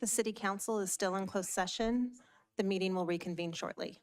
The City Council is still in closed session. The meeting will reconvene shortly.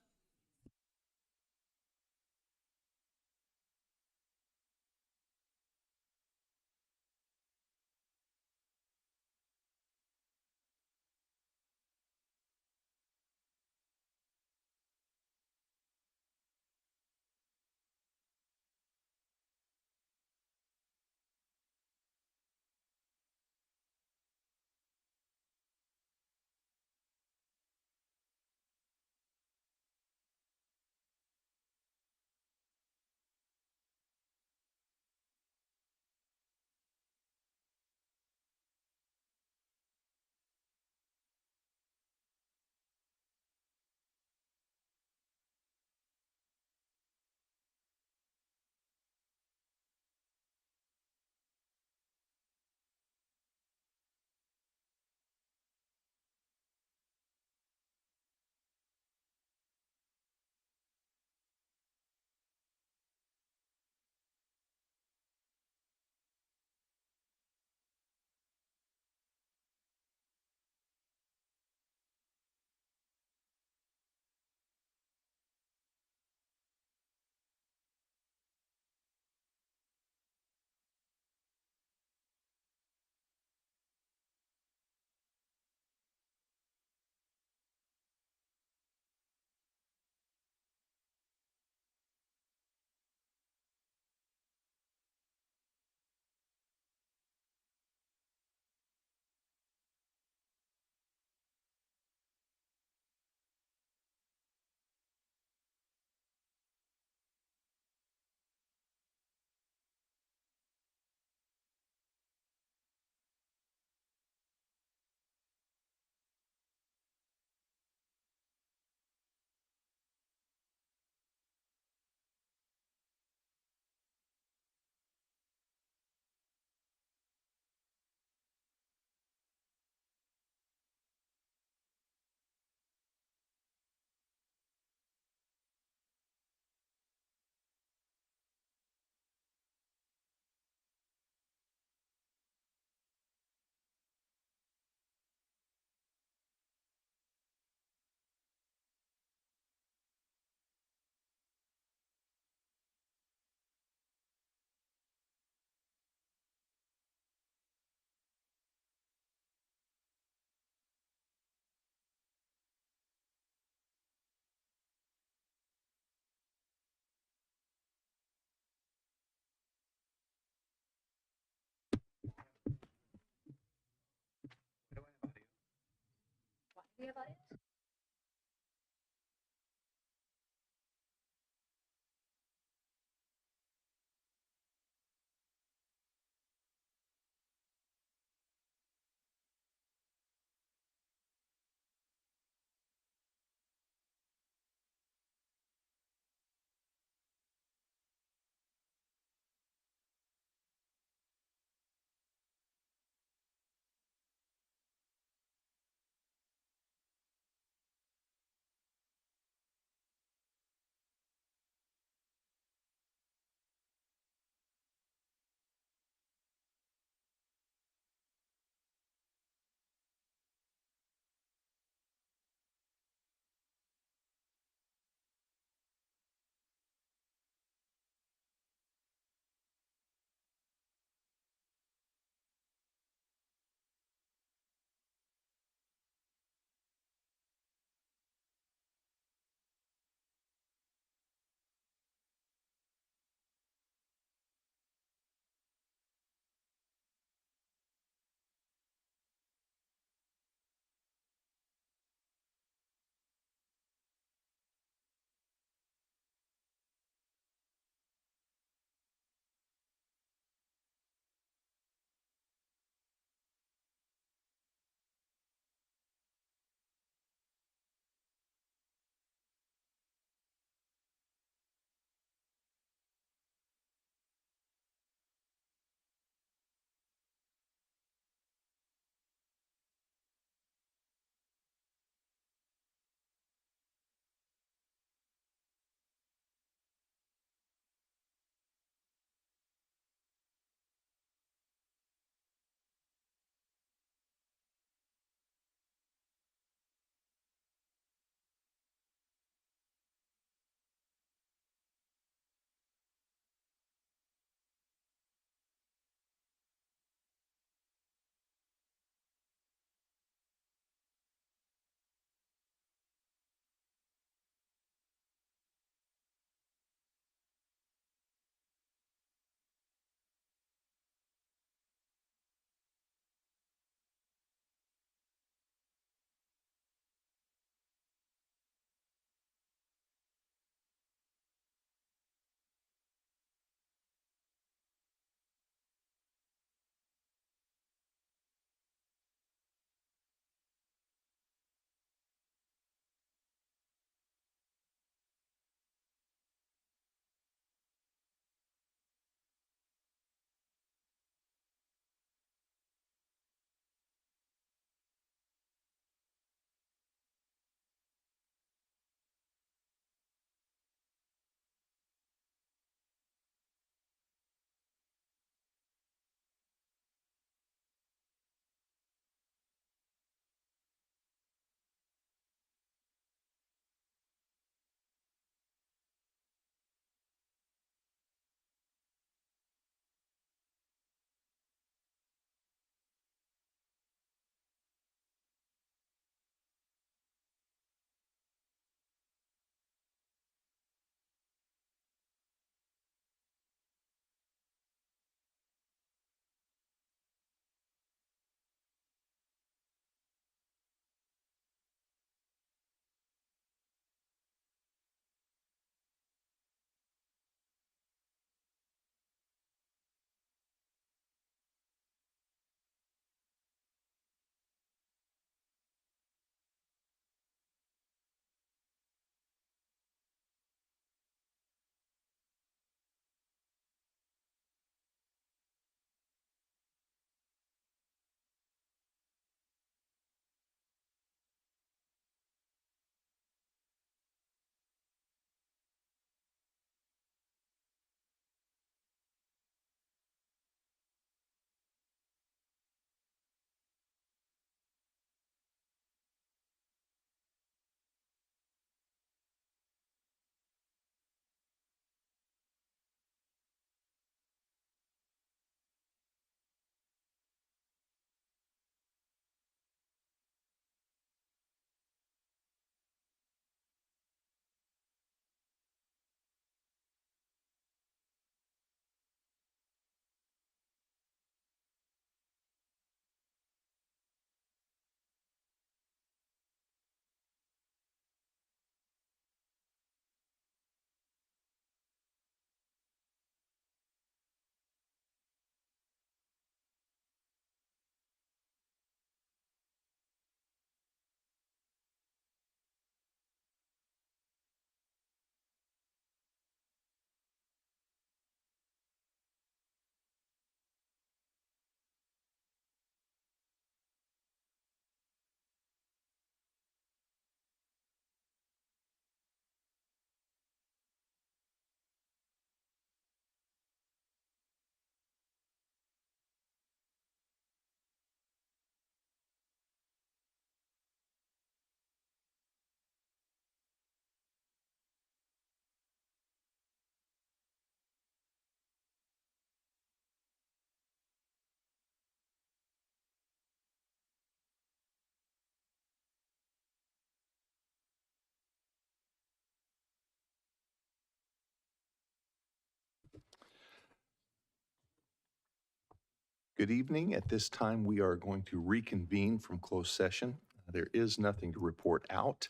Good evening. At this time, we are going to reconvene from closed session. There is nothing to report out.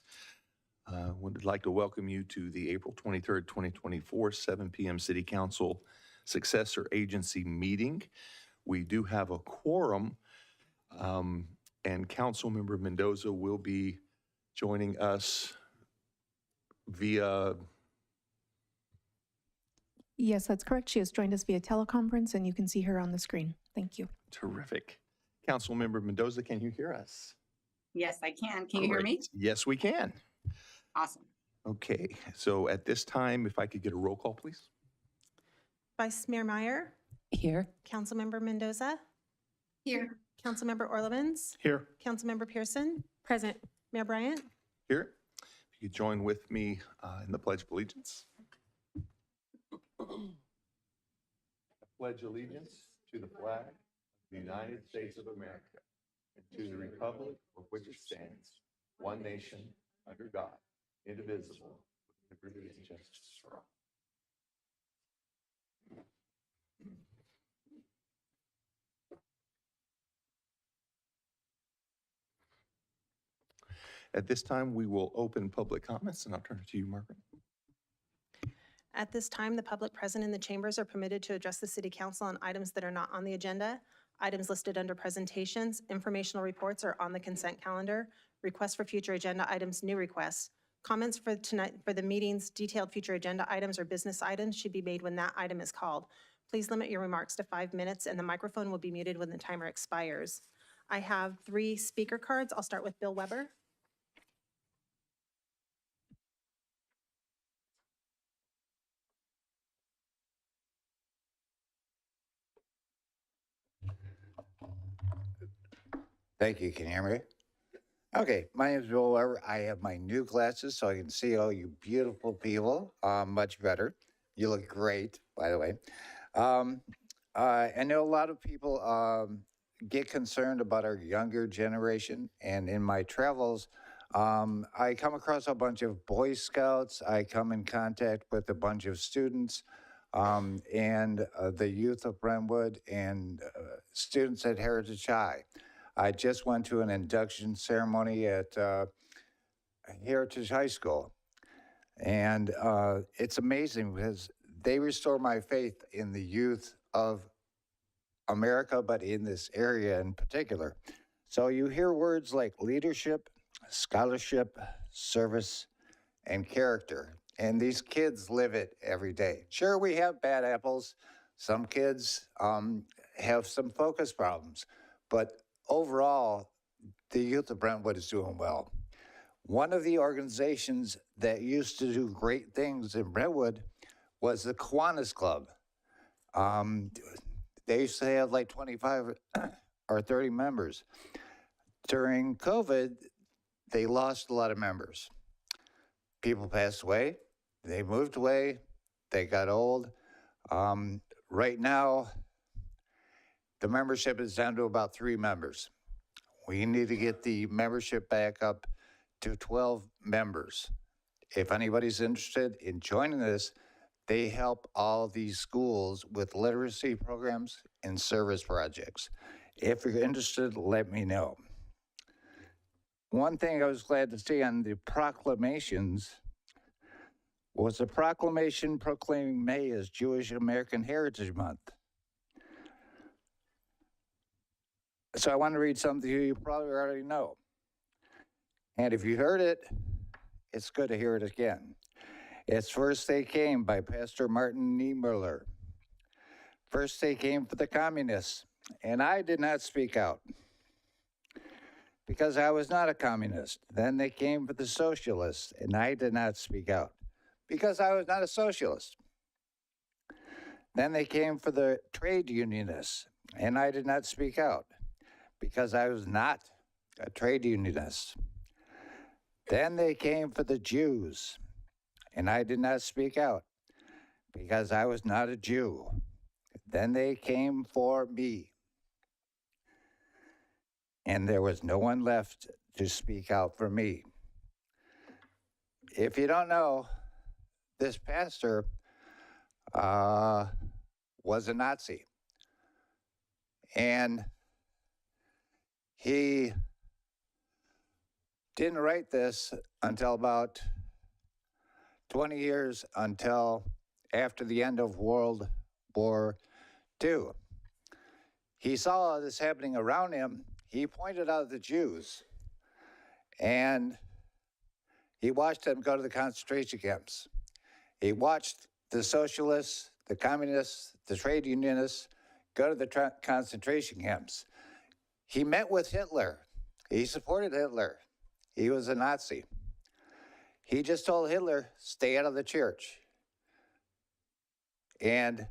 Would like to welcome you to the April 23rd, 2024, 7 p.m. City Council Successor Agency meeting. We do have a quorum, and Council Member Mendoza will be joining us via... Yes, that's correct. She has joined us via teleconference, and you can see her on the screen. Thank you. Terrific. Council Member Mendoza, can you hear us? Yes, I can. Can you hear me? Great. Yes, we can. Awesome. Okay, so at this time, if I could get a roll call, please. Vice Mayor Meyer, Here. Councilmember Mendoza, Here. Councilmember Orlevins, Here. Councilmember Pearson. Present. Mayor Bryant. Here. If you could join with me in the Pledge of Allegiance. I pledge allegiance to the flag of the United States of America and to the republic for which it stands, one nation, under God, indivisible, with liberty and justice for all. At this time, we will open public comments, and I'll turn it to you, Margaret. At this time, the public present in the chambers are permitted to address the City Council on items that are not on the agenda. Items listed under presentations, informational reports are on the consent calendar. Requests for future agenda items, new requests. Comments for tonight, for the meeting's detailed future agenda items or business items should be made when that item is called. Please limit your remarks to 5 minutes, and the microphone will be muted when the timer expires. I have 3 speaker cards. I'll start with Bill Weber. Thank you. Can you hear me? Okay, my name is Bill Weber. I have my new glasses so I can see all you beautiful people much better. You look great, by the way. I know a lot of people get concerned about our younger generation, and in my travels, I come across a bunch of Boy Scouts. I come in contact with a bunch of students and the youth of Brentwood and students at Heritage High. I just went to an induction ceremony at Heritage High School, and it's amazing because they restore my faith in the youth of America, but in this area in particular. So you hear words like leadership, scholarship, service, and character, and these kids live it every day. Sure, we have bad apples. Some kids have some focus problems, but overall, the youth of Brentwood is doing well. One of the organizations that used to do great things in Brentwood was the Kiwanis Club. They used to have like 25 or 30 members. During COVID, they lost a lot of members. People passed away, they moved away, they got old. Right now, the membership is down to about 3 members. We need to get the membership back up to 12 members. If anybody's interested in joining this, they help all these schools with literacy programs and service projects. If you're interested, let me know. One thing I was glad to see on the proclamations was a proclamation proclaiming May as Jewish American Heritage Month. So I want to read something you probably already know. And if you heard it, it's good to hear it again. It's First They Came by Pastor Martin Niemöller. First they came for the communists, and I did not speak out because I was not a communist. Then they came for the socialists, and I did not speak out because I was not a socialist. Then they came for the trade unionists, and I did not speak out because I was not a trade unionist. Then they came for the Jews, and I did not speak out because I was not a Jew. Then they came for me, and there was no one left to speak out for me. If you don't know, this pastor was a Nazi. And he didn't write this until about 20 years until after the end of World War II. He saw all this happening around him. He pointed out the Jews, and he watched them go to the concentration camps. He watched the socialists, the communists, the trade unionists go to the concentration camps. He met with Hitler. He supported Hitler. He was a Nazi. He just told Hitler, stay out of the church. And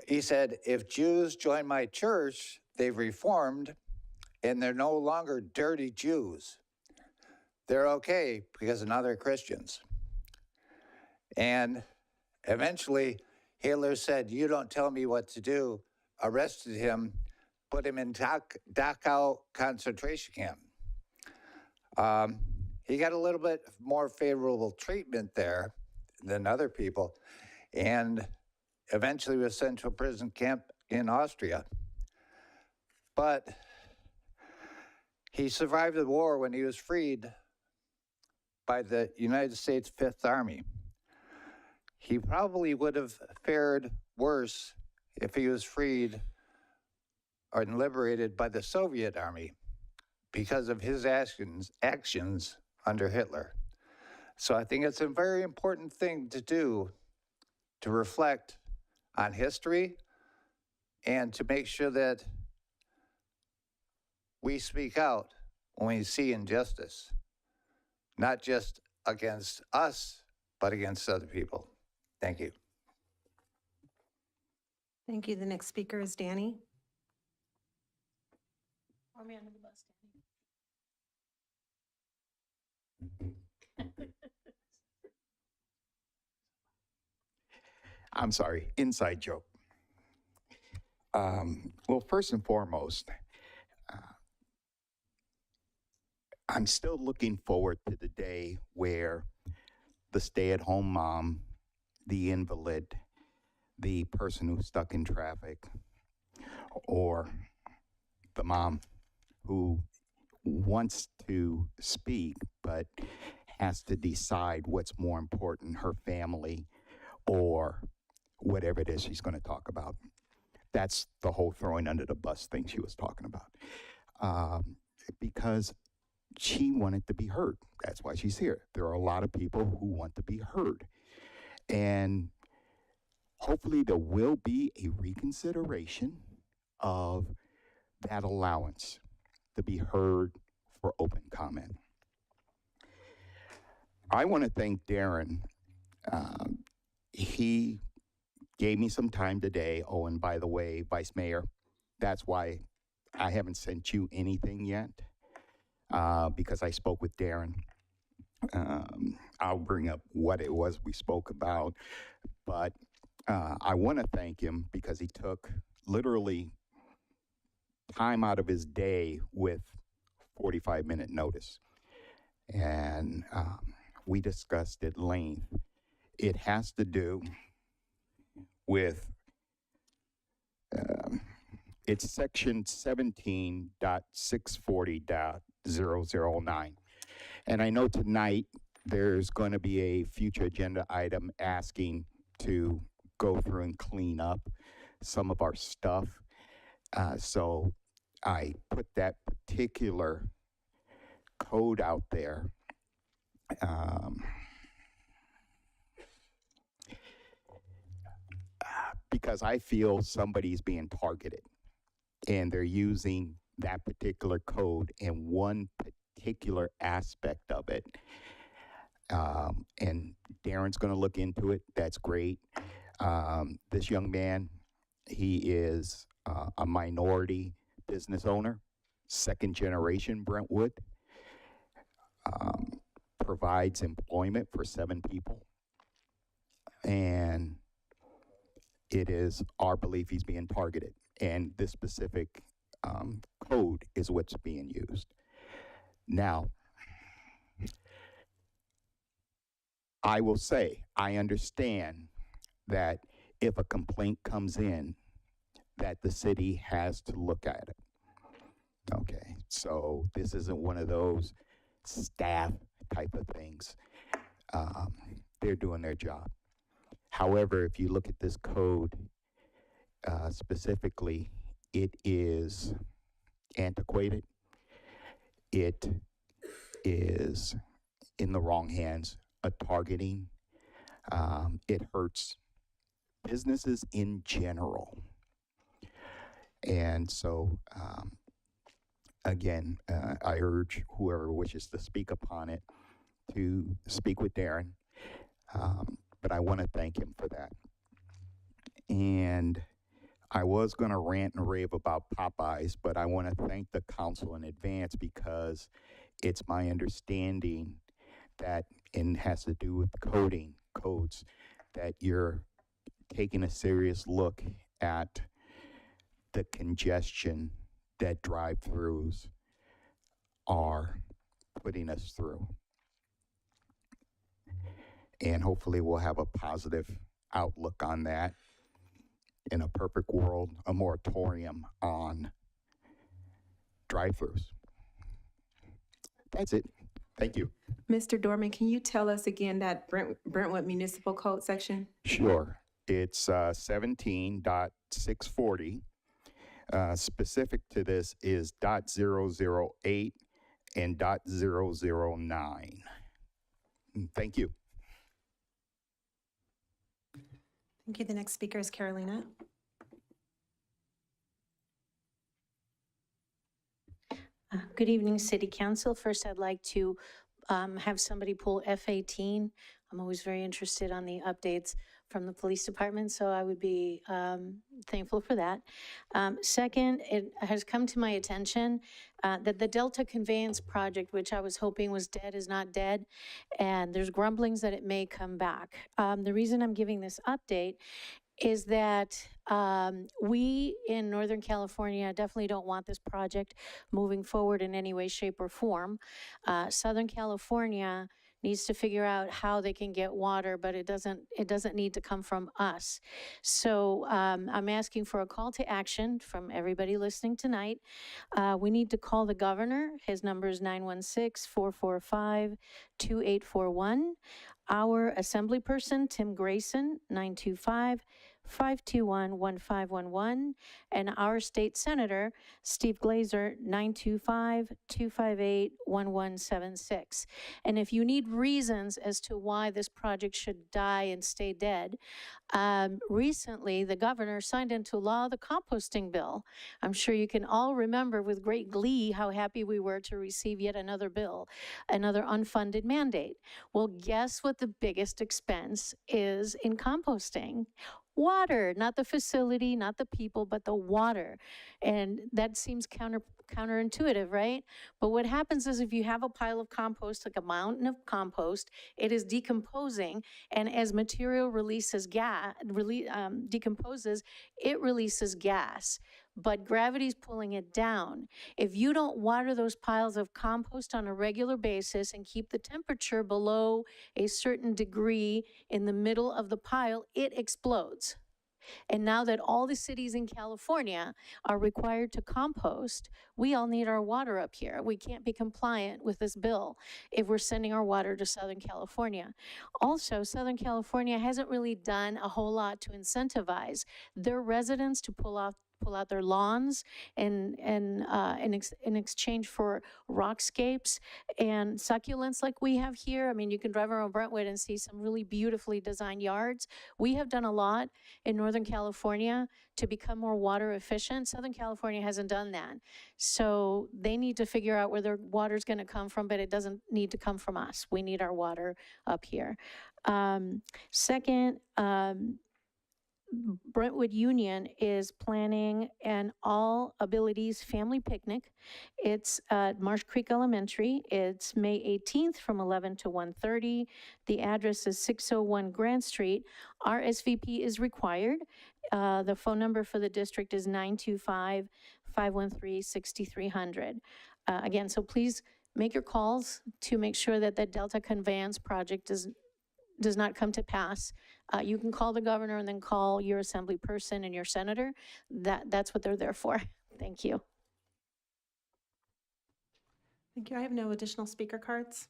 he said, if Jews join my church, they've reformed and they're no longer dirty Jews. They're okay because now they're Christians. And eventually, Hitler said, you don't tell me what to do, arrested him, put him in Dachau concentration camp. He got a little bit more favorable treatment there than other people, and eventually was sent to a prison camp in Austria. But he survived the war when he was freed by the United States Fifth Army. He probably would have fared worse if he was freed or liberated by the Soviet Army because of his actions under Hitler. So I think it's a very important thing to do, to reflect on history and to make sure that we speak out when we see injustice, not just against us, but against other people. Thank you. Thank you. The next speaker is Danny. I'm sorry, inside joke. Well, first and foremost, I'm still looking forward to the day where the stay-at-home mom, the invalid, the person who's stuck in traffic, or the mom who wants to speak but has to decide what's more important, her family or whatever it is she's going to talk about. That's the whole throwing under the bus thing she was talking about. Because she wanted to be heard. That's why she's here. There are a lot of people who want to be heard. And hopefully there will be a reconsideration of that allowance to be heard for open comment. I want to thank Darren. He gave me some time today. Oh, and by the way, Vice Mayor, that's why I haven't sent you anything yet, because I spoke with Darren. I'll bring up what it was we spoke about, but I want to thank him because he took literally time out of his day with 45-minute notice. And we discussed at length. It has to do with, it's section 17.640.009. And I know tonight there's going to be a future agenda item asking to go through and clean up some of our stuff. So I put that particular code out there. Because I feel somebody's being targeted and they're using that particular code in one particular aspect of it. And Darren's going to look into it. That's great. This young man, he is a minority business owner, second generation Brentwood, provides employment for 7 people. And it is our belief he's being targeted. And this specific code is what's being used. Now, I will say, I understand that if a complaint comes in, that the city has to look at it. Okay, so this isn't one of those staff type of things. They're doing their job. However, if you look at this code specifically, it is antiquated. It is in the wrong hands, a targeting. It hurts businesses in general. And so, again, I urge whoever wishes to speak upon it to speak with Darren. But I want to thank him for that. And I was going to rant and rave about Popeyes, but I want to thank the council in advance because it's my understanding that, and has to do with codes, that you're taking a serious look at the congestion that drive-throughs are putting us through. And hopefully we'll have a positive outlook on that. In a perfect world, a moratorium on drive-throughs. That's it. Thank you. Mr. Dorman, can you tell us again that Brentwood Municipal Code section? Sure. It's 17.640. Specific to this is .008 and .009. Thank you. Thank you. The next speaker is Carolina. Good evening, City Council. First, I'd like to have somebody pull F.14. I'm always very interested on the updates from the police department, so I would be thankful for that. Second, it has come to my attention that the Delta Conveyance Project, which I was hoping was dead, is not dead, and there's grumblings that it may come back. The reason I'm giving this update is that we in Northern California definitely don't want this project moving forward in any way, shape, or form. Southern California needs to figure out how they can get water, but it doesn't need to come from us. So I'm asking for a call to action from everybody listening tonight. We need to call the governor. His number is 916-445-2841. Our assembly person, Tim Grayson, 925-521-1511, and our state senator, Steve Glazer, 925-258-1176. And if you need reasons as to why this project should die and stay dead, recently the governor signed into law the composting bill. I'm sure you can all remember with great glee how happy we were to receive yet another bill, another unfunded mandate. Well, guess what the biggest expense is in composting? Water, not the facility, not the people, but the water. And that seems counterintuitive, right? But what happens is if you have a pile of compost, like a mountain of compost, it is decomposing, and as material releases decomposes, it releases gas. But gravity's pulling it down. If you don't water those piles of compost on a regular basis and keep the temperature below a certain degree in the middle of the pile, it explodes. And now that all the cities in California are required to compost, we all need our water up here. We can't be compliant with this bill if we're sending our water to Southern California. Also, Southern California hasn't really done a whole lot to incentivize their residents to pull out their lawns in exchange for rockscapes and succulents like we have here. I mean, you can drive around Brentwood and see some really beautifully designed yards. We have done a lot in Northern California to become more water efficient. Southern California hasn't done that. So they need to figure out where their water's gonna come from, but it doesn't need to come from us. We need our water up here. Second, Brentwood Union is planning an all abilities family picnic. It's at Marsh Creek Elementary. It's May 18th from 11 to 1:30. The address is 601 Grant Street. RSVP is required. The phone number for the district is 925-513-6300. Again, so please make your calls to make sure that the Delta Conveyance project does not come to pass, you can call the governor and then call your assembly person and your senator. That's what they're there for. Thank you. Thank you. I have no additional speaker cards.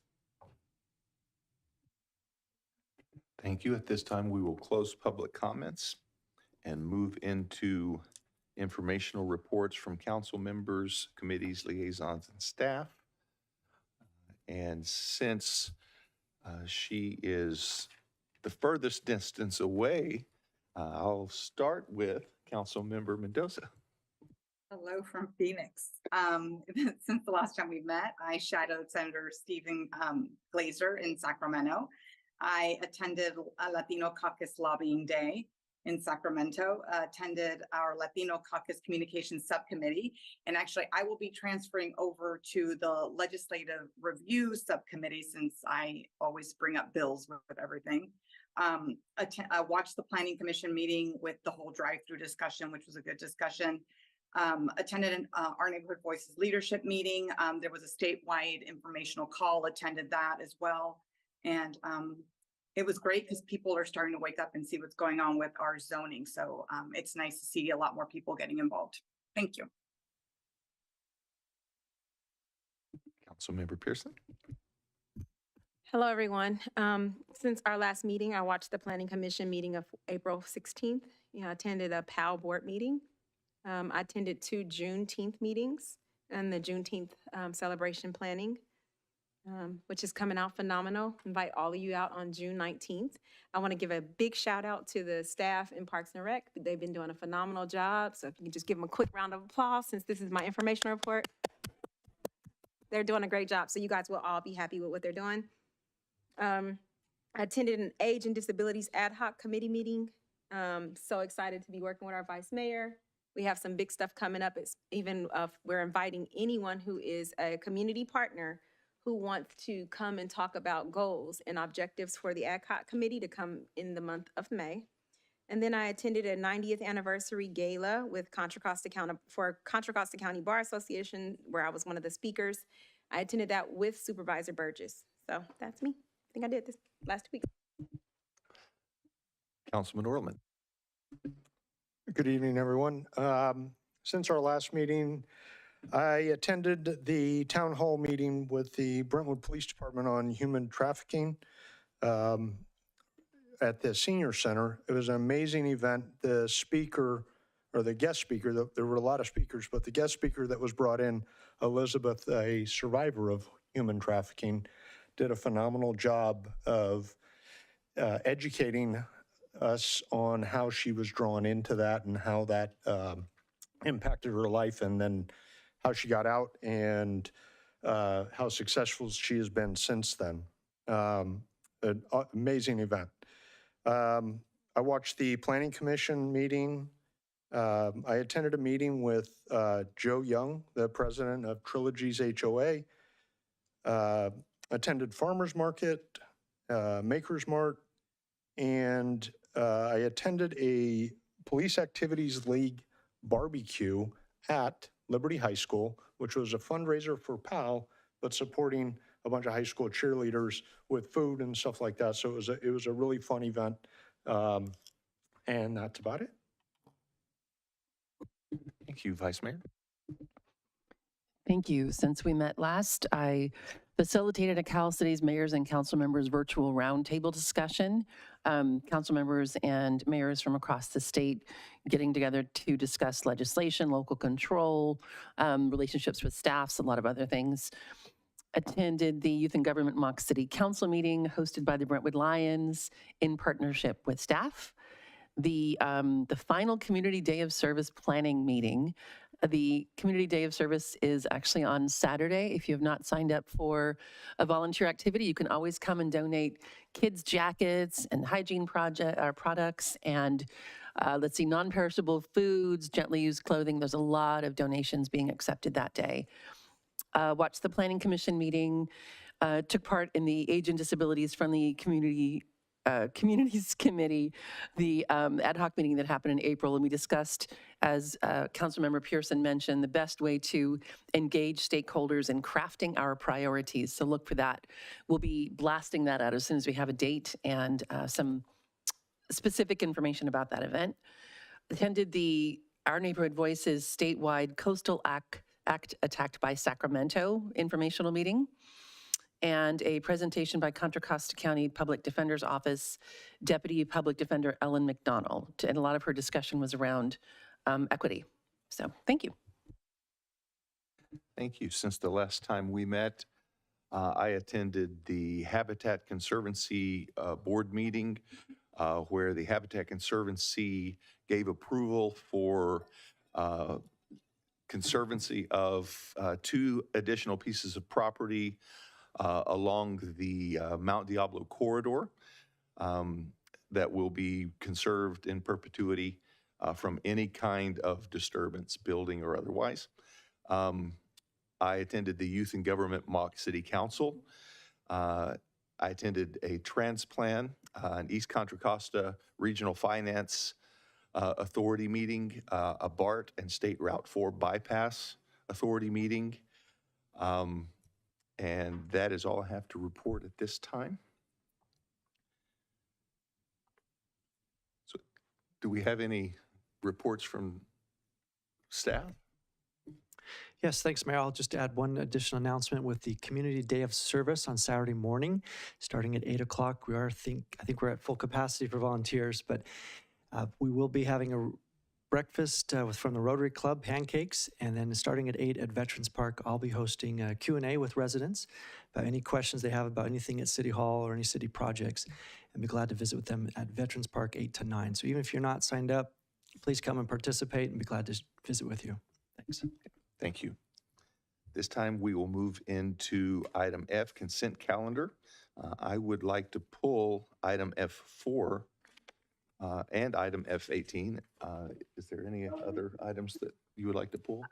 Thank you. At this time, we will close public comments and move into informational reports from council members, committees, liaisons, and staff. And since she is the furthest distance away, I'll start with Council Member Mendoza. Hello from Phoenix. Since the last time we met, I shadowed Senator Stephen Glazer in Sacramento. I attended a Latino Caucus Lobbying Day in Sacramento, attended our Latino Caucus Communications Subcommittee, and actually I will be transferring over to the Legislative Review Subcommittee since I always bring up bills with everything. I watched the Planning Commission meeting with the whole drive-through discussion, which was a good discussion. Attended our Neighborhood Voices Leadership meeting. There was a statewide informational call, attended that as well. And it was great because people are starting to wake up and see what's going on with our zoning. So it's nice to see a lot more people getting involved. Thank you. Councilmember Pearson. Hello, everyone. Since our last meeting, I watched the Planning Commission meeting of April 16th. I attended a PAL board meeting. I attended 2 Juneteenth meetings and the Juneteenth celebration planning, which is coming out phenomenal. Invite all of you out on June 19th. I want to give a big shout out to the staff in Parks and Rec. They've been doing a phenomenal job. So if you can just give them a quick round of applause since this is my information report. They're doing a great job. So you guys will all be happy with what they're doing. I attended an Age and Disabilities Ad Hoc Committee meeting. So excited to be working with our Vice Mayor. We have some big stuff coming up. It's even we're inviting anyone who is a community partner who wants to come and talk about goals and objectives for the Ad Hoc Committee to come in the month of May. And then I attended a 90th anniversary gala with Contra Costa County Bar Association, where I was one of the speakers. I attended that with Supervisor Burgess. So that's me. I think I did this last week. Councilman Orlman. Good evening, everyone. Since our last meeting, I attended the town hall meeting with the Brentwood Police Department on human trafficking at the senior center. It was an amazing event. The speaker, or the guest speaker, there were a lot of speakers, but the guest speaker that was brought in, Elizabeth, a survivor of human trafficking, did a phenomenal job of educating us on how she was drawn into that and how that impacted her life, and then how she got out and how successful she has been since then. An amazing event. I watched the Planning Commission meeting. I attended a meeting with Joe Young, the president of Trilogy's HOA. Attended Farmers Market, Makers Mart, and I attended a Police Activities League barbecue at Liberty High School, which was a fundraiser for PAL, but supporting a bunch of high school cheerleaders with food and stuff like that. So it was a really fun event, and that's about it. Thank you, Vice Mayor. Thank you. Since we met last, I facilitated a Cal City's mayors and council members virtual roundtable discussion. Council members and mayors from across the state getting together to discuss legislation, local control, relationships with staffs, a lot of other things. Attended the Youth and Government Mock City Council meeting hosted by the Brentwood Lions in partnership with staff. The final Community Day of Service planning meeting. The Community Day of Service is actually on Saturday. If you have not signed up for a volunteer activity, you can always come and donate kids' jackets and hygiene products and let's see, non-perishable foods, gently used clothing. There's a lot of donations being accepted that day. Watched the Planning Commission meeting, took part in the Age and Disabilities Friendly Community Communities Committee, the ad hoc meeting that happened in April, and we discussed, as Councilmember Pearson mentioned, the best way to engage stakeholders in crafting our priorities. So look for that. We'll be blasting that out as soon as we have a date and some specific information about that event. Attended the Our Neighborhood Voices statewide Coastal Act Attacked by Sacramento informational meeting, and a presentation by Contra Costa County Public Defender's Office Deputy Public Defender Ellen McDonald. And a lot of her discussion was around equity. So thank you. Thank you. Since the last time we met, I attended the Habitat Conservancy board meeting where the Habitat Conservancy gave approval for conservancy of 2 additional pieces of property along the Mount Diablo corridor that will be conserved in perpetuity from any kind of disturbance, building or otherwise. I attended the Youth and Government Mock City Council. I attended a transplant, an East Contra Costa Regional Finance Authority meeting, a BART and State Route 4 Bypass Authority meeting. And that is all I have to report at this time. So do we have any reports from staff? Yes, thanks, Mayor. I'll just add one additional announcement with the Community Day of Service on Saturday morning, starting at 8 o'clock. I think we're at full capacity for volunteers, but we will be having a breakfast from the Rotary Club, pancakes, and then starting at 8 at Veterans Park, I'll be hosting a Q&A with residents about any questions they have about anything at City Hall or any city projects, and be glad to visit with them at Veterans Park 8 to 9. So even if you're not signed up, please come and participate and be glad to visit with you. Thanks. Thank you. This time we will move into item F, consent calendar. I would like to pull item F4 and item F18. Is there any other items that you would like to pull?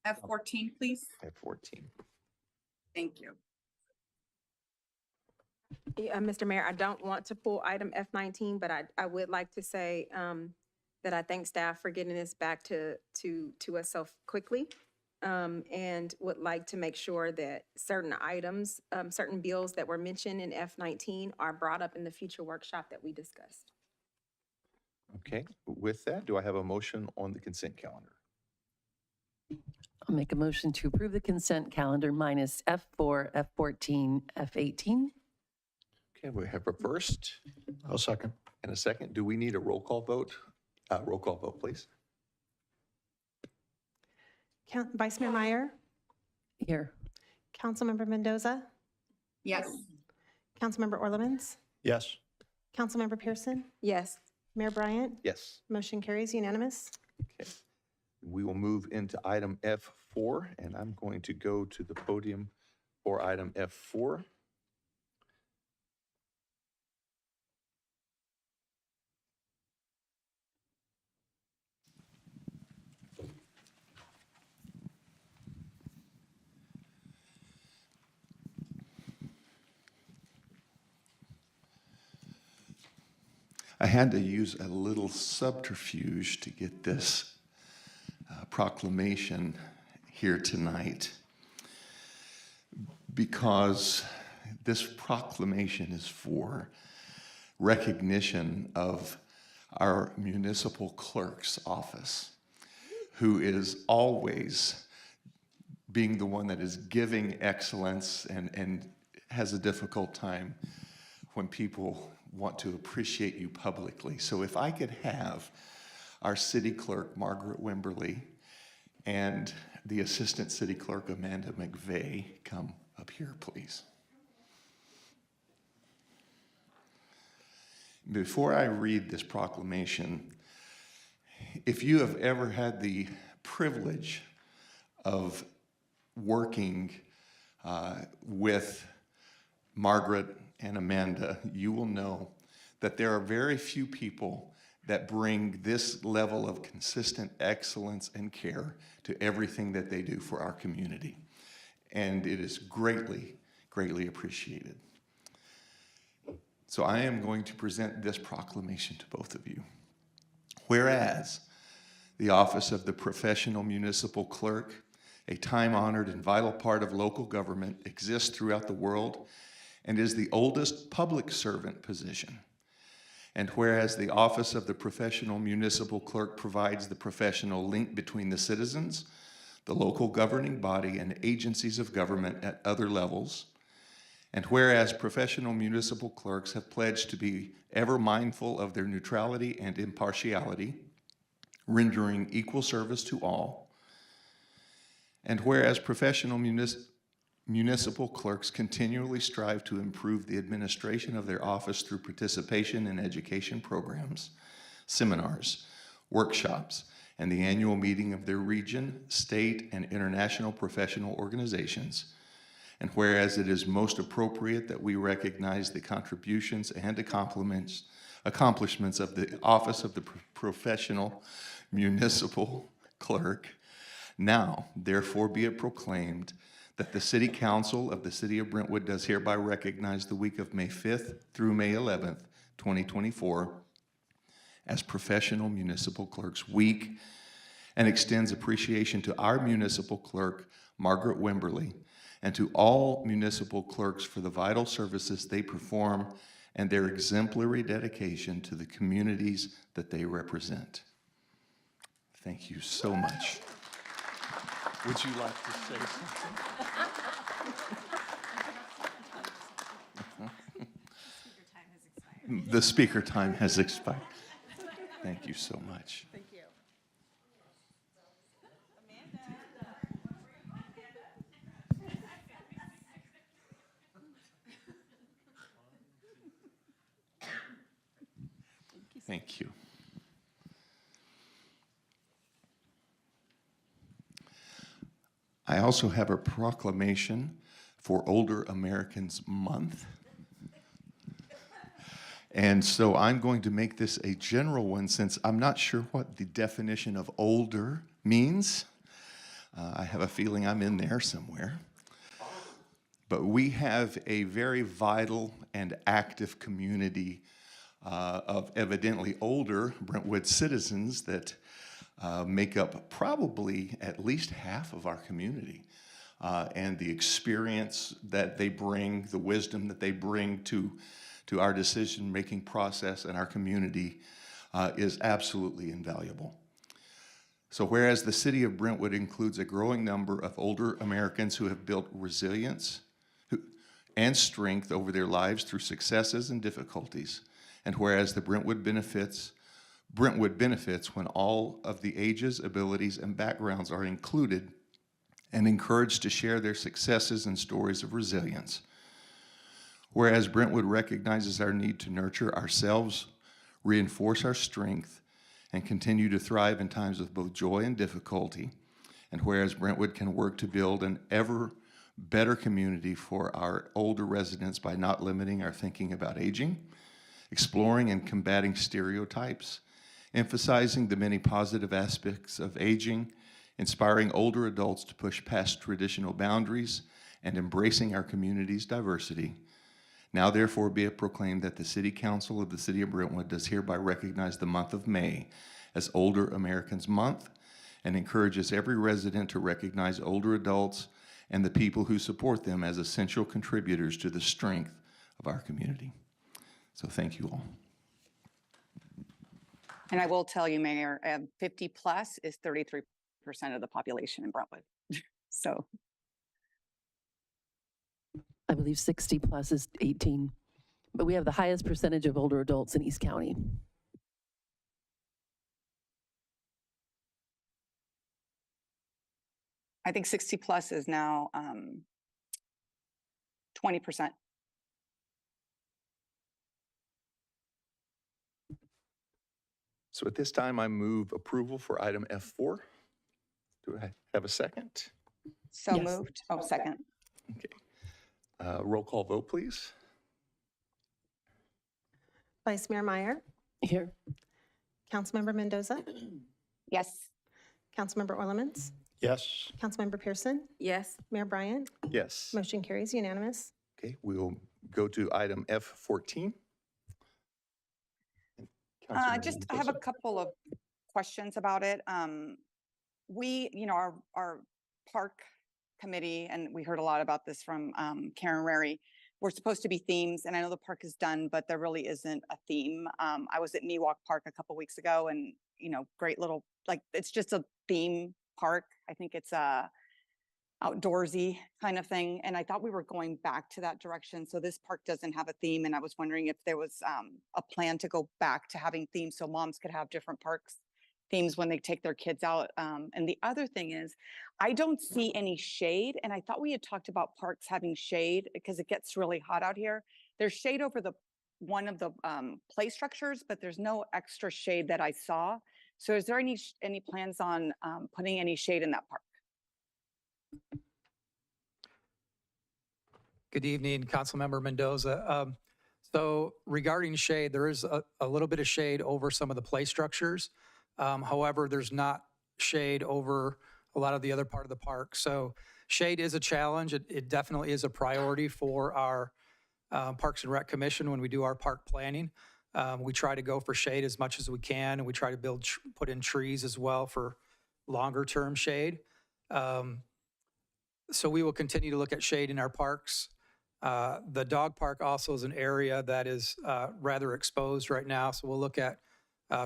F14, please. F14. Thank you. Yeah, Mr. Mayor, I don't want to pull item F19, but I would like to say that I thank staff for getting this back to us so quickly, and would like to make sure that certain items, certain bills that were mentioned in F19 are brought up in the future workshop that we discussed. Okay, with that, do I have a motion on the consent calendar? I'll make a motion to approve the consent calendar minus F4, F14, F18. Okay, we have a first I'll second. and a second. Do we need a roll call vote? Roll call vote, please. Vice Mayor Meyer, Here. Councilmember Mendoza, Yes. Councilmember Orlemans, Yes. Councilmember Pearson, Yes. Mayor Bryant. Yes. Motion carries unanimous. Okay. We will move into item F4, and I'm going to go to the podium for item F4. I had to use a little subterfuge to get this proclamation here tonight, because this proclamation is for recognition of our municipal clerk's office, who is always being the one that is giving excellence and has a difficult time when people want to appreciate you publicly. So if I could have our city clerk, Margaret Wimberly, and the assistant city clerk, Amanda McVeigh, come up here, please. Before I read this proclamation, if you have ever had the privilege of working with Margaret and Amanda, you will know that there are very few people that bring this level of consistent excellence and care to everything that they do for our community. And it is greatly, greatly appreciated. So I am going to present this proclamation to both of you. Whereas the office of the professional municipal clerk, a time-honored and vital part of local government, exists throughout the world and is the oldest public servant position. And whereas the office of the professional municipal clerk provides the professional link between the citizens, the local governing body, and agencies of government at other levels, and whereas professional municipal clerks have pledged to be ever mindful of their neutrality and impartiality, rendering equal service to all, and whereas professional municipal clerks continually strive to improve the administration of their office through participation in education programs, seminars, workshops, and the annual meeting of their region, state, and international professional organizations. And whereas it is most appropriate that we recognize the contributions and accomplishments of the office of the professional municipal clerk, now therefore be it proclaimed that the City Council of the City of Brentwood does hereby recognize the week of May 5th through May 11th, 2024 as Professional Municipal Clerks Week, and extends appreciation to our municipal clerk, Margaret Wimberly, and to all municipal clerks for the vital services they perform and their exemplary dedication to the communities that they represent. Thank you so much. Would you like to say something? The speaker time has expired. Thank you so much. Thank you. Thank you. I also have a proclamation for Older Americans Month. And so I'm going to make this a general one since I'm not sure what the definition of older means. I have a feeling I'm in there somewhere. But we have a very vital and active community of evidently older Brentwood citizens that make up probably at least half of our community. And the experience that they bring, the wisdom that they bring to our decision-making process and our community is absolutely invaluable. So whereas the City of Brentwood includes a growing number of older Americans who have built resilience and strength over their lives through successes and difficulties, and whereas the Brentwood benefits when all of the ages, abilities, and backgrounds are included and encouraged to share their successes and stories of resilience. Whereas Brentwood recognizes our need to nurture ourselves, reinforce our strength, and continue to thrive in times of both joy and difficulty. And whereas Brentwood can work to build an ever better community for our older residents by not limiting our thinking about aging, exploring and combating stereotypes, emphasizing the many positive aspects of aging, inspiring older adults to push past traditional boundaries, and embracing our community's diversity. Now therefore be it proclaimed that the City Council of the City of Brentwood does hereby recognize the month of May as Older Americans Month and encourages every resident to recognize older adults and the people who support them as essential contributors to the strength of our community. So thank you all. And I will tell you, Mayor, 50 plus is 33% of the population in Brentwood. So I believe 60 plus is 18, but we have the highest percentage of older adults in East County. I think 60 plus is now 20%. So at this time, I move approval for item F4. Do I have a second? So Yes. moved. Oh, second. Okay. Roll call vote, please. Vice Mayor Meyer, Here. Councilmember Mendoza, Yes. Councilmember Orlemans, Yes. Councilmember Pearson, Yes. Mayor Bryant. Yes. Motion carries unanimous. Okay, we'll go to item F14. Councilmember I have a Mendoza. couple of questions about it. We, our park committee, and we heard a lot about this from Karen Rary, we're supposed to be themes, and I know the park is done, but there really isn't a theme. I was at Miwok Park a couple weeks ago, and, great little, it's just a theme park. I think it's a outdoorsy kind of thing. And I thought we were going back to that direction. So this park doesn't have a theme. And I was wondering if there was a plan to go back to having themes so moms could have different parks themes when they take their kids out. And the other thing is, I don't see any shade. And I thought we had talked about parks having shade because it gets really hot out here. There's shade over one of the play structures, but there's no extra shade that I saw. So is there any plans on putting any shade in that park? Good evening, Council Member Mendoza. So regarding shade, there is a little bit of shade over some of the play structures. However, there's not shade over a lot of the other part of the park. So shade is a challenge. It definitely is a priority for our Parks and Rec Commission when we do our park planning. We try to go for shade as much as we can, and we try to put in trees as well for longer term shade. So we will continue to look at shade in our parks. The dog park also is an area that is rather exposed right now. So we'll look at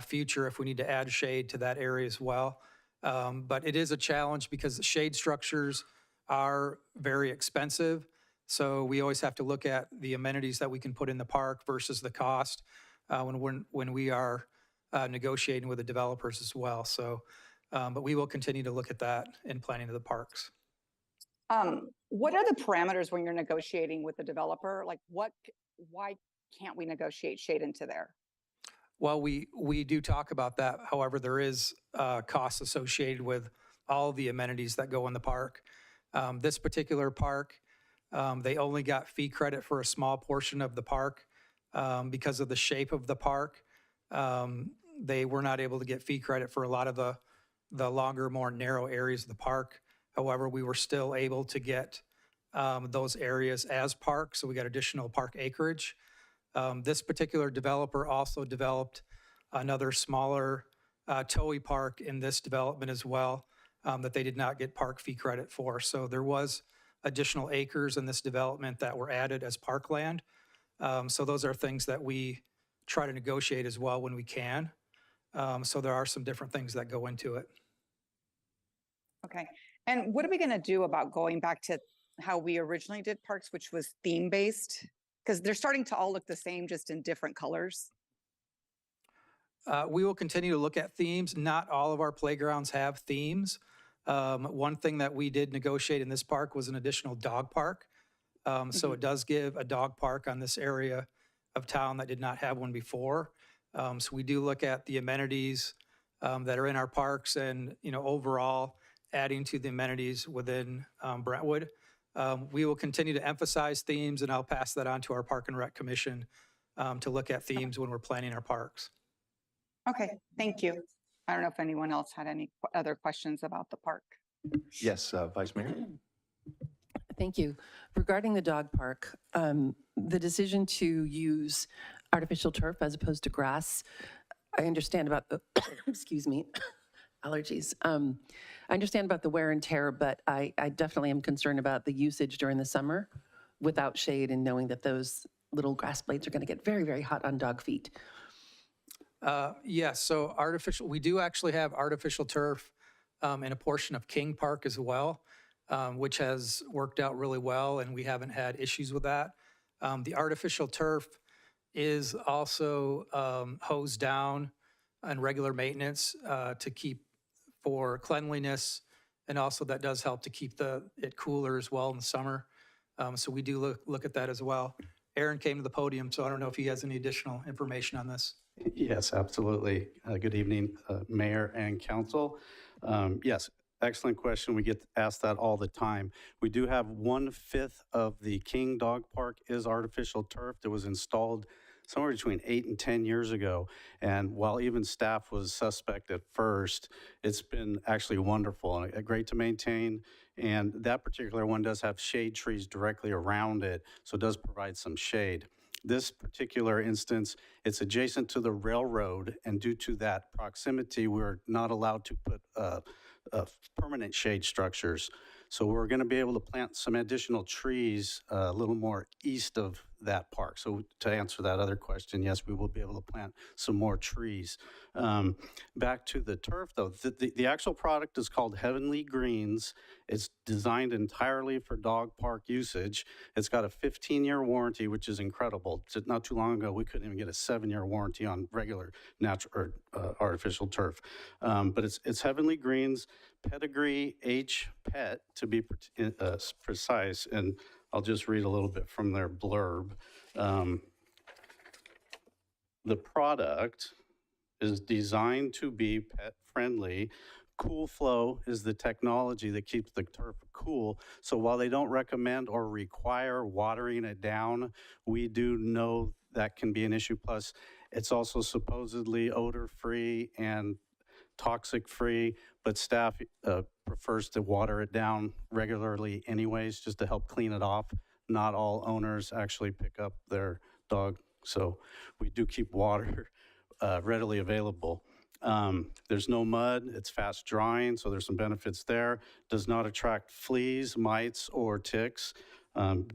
future if we need to add shade to that area as well. But it is a challenge because shade structures are very expensive. So we always have to look at the amenities that we can put in the park versus the cost when we are negotiating with the developers as well. So, but we will continue to look at that in planning of the parks. What are the parameters when you're negotiating with the developer? Why can't we negotiate shade into there? Well, we do talk about that. However, there is costs associated with all the amenities that go in the park. This particular park, they only got fee credit for a small portion of the park because of the shape of the park. They were not able to get fee credit for a lot of the longer, more narrow areas of the park. However, we were still able to get those areas as parks, so we got additional park acreage. This particular developer also developed another smaller Towie Park in this development as well that they did not get park fee credit for. So there was additional acres in this development that were added as parkland. So those are things that we try to negotiate as well when we can. So there are some different things that go into it. Okay. And what are we going to do about going back to how we originally did parks, which was theme-based? Because they're starting to all look the same, just in different colors. We will continue to look at themes. Not all of our playgrounds have themes. One thing that we did negotiate in this park was an additional dog park. So it does give a dog park on this area of town that did not have one before. So we do look at the amenities that are in our parks and, overall adding to the amenities within Brentwood. We will continue to emphasize themes, and I'll pass that on to our Park and Rec Commission to look at themes when we're planning our parks. Okay, thank you. I don't know if anyone else had any other questions about the park. Yes, Vice Mayor. Thank you. Regarding the dog park, the decision to use artificial turf as opposed to grass, I understand about the, excuse me, allergies. I understand about the wear and tear, but I definitely am concerned about the usage during the summer without shade and knowing that those little grass blades are going to get very, very hot on dog feet. Yes, so we do actually have artificial turf in a portion of King Park as well, which has worked out really well, and we haven't had issues with that. The artificial turf is also hosed down on regular maintenance to keep for cleanliness, and also that does help to keep it cooler as well in the summer. So we do look at that as well. Aaron came to the podium, so I don't know if he has any additional information on this. Yes, absolutely. Good evening, Mayor and Council. Yes, excellent question. We get asked that all the time. We do have 1/5 of the King Dog Park is artificial turf that was installed somewhere between 8 and 10 years ago. And while even staff was suspect at first, it's been actually wonderful and great to maintain. And that particular one does have shade trees directly around it, so it does provide some shade. This particular instance, it's adjacent to the railroad, and due to that proximity, we're not allowed to put permanent shade structures. So we're going to be able to plant some additional trees a little more east of that park. So to answer that other question, yes, we will be able to plant some more trees. Back to the turf, though, the actual product is called Heavenly Greens. It's designed entirely for dog park usage. It's got a 15-year warranty, which is incredible. Not too long ago, we couldn't even get a 7-year warranty on regular natural or artificial turf. But it's Heavenly Greens, pedigree H pet to be precise. And I'll just read a little bit from their blurb. The product is designed to be pet friendly. Cool flow is the technology that keeps the turf cool. So while they don't recommend or require watering it down, we do know that can be an issue. Plus, it's also supposedly odor-free and toxic-free, but staff prefers to water it down regularly anyways, just to help clean it off. Not all owners actually pick up their dog, so we do keep water readily available. There's no mud, it's fast drying, so there's some benefits there. Does not attract fleas, mites, or ticks.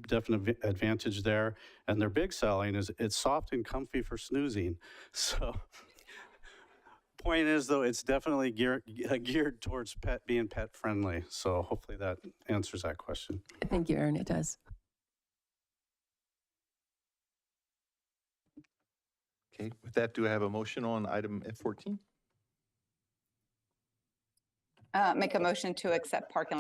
Definite advantage there. And their big selling is it's soft and comfy for snoozing. So point is, though, it's definitely geared towards being pet friendly. So hopefully that answers that question. Thank you, Aaron. It does. Okay, with that, do I have a motion on item F14? Make a motion to accept park and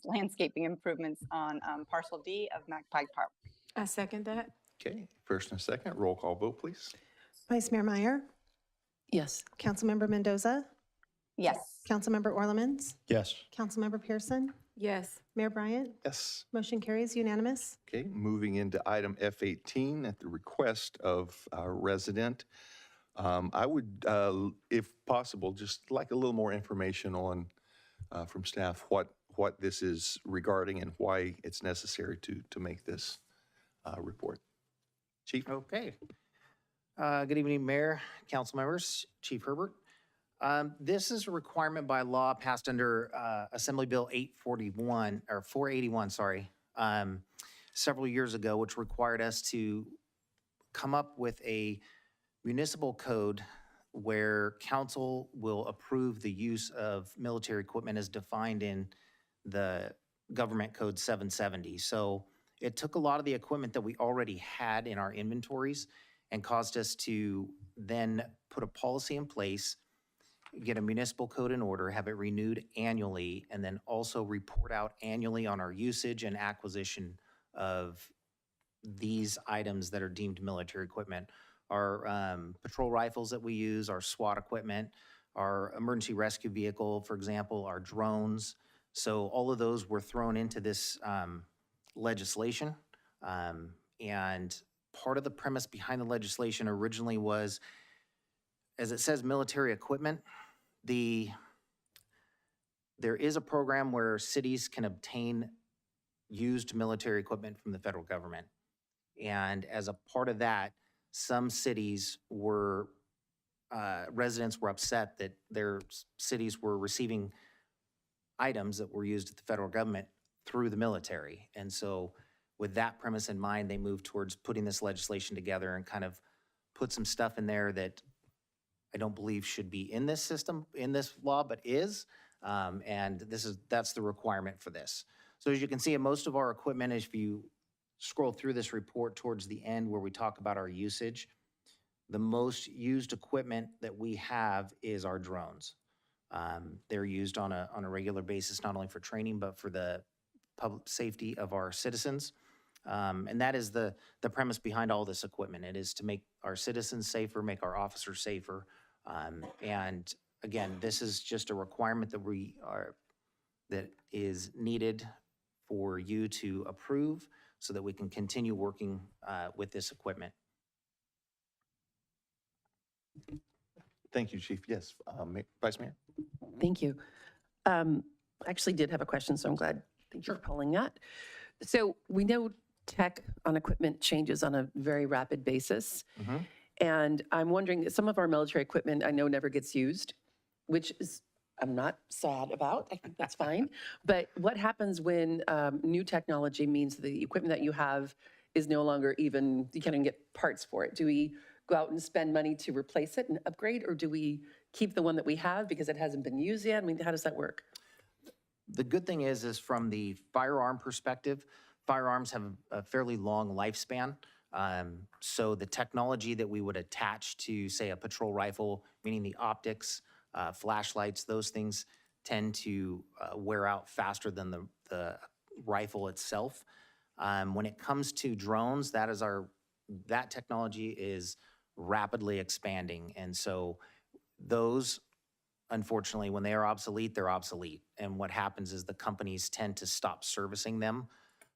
landscaping improvements on Parcel D of Magpie Park. I second that. Okay, first and a second, roll call vote, please. Vice Mayor Meyer, Yes. Councilmember Mendoza, Yes. Councilmember Orlemans, Yes. Councilmember Pearson, Yes. Mayor Bryant. Yes. Motion carries unanimous. Okay, moving into item F18 at the request of our resident. I would, if possible, just like a little more information on, from staff, what this is regarding and why it's necessary to make this report. Chief? Okay. Good evening, Mayor, council members, Chief Herbert. This is a requirement by law passed under Assembly Bill 841, or 481, sorry, several years ago, which required us to come up with a municipal code where council will approve the use of military equipment as defined in the Government Code 770. So it took a lot of the equipment that we already had in our inventories and caused us to then put a policy in place, get a municipal code in order, have it renewed annually, and then also report out annually on our usage and acquisition of these items that are deemed military equipment. Our patrol rifles that we use, our SWAT equipment, our emergency rescue vehicle, for example, our drones. So all of those were thrown into this legislation. And part of the premise behind the legislation originally was, as it says, military equipment, there is a program where cities can obtain used military equipment from the federal government. And as a part of that, some cities were, residents were upset that their cities were receiving items that were used at the federal government through the military. And so with that premise in mind, they moved towards putting this legislation together and kind of put some stuff in there that I don't believe should be in this system, in this law, but is. And that's the requirement for this. So as you can see, most of our equipment, if you scroll through this report towards the end where we talk about our usage, the most used equipment that we have is our drones. They're used on a regular basis, not only for training, but for the public safety of our citizens. And that is the premise behind all this equipment. It is to make our citizens safer, make our officers safer. And again, this is just a requirement that is needed for you to approve so that we can continue working with this equipment. Thank you, Chief. Yes, Vice Mayor? Thank you. I actually did have a question, so I'm glad. Thank you for pulling that. So we know tech on equipment changes on a very rapid basis. And I'm wondering, some of our military equipment I know never gets used, which is, I'm not sad about. I think that's fine. But what happens when new technology means the equipment that you have is no longer even, you can't even get parts for it? Do we go out and spend money to replace it and upgrade, or do we keep the one that we have because it hasn't been used yet? I mean, how does that work? The good thing is from the firearm perspective, firearms have a fairly long lifespan. So the technology that we would attach to, say, a patrol rifle, meaning the optics, flashlights, those things tend to wear out faster than the rifle itself. When it comes to drones, that technology is rapidly expanding. And so those, unfortunately, when they are obsolete, they're obsolete. And what happens is the companies tend to stop servicing them.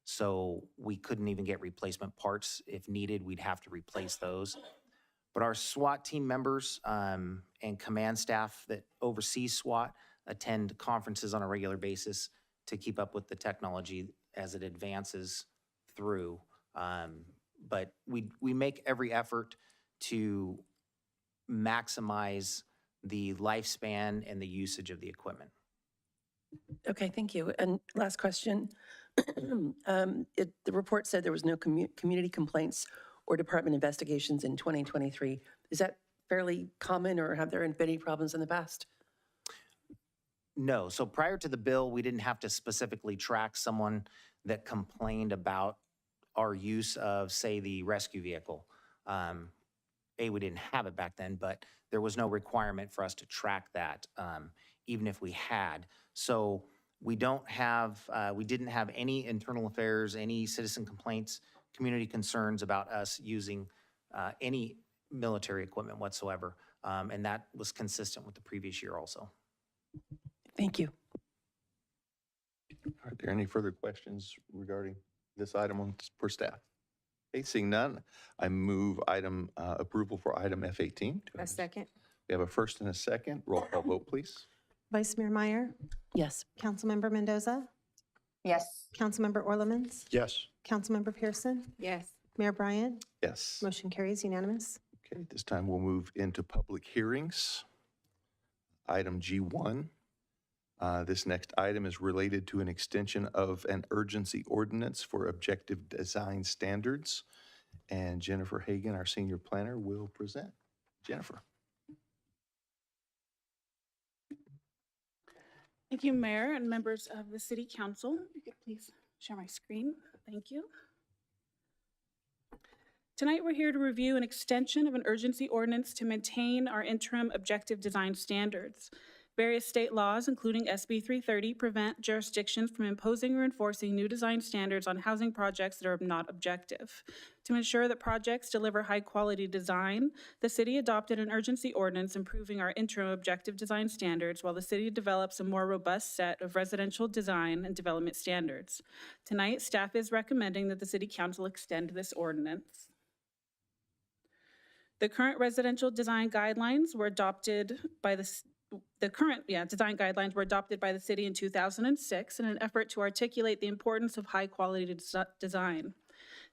So we couldn't even get replacement parts. If needed, we'd have to replace those. But our SWAT team members and command staff that oversee SWAT attend conferences on a regular basis to keep up with the technology as it advances through. But we make every effort to maximize the lifespan and the usage of the equipment. Okay, thank you. And last question. The report said there was no community complaints or department investigations in 2023. Is that fairly common, or have there been any problems in the past? No. So prior to the bill, we didn't have to specifically track someone that complained about our use of, say, the rescue vehicle. We didn't have it back then, but there was no requirement for us to track that, even if we had. So we didn't have any internal affairs, any citizen complaints, community concerns about us using any military equipment whatsoever. And that was consistent with the previous year also. Thank you. Are there any further questions regarding this item for staff? Okay, seeing none, I move item approval for item F.18. A second. We have a first and a second. Roll call vote, please. Vice Mayor Meyer, Yes. Councilmember Mendoza, Yes. Councilmember Orlemans, Yes. Councilmember Pearson, Yes. Mayor Bryant. Yes. Motion carries unanimous. Okay, this time we'll move into public hearings. Item G1. This next item is related to an extension of an urgency ordinance for objective design standards. And Jennifer Hagan, our senior planner, will present. Jennifer. Thank you, Mayor and members of the City Council. If you could please share my screen. Thank you. Tonight, we're here to review an extension of an urgency ordinance to maintain our interim objective design standards. Various state laws, including SB 330, prevent jurisdictions from imposing or enforcing new design standards on housing projects that are not objective. To ensure that projects deliver high-quality design, the city adopted an urgency ordinance improving our interim objective design standards while the city develops a more robust set of residential design and development standards. Tonight, staff is recommending that the City Council extend this ordinance. The current residential design guidelines were adopted by design guidelines were adopted by the city in 2006 in an effort to articulate the importance of high-quality design.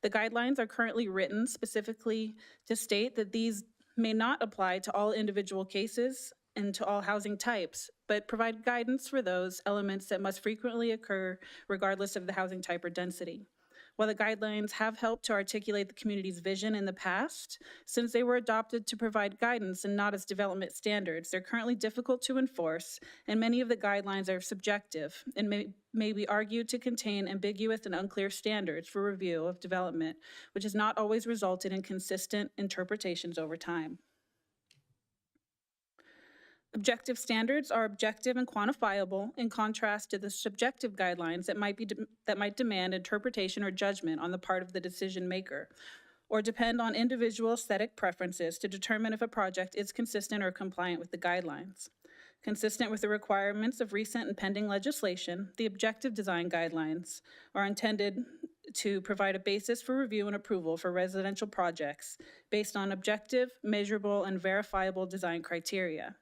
The guidelines are currently written specifically to state that these may not apply to all individual cases and to all housing types, but provide guidance for those elements that must frequently occur regardless of the housing type or density. While the guidelines have helped to articulate the community's vision in the past, since they were adopted to provide guidance and not as development standards, they're currently difficult to enforce, and many of the guidelines are subjective and may be argued to contain ambiguous and unclear standards for review of development, which has not always resulted in consistent interpretations over time. Objective standards are objective and quantifiable in contrast to the subjective guidelines that might demand interpretation or judgment on the part of the decision maker, or depend on individual aesthetic preferences to determine if a project is consistent or compliant with the guidelines. Consistent with the requirements of recent and pending legislation, the objective design guidelines are intended to provide a basis for review and approval for residential projects based on objective, measurable, and verifiable design criteria.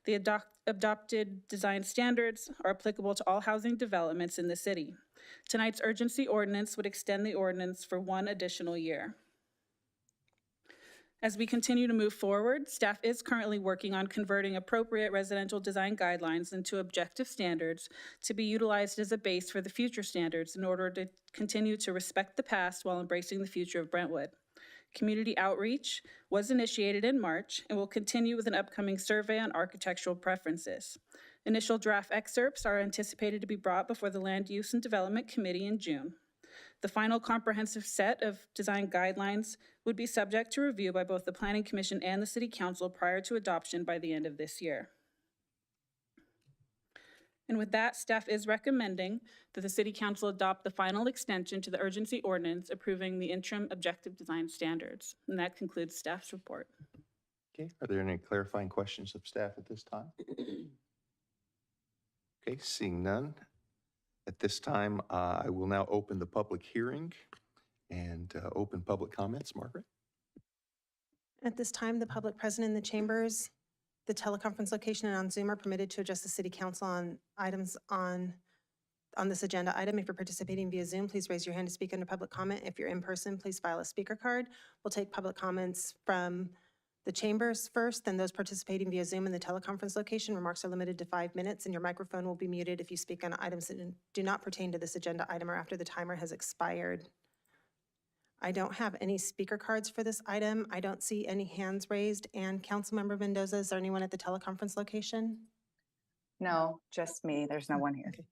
The adopted design standards are applicable to all housing developments in the city. Tonight's urgency ordinance would extend the ordinance for 1 additional year. As we continue to move forward, staff is currently working on converting appropriate residential design guidelines into objective standards to be utilized as a base for the future standards in order to continue to respect the past while embracing the future of Brentwood. Community outreach was initiated in March and will continue with an upcoming survey on architectural preferences. Initial draft excerpts are anticipated to be brought before the Land Use and Development Committee in June. The final comprehensive set of design guidelines would be subject to review by both the Planning Commission and the City Council prior to adoption by the end of this year. And with that, staff is recommending that the City Council adopt the final extension to the urgency ordinance approving the Interim Objective Design Standards. And that concludes staff's report. Okay, are there any clarifying questions of staff at this time? Okay, seeing none. At this time, I will now open the public hearing and open public comments. Margaret? At this time, the public present in the chambers, the teleconference location, and on Zoom are permitted to address the City Council on items on this agenda item. If you're participating via Zoom, please raise your hand to speak under public comment. If you're in person, please file a speaker card. We'll take public comments from the chambers first, then those participating via Zoom in the teleconference location. Remarks are limited to 5 minutes, and your microphone will be muted if you speak on items that do not pertain to this agenda item or after the timer has expired. I don't have any speaker cards for this item. I don't see any hands raised. And Councilmember Mendoza, is there anyone at the teleconference location? No, just me. There's no one here. Okay.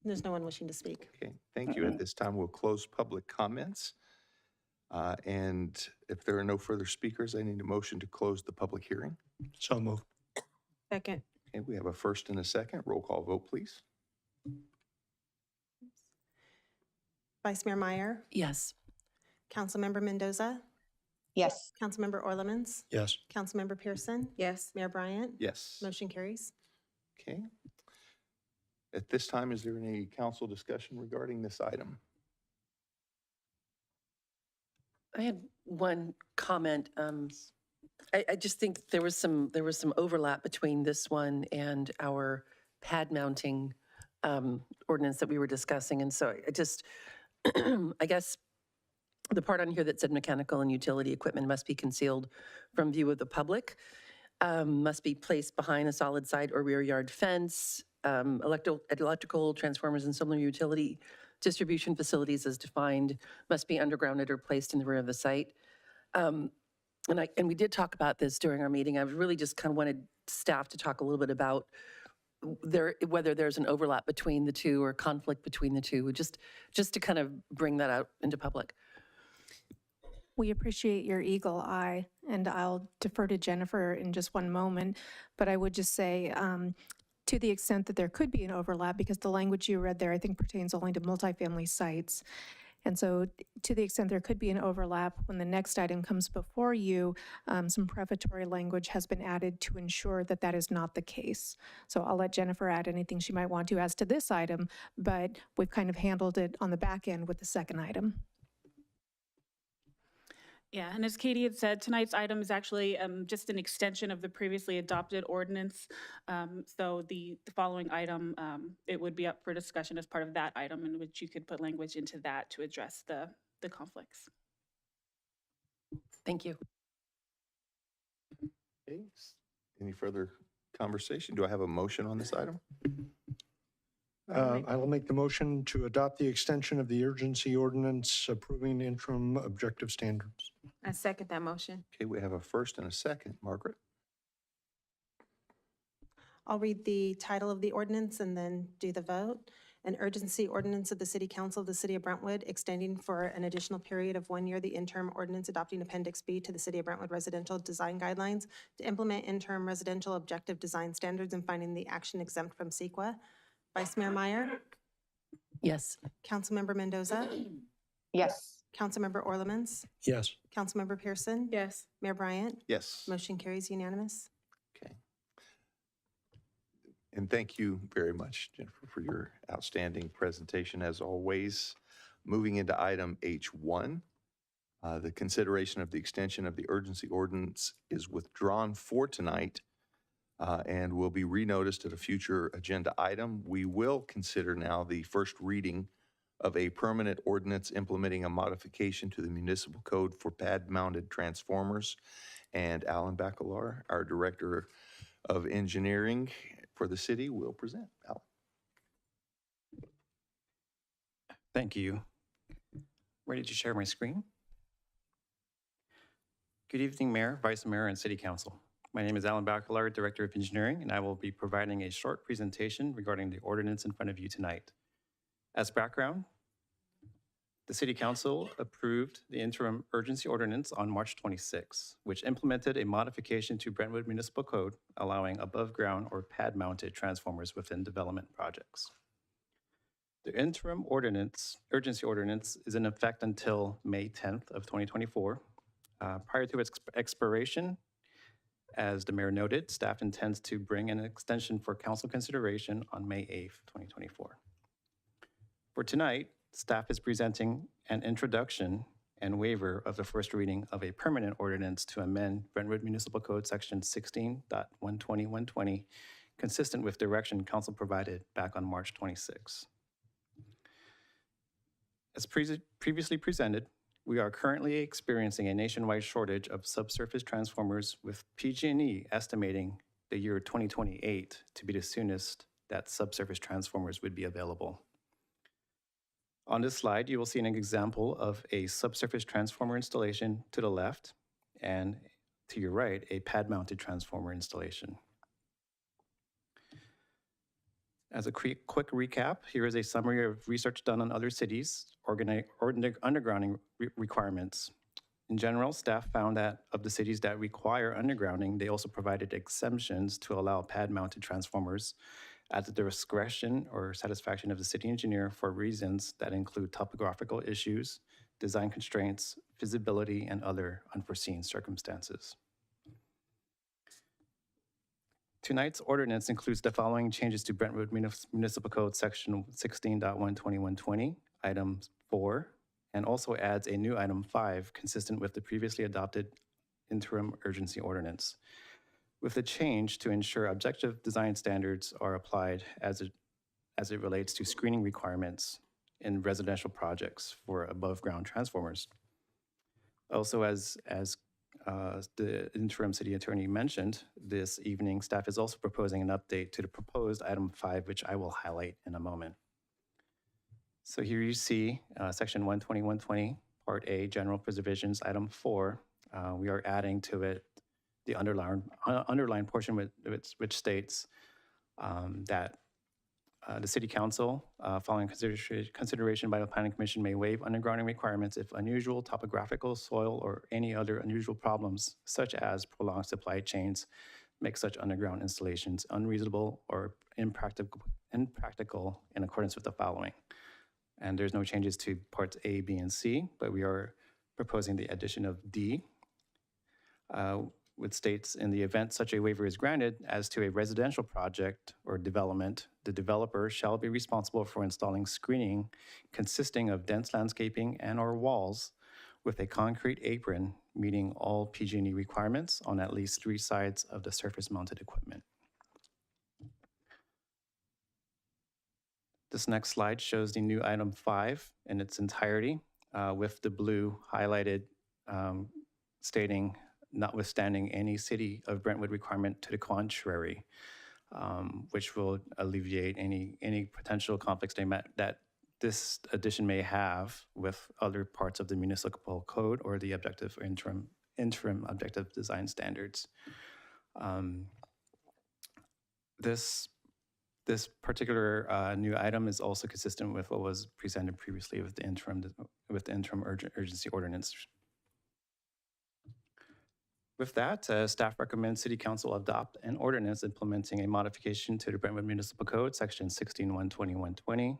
There's no one wishing to speak. Okay, thank you. At this time, we'll close public comments. And if there are no further speakers, I need a motion to close the public hearing. So moved. Second. Okay, we have a first and a second. Roll call vote, please. Vice Mayor Meyer, Yes. Councilmember Mendoza, Yes. Councilmember Orlemans, Yes. Councilmember Pearson, Yes. Mayor Bryant. Yes. Motion carries. Okay. At this time, is there any council discussion regarding this item? I had one comment. I just think there was some overlap between this one and our pad mounting ordinance that we were discussing. And so I just, I guess the part on here that said mechanical and utility equipment must be concealed from view of the public, must be placed behind a solid side or rear yard fence, electrical transformers and similar utility distribution facilities as defined must be undergrounded or placed in the rear of the site. And we did talk about this during our meeting. I really just kind of wanted staff to talk a little bit about whether there's an overlap between the two or conflict between the two, just to kind of bring that out into public. We appreciate your eagle eye, and I'll defer to Jennifer in just one moment, but I would just say, to the extent that there could be an overlap, because the language you read there, I think, pertains only to multifamily sites. And so to the extent there could be an overlap, when the next item comes before you, some prefatory language has been added to ensure that that is not the case. So I'll let Jennifer add anything she might want to as to this item, but we've kind of handled it on the back end with the second item. Yeah, and as Katie had said, tonight's item is actually just an extension of the previously adopted ordinance. So the following item, it would be up for discussion as part of that item, in which you could put language into that to address the conflicts. Thank you. Okay. Any further conversation? Do I have a motion on this item? I will make the motion to adopt the extension of the urgency ordinance approving interim objective standards. I second that motion. Okay, we have a first and a second. Margaret? I'll read the title of the ordinance and then do the vote. An urgency ordinance of the City Council of the City of Brentwood extending for an additional period of 1 year the interim ordinance adopting Appendix B to the City of Brentwood Residential Design Guidelines to implement interim residential objective design standards and finding the action exempt from CEQA. Vice Mayor Meyer, Yes. Councilmember Mendoza, Yes. Councilmember Orlemans, Yes. Councilmember Pearson, Yes. Mayor Bryant. Yes. Motion carries unanimous. Okay. And thank you very much, Jennifer, for your outstanding presentation as always. Moving into item H1, the consideration of the extension of the urgency ordinance is withdrawn for tonight and will be renoticed at a future agenda item. We will consider now the first reading of a permanent ordinance implementing a modification to the municipal code for pad-mounted transformers. And Alan Bacalar, our Director of Engineering for the city, will present. Alan. Thank you. Ready to share my screen? Good evening, Mayor, Vice Mayor, and City Council. My name is Alan Bacalar, Director of Engineering, and I will be providing a short presentation regarding the ordinance in front of you tonight. As background, the City Council approved the interim urgency ordinance on March 26, which implemented a modification to Brentwood Municipal Code allowing above-ground or pad-mounted transformers within development projects. The interim urgency ordinance is in effect until May 10th of 2024. Prior to its expiration, as the mayor noted, staff intends to bring an extension for council consideration on May 8th, 2024. For tonight, staff is presenting an introduction and waiver of the first reading of a permanent ordinance to amend Brentwood Municipal Code Section 16.120.120, consistent with direction council provided back on March 26. As previously presented, we are currently experiencing a nationwide shortage of subsurface transformers, with PG&E estimating the year 2028 to be the soonest that subsurface transformers would be available. On this slide, you will see an example of a subsurface transformer installation to the left, and to your right, a pad-mounted transformer installation. As a quick recap, here is a summary of research done on other cities' undergrounding requirements. In general, staff found that of the cities that require undergrounding, they also provided exemptions to allow pad-mounted transformers at the discretion or satisfaction of the city engineer for reasons that include topographical issues, design constraints, feasibility, and other unforeseen circumstances. Tonight's ordinance includes the following changes to Brentwood Municipal Code Section 16.120.120, Item 4, and also adds a new Item 5 consistent with the previously adopted interim urgency ordinance, with the change to ensure objective design standards are applied as it relates to screening requirements in residential projects for above-ground transformers. Also, as the interim city attorney mentioned, this evening, staff is also proposing an update to the proposed Item 5, which I will highlight in a moment. So here you see Section 120.120, Part A, General Provisions, Item 4. We are adding to it the underlined portion which states that the City Council, following consideration by the Planning Commission, may waive undergrounding requirements if unusual topographical, soil, or any other unusual problems, such as prolonged supply chains, make such underground installations unreasonable or impractical in accordance with the following. And there's no changes to parts A, B, and C, but we are proposing the addition of D, which states, in the event such a waiver is granted as to a residential project or development, the developer shall be responsible for installing screening consisting of dense landscaping and/or walls with a concrete apron meeting all PG&E requirements on at least 3 sides of the surface-mounted equipment. This next slide shows the new Item 5 in its entirety, with the blue highlighted stating, notwithstanding any City of Brentwood requirement to the contrary, which will alleviate any potential conflicts that this addition may have with other parts of the municipal code or the interim objective design standards. This particular new item is also consistent with what was presented previously with the interim urgency ordinance. With that, staff recommends City Council adopt an ordinance implementing a modification to the Brentwood Municipal Code, Section 16.120.120,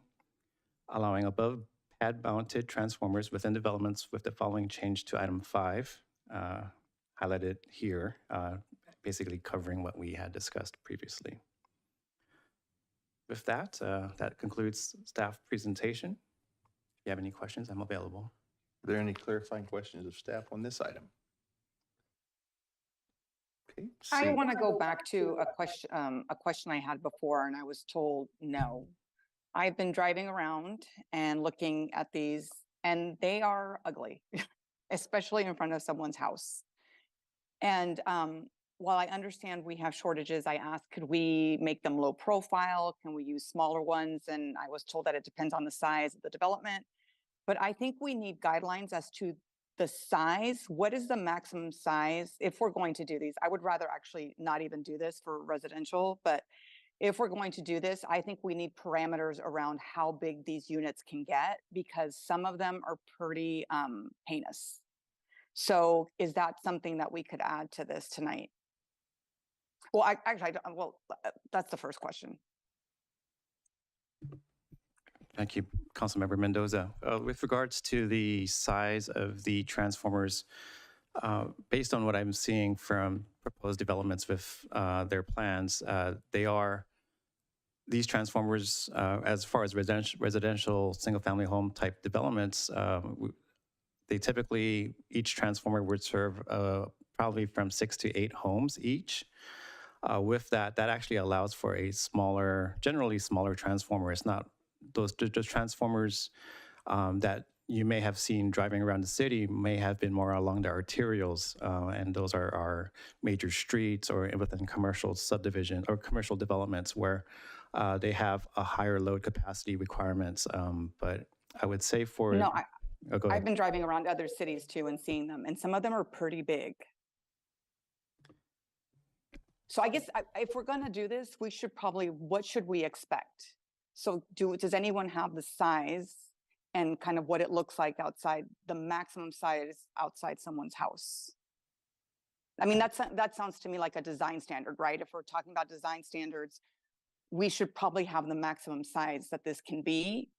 allowing above pad-mounted transformers within developments with the following change to Item 5, highlighted here, basically covering what we had discussed previously. With that, that concludes staff presentation. If you have any questions, I'm available. Are there any clarifying questions of staff on this item? Okay. I want to go back to a question I had before, and I was told no. I've been driving around and looking at these, and they are ugly, especially in front of someone's house. And while I understand we have shortages, I asked, could we make them low profile? Can we use smaller ones? And I was told that it depends on the size of the development. But I think we need guidelines as to the size. What is the maximum size if we're going to do these? I would rather actually not even do this for residential, but if we're going to do this, I think we need parameters around how big these units can get, because some of them are pretty heinous. So is that something that we could add to this tonight? Well, that's the first question. Thank you, Councilmember Mendoza. With regards to the size of the transformers, based on what I'm seeing from proposed developments with their plans, these transformers, as far as residential single-family home type developments, they typically, each transformer would serve probably from 6 to 8 homes each. With that actually allows for a smaller, generally smaller transformer. It's not those transformers that you may have seen driving around the city may have been more along the arterials, and those are our major streets or within commercial subdivision or commercial developments where they have a higher load capacity requirements. But I would say for... No, go ahead. I've been driving around other cities too and seeing them, and some of them are pretty big. So I guess if we're going to do this, we should probably, what should we expect? So does anyone have the size and kind of what it looks like outside, the maximum size outside someone's house? I mean, that sounds to me like a design standard, right? If we're talking about design standards, we should probably have the maximum size that this can be.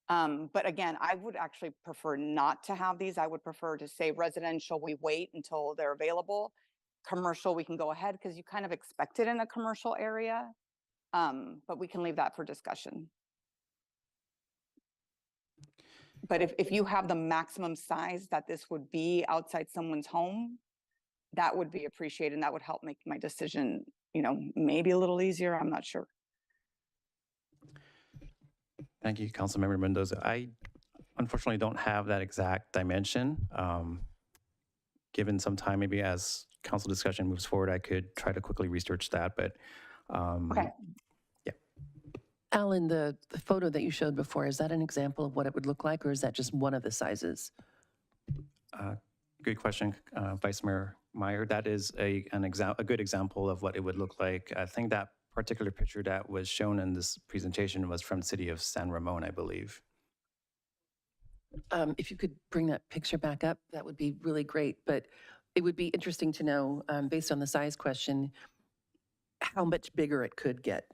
But again, I would actually prefer not to have these. I would prefer to say residential, we wait until they're available. Commercial, we can go ahead because you kind of expect it in a commercial area. But we can leave that for discussion. But if you have the maximum size that this would be outside someone's home, that would be appreciated, and that would help make my decision, maybe a little easier. I'm not sure. Thank you, Councilmember Mendoza. I unfortunately don't have that exact dimension. Given some time, maybe as council discussion moves forward, I could try to quickly research that, but okay. Yeah. Alan, the photo that you showed before, is that an example of what it would look like, or is that just one of the sizes? Good question, Vice Mayor Meyer. That is a good example of what it would look like. I think that particular picture that was shown in this presentation was from the city of San Ramon, I believe. If you could bring that picture back up, that would be really great. But it would be interesting to know, based on the size question, how much bigger it could get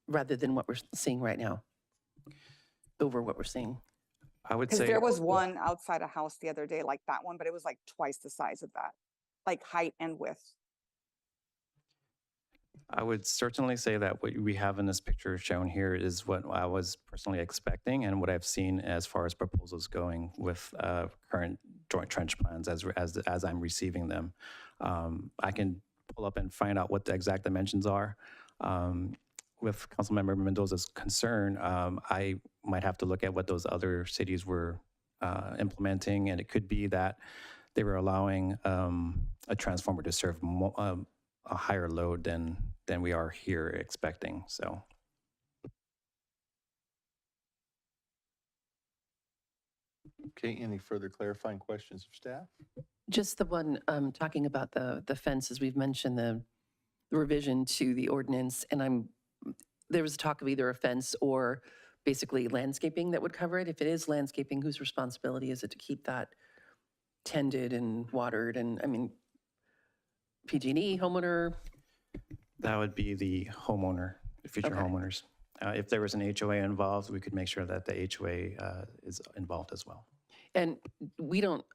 rather than what we're seeing right now, over what we're seeing. I would Because say there was one outside a house the other day like that one, but it was like twice the size of that, like height and width. I would certainly say that what we have in this picture shown here is what I was personally expecting and what I've seen as far as proposals going with current joint trench plans as I'm receiving them. I can pull up and find out what the exact dimensions are. With Councilmember Mendoza's concern, I might have to look at what those other cities were implementing, and it could be that they were allowing a transformer to serve a higher load than we are here expecting, so. Okay, any further clarifying questions of staff? Just the one talking about the fence, as we've mentioned, the revision to the ordinance, and there was talk of either a fence or basically landscaping that would cover it. If it is landscaping, whose responsibility is it to keep that tended and watered? And I mean, PG&E, homeowner? That would be the homeowner, the future homeowners. If there was an HOA involved, we could make sure that the HOA is involved as well. And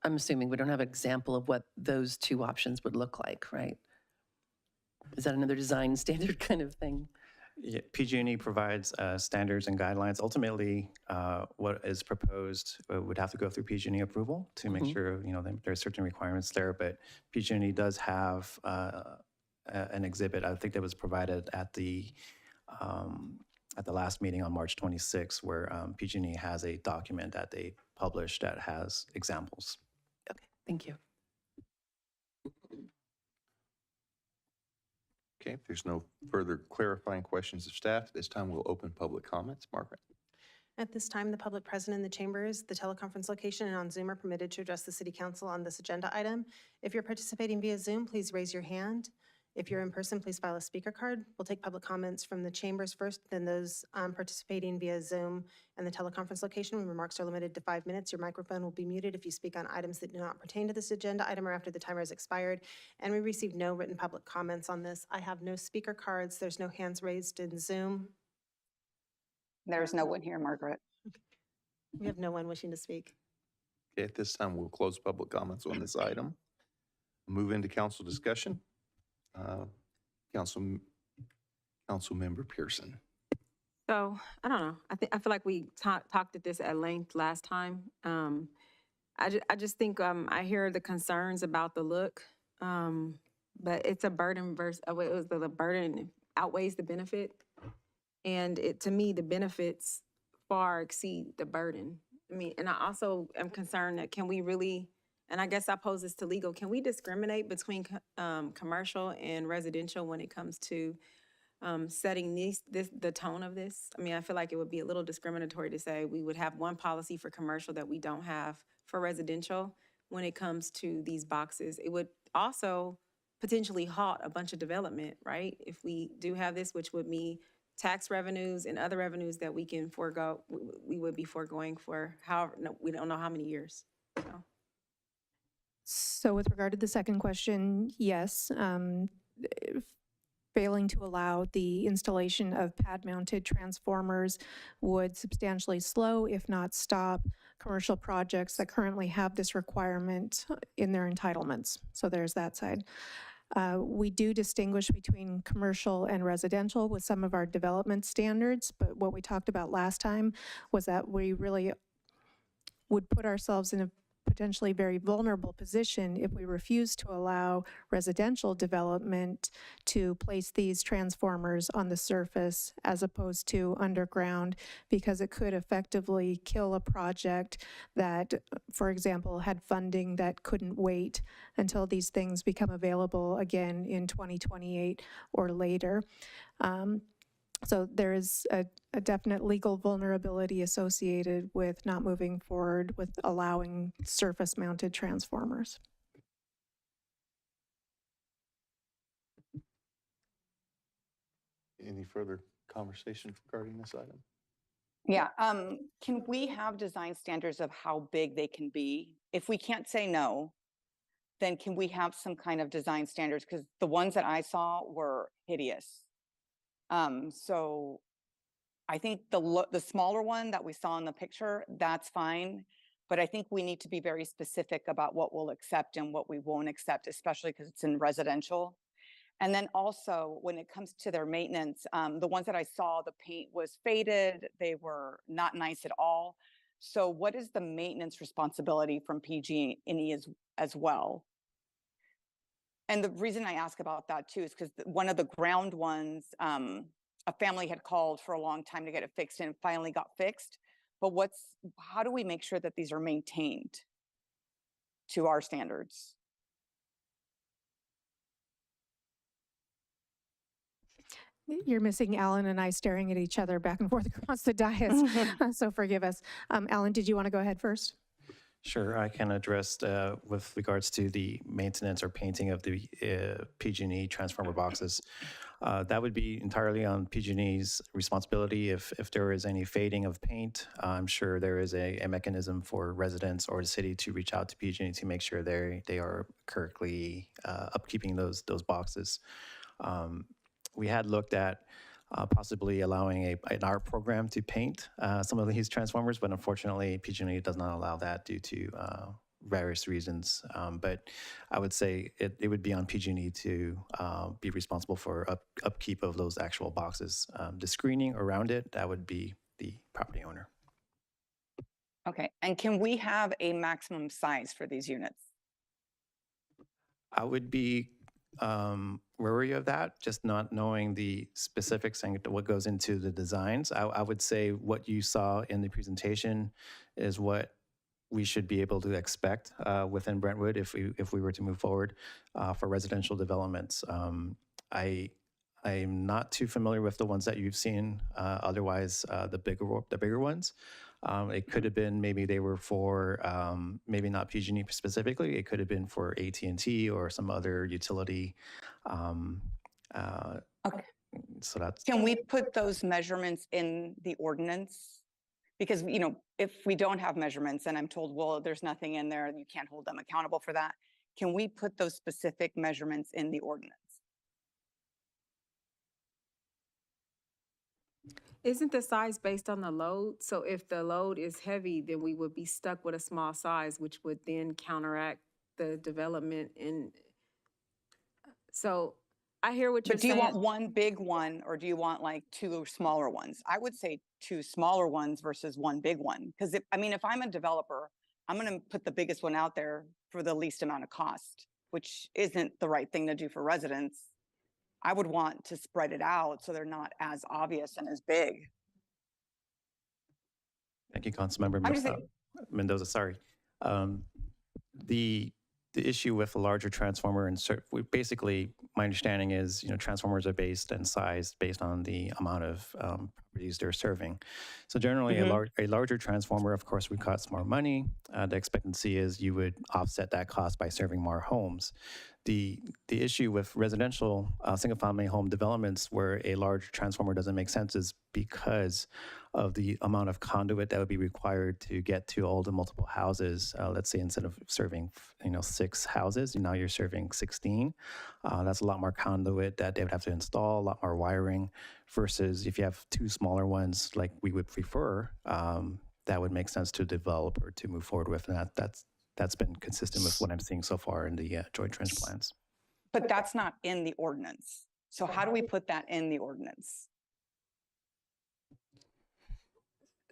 I'm assuming we don't have an example of what those two options would look like, right? Is that another design standard kind of thing? Yeah, PG&E provides standards and guidelines. Ultimately, what is proposed would have to go through PG&E approval to make sure there are certain requirements there. But PG&E does have an exhibit, I think, that was provided at the at the last meeting on March 26, where PG&E has a document that they published that has examples. Okay, thank you. Okay, if there's no further clarifying questions of staff, at this time we'll open public comments. Margaret? At this time, the public present in the chambers, the teleconference location, and on Zoom are permitted to address the city council on this agenda item. If you're participating via Zoom, please raise your hand. If you're in person, please file a speaker card. We'll take public comments from the chambers first, then those participating via Zoom and the teleconference location. When remarks are limited to 5 minutes, your microphone will be muted if you speak on items that do not pertain to this agenda item or after the timer has expired. And we received no written public comments on this. I have no speaker cards. There's no hands raised in Zoom. There's no one here, Margaret. We have no one wishing to speak. Okay, at this time we'll close public comments on this item. Move into council discussion. Council Member Pearson. So, I don't know. I feel like we talked at this at length last time. I just think I hear the concerns about the look, but it's a burden versus, it was the burden outweighs the benefit. And to me, the benefits far exceed the burden. I mean, and I also am concerned that can we really, and I guess I pose this to legal, can we discriminate between commercial and residential when it comes to setting the tone of this? I mean, I feel like it would be a little discriminatory to say we would have one policy for commercial that we don't have for residential when it comes to these boxes. It would also potentially halt a bunch of development, right? If we do have this, which would mean tax revenues and other revenues that we can forego, we would be foregoing for we don't know how many years. So with regard to the second question, yes, failing to allow the installation of pad-mounted transformers would substantially slow, if not stop, commercial projects that currently have this requirement in their entitlements. So there's that side. We do distinguish between commercial and residential with some of our development standards, but what we talked about last time was that we really would put ourselves in a potentially very vulnerable position if we refuse to allow residential development to place these transformers on the surface as opposed to underground, because it could effectively kill a project that, for example, had funding that couldn't wait until these things become available again in 2028 or later. So there is a definite legal vulnerability associated with not moving forward with allowing surface-mounted transformers. Any further conversation regarding this item? Yeah, can we have design standards of how big they can be? If we can't say no, then can we have some kind of design standards? Because the ones that I saw were hideous. So I think the smaller one that we saw in the picture, that's fine. But I think we need to be very specific about what we'll accept and what we won't accept, especially because it's in residential. And then also when it comes to their maintenance, the ones that I saw, the paint was faded. They were not nice at all. So what is the maintenance responsibility from PG&E as well? And the reason I ask about that too is because one of the ground ones, a family had called for a long time to get it fixed and it finally got fixed. But how do we make sure that these are maintained to our standards? You're missing Alan and I staring at each other back and forth across the dais, so forgive us. Alan, did you want to go ahead first? Sure, I can address with regards to the maintenance or painting of the PG&E transformer boxes. That would be entirely on PG&E's responsibility. If there is any fading of paint, I'm sure there is a mechanism for residents or the city to reach out to PG&E to make sure they are correctly upkeeping those boxes. We had looked at possibly allowing an art program to paint some of these transformers, but unfortunately PG&E does not allow that due to various reasons. But I would say it would be on PG&E to be responsible for upkeep of those actual boxes. The screening around it, that would be the property owner. Okay, and can we have a maximum size for these units? I would be wary of that, just not knowing the specifics and what goes into the designs. I would say what you saw in the presentation is what we should be able to expect within Brentwood if we were to move forward for residential developments. I'm not too familiar with the ones that you've seen. Otherwise, the bigger ones. It could have been maybe they were for maybe not PG&E specifically. It could have been for AT&T or some other utility. Okay. So that's. Can we put those measurements in the ordinance? Because, you know, if we don't have measurements and I'm told, well, there's nothing in there, you can't hold them accountable for that. Can we put those specific measurements in the ordinance? Isn't the size based on the load? So if the load is heavy, then we would be stuck with a small size, which would then counteract the development in. So I hear what you're But do you saying. want one big one or do you want like two smaller ones? I would say two smaller ones versus one big one. Because if I'm a developer, I'm going to put the biggest one out there for the least amount of cost, which isn't the right thing to do for residents. I would want to spread it out so they're not as obvious and as big. Thank you, Councilmember I'm just saying- Mendoza. Sorry. The issue with a larger transformer and basically, my understanding is, transformers are based and sized based on the amount of properties they're serving. So generally, a larger transformer, of course, would cost more money. The expectancy is you would offset that cost by serving more homes. The issue with residential single-family home developments where a large transformer doesn't make sense is because of the amount of conduit that would be required to get to all the multiple houses. Let's say instead of serving 6 houses, now you're serving 16. That's a lot more conduit that they would have to install, a lot more wiring, versus if you have 2 smaller ones like we would prefer, that would make sense to develop or to move forward with. And that's been consistent with what I'm seeing so far in the joint trench plans. But that's not in the ordinance. So how do we put that in the ordinance?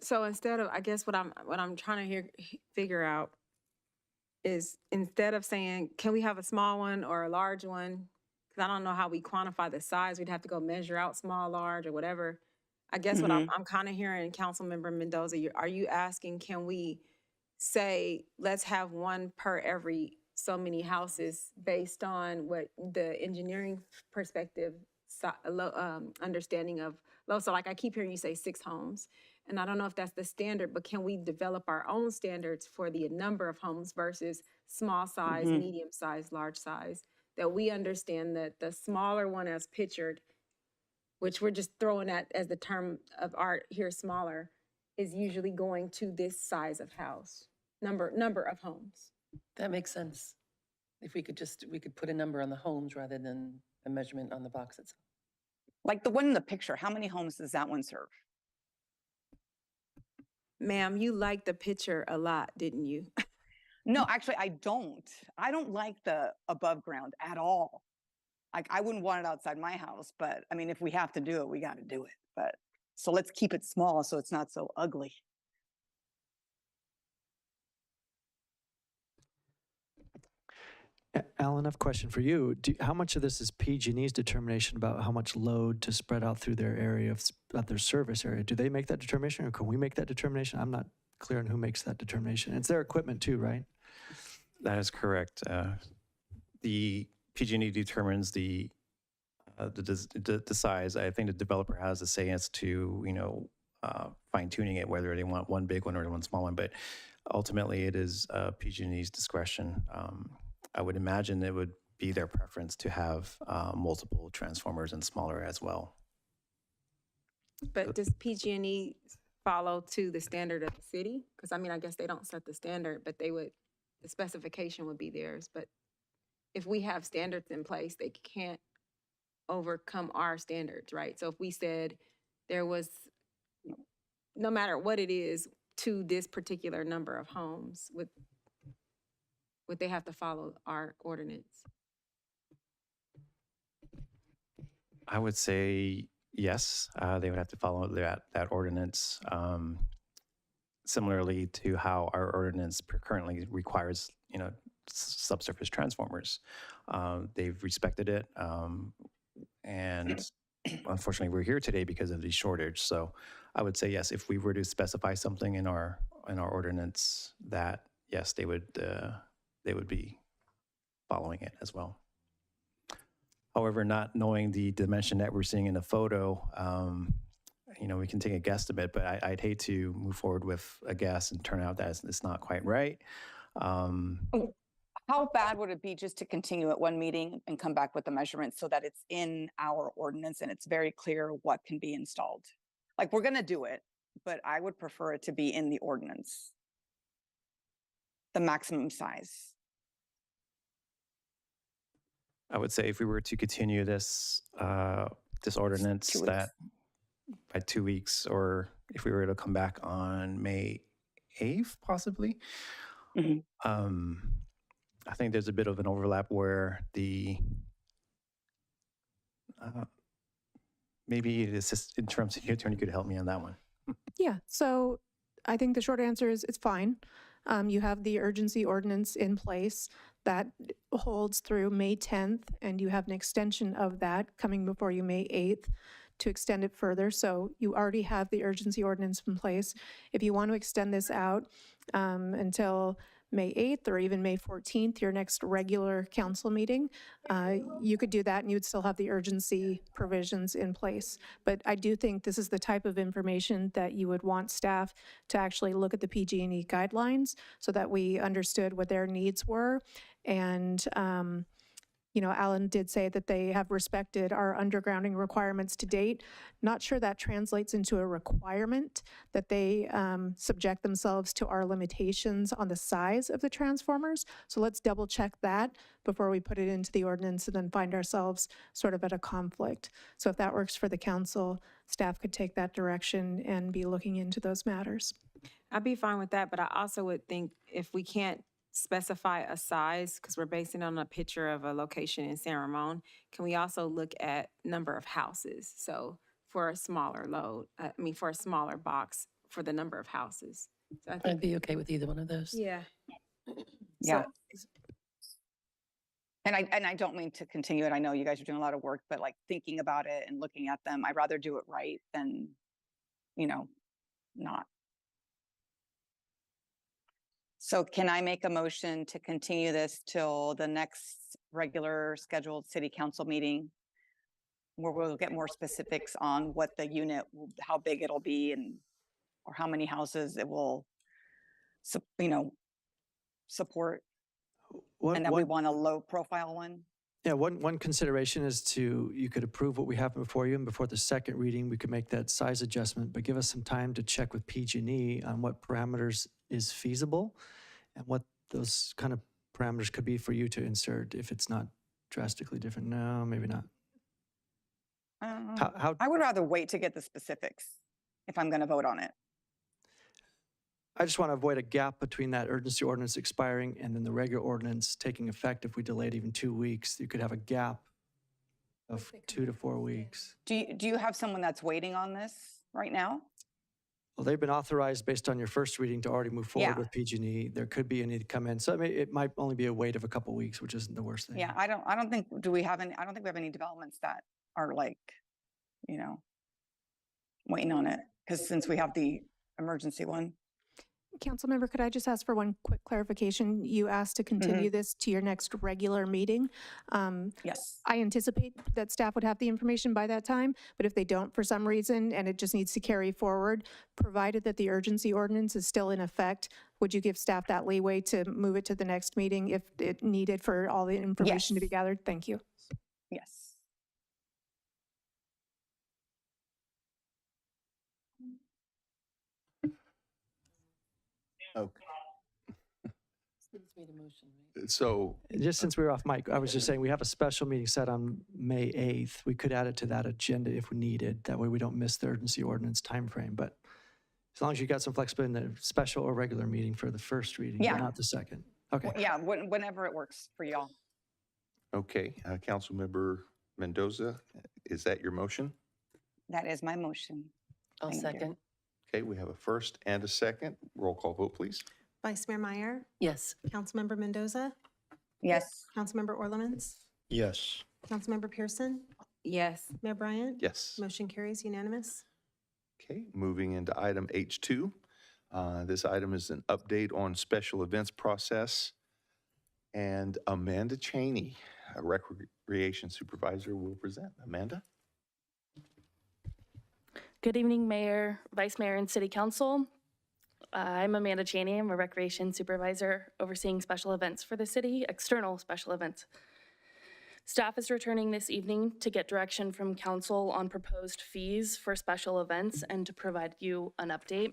So instead of, I guess what I'm trying to figure out is instead of saying, can we have a small one or a large one? Because I don't know how we quantify the size. We'd have to go measure out small, large, or whatever. I guess what I'm kind of hearing, Councilmember Mendoza, are you asking, can we say, let's have one per every so many houses based on what the engineering perspective understanding of low? So like I keep hearing you say 6 homes. And I don't know if that's the standard, but can we develop our own standards for the number of homes versus small size, medium size, large size, that we understand that the smaller one as pictured, which we're just throwing at as the term of art here, smaller, is usually going to this size of house, number of homes. That makes sense. If we could put a number on the homes rather than a measurement on the box itself. Like the one in the picture, how many homes does that one serve? Ma'am, you liked the picture a lot, didn't you? No, actually, I don't. I don't like the above ground at all. Like, I wouldn't want it outside my house, but if we have to do it, we got to do it. But so let's keep it small so it's not so ugly. Alan, I have a question for you. How much of this is PG&E's determination about how much load to spread out through their area, their service area? Do they make that determination, or can we make that determination? I'm not clear on who makes that determination. It's their equipment too, right? That is correct. The PG&E determines the size. I think the developer has a say as to fine tuning it, whether they want one big one or one small one. But ultimately, it is PG&E's discretion. I would imagine it would be their preference to have multiple transformers and smaller as well. But does PG&E follow to the standard of the city? Because I guess they don't set the standard, but the specification would be theirs. But if we have standards in place, they can't overcome our standards, right? So if we said there was, no matter what it is, to this particular number of homes, would they have to follow our ordinance? I would say yes, they would have to follow that ordinance. Similarly to how our ordinance currently requires, subsurface transformers. They've respected it, and unfortunately, we're here today because of the shortage. So I would say yes, if we were to specify something in our ordinance, that yes, they would be following it as well. However, not knowing the dimension that we're seeing in the photo, we can take a guesstimate, but I'd hate to move forward with a guess and turn out that it's not quite right. How bad would it be just to continue at one meeting and come back with the measurements so that it's in our ordinance and it's very clear what can be installed? Like, we're gonna do it, but I would prefer it to be in the ordinance. The maximum size. I would say if we were to continue this ordinance, 2 weeks. that by 2 weeks, or if we were to come back on May 8th, possibly. I think there's a bit of an overlap where maybe the interim city attorney could help me on that one. Yeah, so I think the short answer is it's fine. You have the urgency ordinance in place that holds through May 10th, and you have an extension of that coming before you May 8th to extend it further. So you already have the urgency ordinance in place. If you want to extend this out until May 8th or even May 14th, your next regular council meeting, you could do that and you would still have the urgency provisions in place. But I do think this is the type of information that you would want staff to actually look at the PG&E guidelines so that we understood what their needs were. And Alan did say that they have respected our undergrounding requirements to date. Not sure that translates into a requirement that they subject themselves to our limitations on the size of the transformers. So let's double check that before we put it into the ordinance and then find ourselves sort of at a conflict. So if that works for the council, staff could take that direction and be looking into those matters. I'd be fine with that, but I also would think if we can't specify a size, because we're basing it on a picture of a location in San Ramon, can we also look at number of houses? So for a smaller for a smaller box for the number of houses. So I think, I'd be okay with either one of those. yeah. Yeah. And I don't mean to continue it. I know you guys are doing a lot of work, but like thinking about it and looking at them, I'd rather do it right than, not. So can I make a motion to continue this till the next regular scheduled city council meeting, where we'll get more specifics on what the unit, how big it'll be, or how many houses it will, support, and that we want a low profile one? Yeah, one consideration is you could approve what we have before you, and before the second reading, we could make that size adjustment, but give us some time to check with PG&E on what parameters is feasible and what those kind of parameters could be for you to insert if it's not drastically different. No, maybe not. I would rather wait to get the specifics if I'm going to vote on it. I just want to avoid a gap between that urgency ordinance expiring and then the regular ordinance taking effect. If we delayed even 2 weeks, you could have a gap of 2 to 4 weeks. Do you have someone that's waiting on this right now? Well, they've been authorized based on your first reading to already move forward Yeah. with PG&E. There could be a need to come in. So it might only be a wait of a couple weeks, which isn't the worst thing. Yeah, I don't think we have any developments that are like, waiting on it, because since we have the emergency one. Councilmember, could I just ask for one quick clarification? You asked to continue this to your next regular meeting. Yes. I anticipate that staff would have the information by that time, but if they don't for some reason and it just needs to carry forward, provided that the urgency ordinance is still in effect, would you give staff that leeway to move it to the next meeting if it needed for all the information to be gathered? Thank you. Yes. Okay. So Just since we were off mic, I was just saying we have a special meeting set on May 8th. We could add it to that agenda if we needed. That way we don't miss the urgency ordinance timeframe. But as long as you got some flexibility in the special or regular meeting for the first reading, Yeah. but not the second. Okay. Yeah, whenever it works for y'all. Okay, Councilmember Mendoza, is that your motion? That is my motion. I'll Thank you. second. Okay, we have a first and a second. Roll call vote, please. Vice Mayor Meyer, Yes. Councilmember Mendoza, Yes. Councilmember Orlemans? Yes. Councilmember Pearson? Yes. Mayor Bryant? Yes. Motion carries unanimous. Okay, moving into item H2. This item is an update on special events process. And Amanda Cheney, a recreation supervisor, will present. Amanda? Good evening, Mayor, Vice Mayor, and City Council. I'm Amanda Cheney. I'm a recreation supervisor overseeing special events for the city, external special events. Staff is returning this evening to get direction from council on proposed fees for special events and to provide you an update.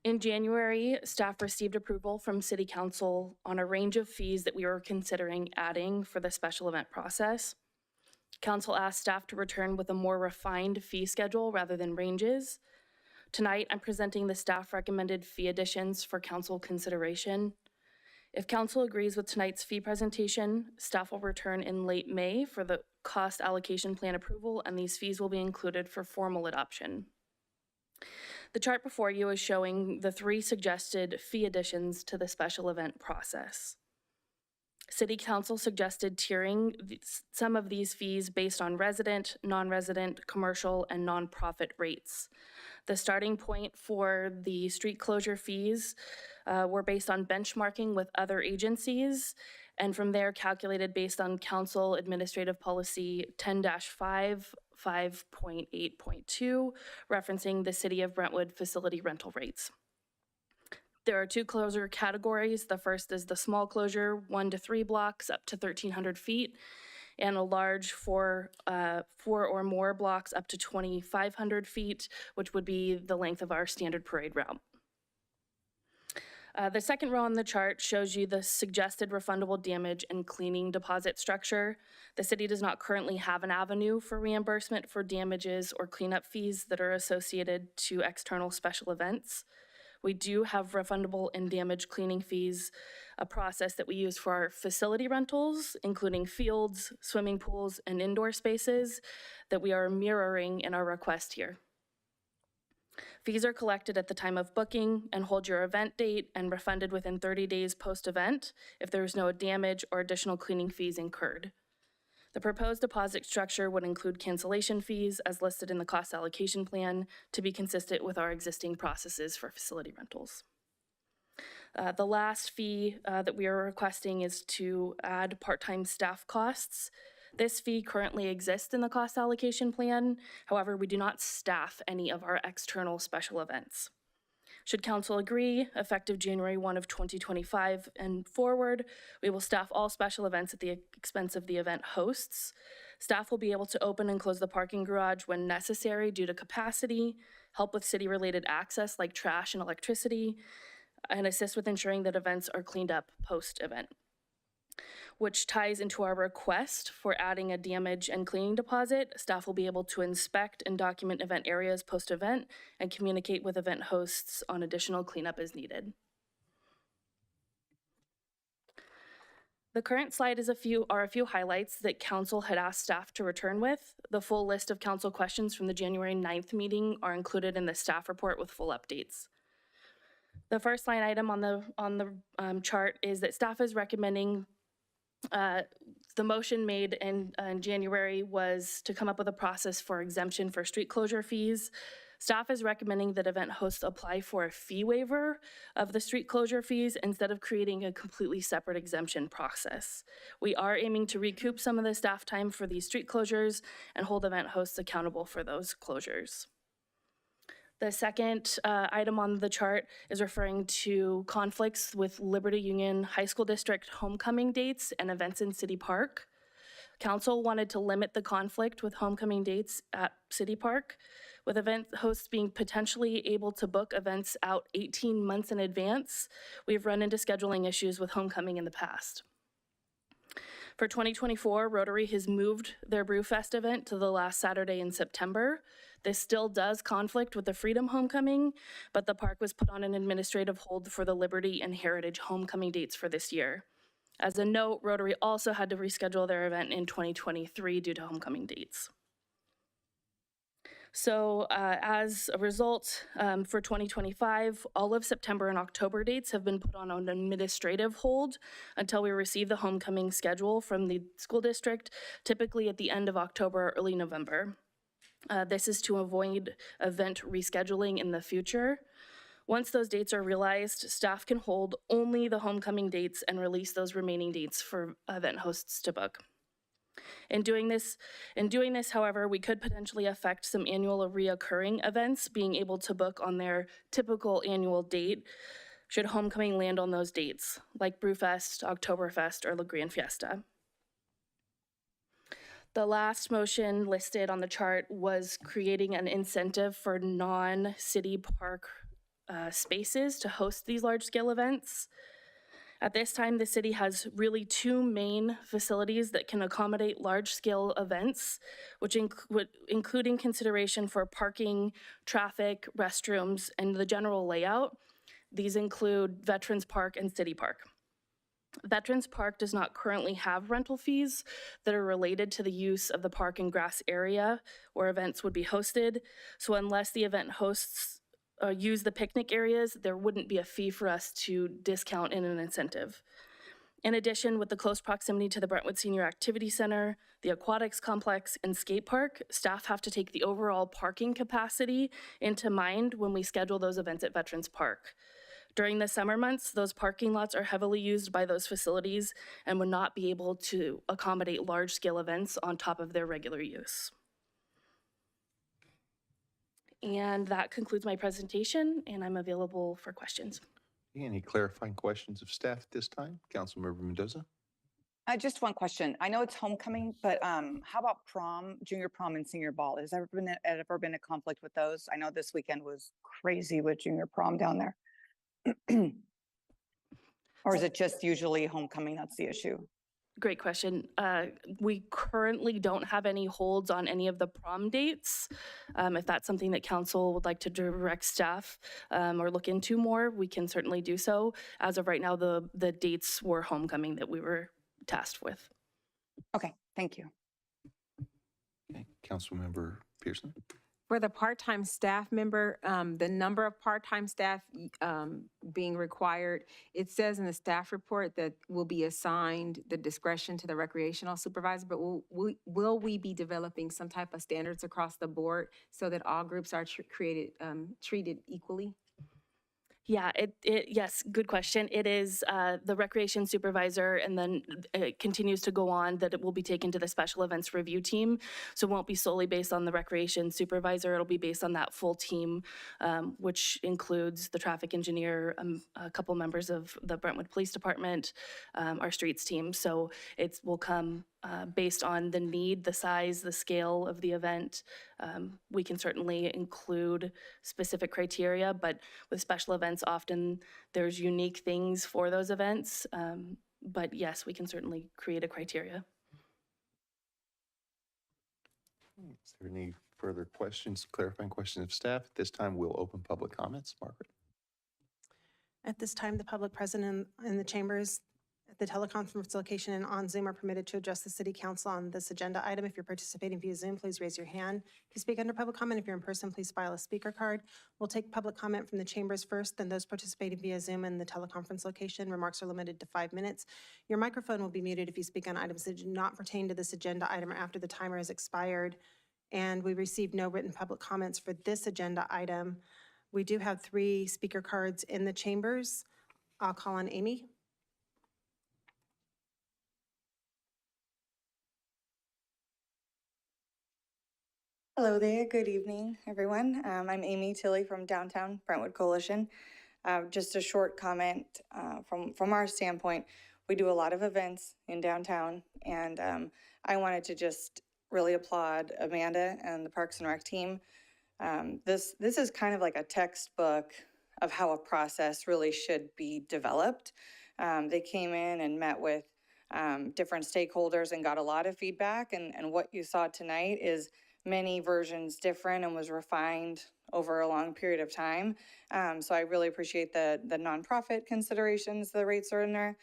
In January, staff received approval from City Council on a range of fees that we were considering adding for the special event process. Council asked staff to return with a more refined fee schedule rather than ranges. Tonight, I'm presenting the staff recommended fee additions for council consideration. If council agrees with tonight's fee presentation, staff will return in late May for the cost allocation plan approval, and these fees will be included for formal adoption. The chart before you is showing the 3 suggested fee additions to the special event process. City Council suggested tiering some of these fees based on resident, non-resident, commercial, and nonprofit rates. The starting point for the street closure fees were based on benchmarking with other agencies, and from there calculated based on Council Administrative Policy 10-5, 5.8.2, referencing the City of Brentwood facility rental rates. There are 2 closure categories. The first is the small closure, 1 to 3 blocks up to 1,300 feet, and a large 4 or more blocks up to 2,500 feet, which would be the length of our standard parade route. The second row on the chart shows you the suggested refundable damage and cleaning deposit structure. The city does not currently have an avenue for reimbursement for damages or cleanup fees that are associated to external special events. We do have refundable and damage cleaning fees, a process that we use for our facility rentals, including fields, swimming pools, and indoor spaces that we are mirroring in our request here. Fees are collected at the time of booking and hold your event date and refunded within 30 days post-event if there is no damage or additional cleaning fees incurred. The proposed deposit structure would include cancellation fees as listed in the cost allocation plan to be consistent with our existing processes for facility rentals. The last fee that we are requesting is to add part-time staff costs. This fee currently exists in the cost allocation plan. However, we do not staff any of our external special events. Should council agree, effective January 1 of 2025 and forward, we will staff all special events at the expense of the event hosts. Staff will be able to open and close the parking garage when necessary due to capacity, help with city-related access like trash and electricity, and assist with ensuring that events are cleaned up post-event, which ties into our request for adding a damage and cleaning deposit. Staff will be able to inspect and document event areas post-event and communicate with event hosts on additional cleanup as needed. The current slide is a few highlights that council had asked staff to return with. The full list of council questions from the January 9th meeting are included in the staff report with full updates. The first line item on the chart is that staff is recommending the motion made in January was to come up with a process for exemption for street closure fees. Staff is recommending that event hosts apply for a fee waiver of the street closure fees instead of creating a completely separate exemption process. We are aiming to recoup some of the staff time for these street closures and hold event hosts accountable for those closures. The second item on the chart is referring to conflicts with Liberty Union High School District homecoming dates and events in City Park. Council wanted to limit the conflict with homecoming dates at City Park, with event hosts being potentially able to book events out 18 months in advance. We've run into scheduling issues with homecoming in the past. For 2024, Rotary has moved their Brewfest event to the last Saturday in September. This still does conflict with the Freedom Homecoming, but the park was put on an administrative hold for the Liberty and Heritage homecoming dates for this year. As a note, Rotary also had to reschedule their event in 2023 due to homecoming dates. So as a result, for 2025, all of September and October dates have been put on an administrative hold until we receive the homecoming schedule from the school district, typically at the end of October or early November. This is to avoid event rescheduling in the future. Once those dates are realized, staff can hold only the homecoming dates and release those remaining dates for event hosts to book. In doing this, however, we could potentially affect some annual or reoccurring events being able to book on their typical annual date should homecoming land on those dates, like Brewfest, Oktoberfest, or La Gran Fiesta. The last motion listed on the chart was creating an incentive for non-city park spaces to host these large-scale events. At this time, the city has really two main facilities that can accommodate large-scale events, which including consideration for parking, traffic, restrooms, and the general layout. These include Veterans Park and City Park. Veterans Park does not currently have rental fees that are related to the use of the park and grass area where events would be hosted. So unless the event hosts use the picnic areas, there wouldn't be a fee for us to discount in an incentive. In addition, with the close proximity to the Brentwood Senior Activity Center, the aquatics complex, and skate park, staff have to take the overall parking capacity into mind when we schedule those events at Veterans Park. During the summer months, those parking lots are heavily used by those facilities and would not be able to accommodate large-scale events on top of their regular use. And that concludes my presentation, and I'm available for questions. Any clarifying questions of staff at this time? Councilmember Mendoza? Just one question. I know it's homecoming, but how about prom, junior prom and senior ball? Has there ever been a conflict with those? I know this weekend was crazy with junior prom down there. Or is it just usually homecoming that's the issue? Great question. We currently don't have any holds on any of the prom dates. If that's something that council would like to direct staff or look into more, we can certainly do so. As of right now, the dates were homecoming that we were tasked with. Okay, thank you. Okay, Councilmember Pearson? For the part-time staff member, the number of part-time staff being required, it says in the staff report that will be assigned the discretion to the recreational supervisor, but will we be developing some type of standards across the board so that all groups are treated equally? Yeah, yes, good question. It is the recreation supervisor, and then it continues to go on that it will be taken to the special events review team. So it won't be solely based on the recreation supervisor. It'll be based on that full team, which includes the traffic engineer, a couple members of the Brentwood Police Department, our streets team. So it will come based on the need, the size, the scale of the event. We can certainly include specific criteria, but with special events, often there's unique things for those events. But yes, we can certainly create a criteria. Is there any further questions, clarifying questions of staff? At this time, we'll open public comments. Margaret? At this time, the public present in the chambers at the teleconference location and on Zoom are permitted to address the City Council on this agenda item. If you're participating via Zoom, please raise your hand. To speak under public comment, if you're in person, please file a speaker card. We'll take public comment from the chambers first, then those participating via Zoom in the teleconference location. Remarks are limited to 5 minutes. Your microphone will be muted if you speak on items that do not pertain to this agenda item or after the timer has expired. And we received no written public comments for this agenda item. We do have 3 speaker cards in the chambers. I'll call on Amy. Hello there, good evening, everyone. I'm Amy Tilley from Downtown Brentwood Coalition. Just a short comment from our standpoint. We do a lot of events in downtown, and I wanted to just really applaud Amanda and the Parks and Rec team. This is kind of like a textbook of how a process really should be developed. They came in and met with different stakeholders and got a lot of feedback, and what you saw tonight is many versions different and was refined over a long period of time. So I really appreciate the nonprofit considerations, the rates are in there.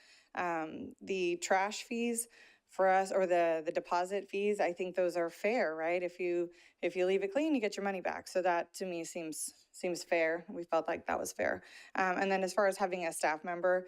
The trash fees for us, or the deposit fees, I think those are fair, right? If you leave it clean, you get your money back. So that to me seems fair. We felt like that was fair. And then as far as having a staff member,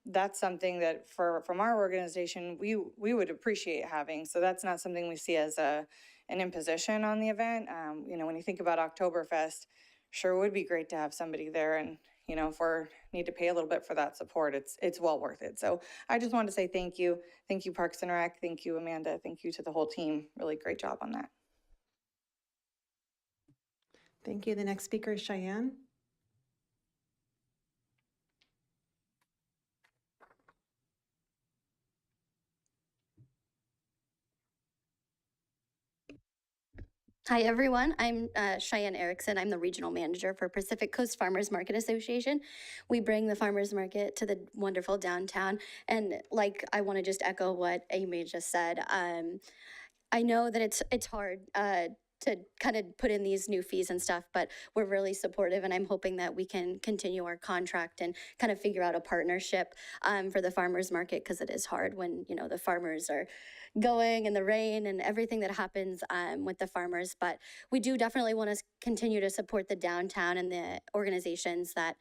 that's something that from our organization, we would appreciate having. So that's not something we see as an imposition on the event. You know, when you think about Oktoberfest, sure would be great to have somebody there, and you know, if we need to pay a little bit for that support, it's well worth it. So I just wanted to say thank you. Thank you, Parks and Rec. Thank you, Amanda. Thank you to the whole team. Really great job on that. Thank you. The next speaker is Cheyenne. Hi, everyone. I'm Cheyenne Erickson. I'm the regional manager for Pacific Coast Farmers Market Association. We bring the farmers market to the wonderful downtown. And like, I want to just echo what Amy just said. I know that it's hard to kind of put in these new fees and stuff, but we're really supportive, and I'm hoping that we can continue our contract and kind of figure out a partnership for the farmers market, because it is hard when, you know, the farmers are going in the rain and everything that happens with the farmers. But we do definitely want to continue to support the downtown and the organizations that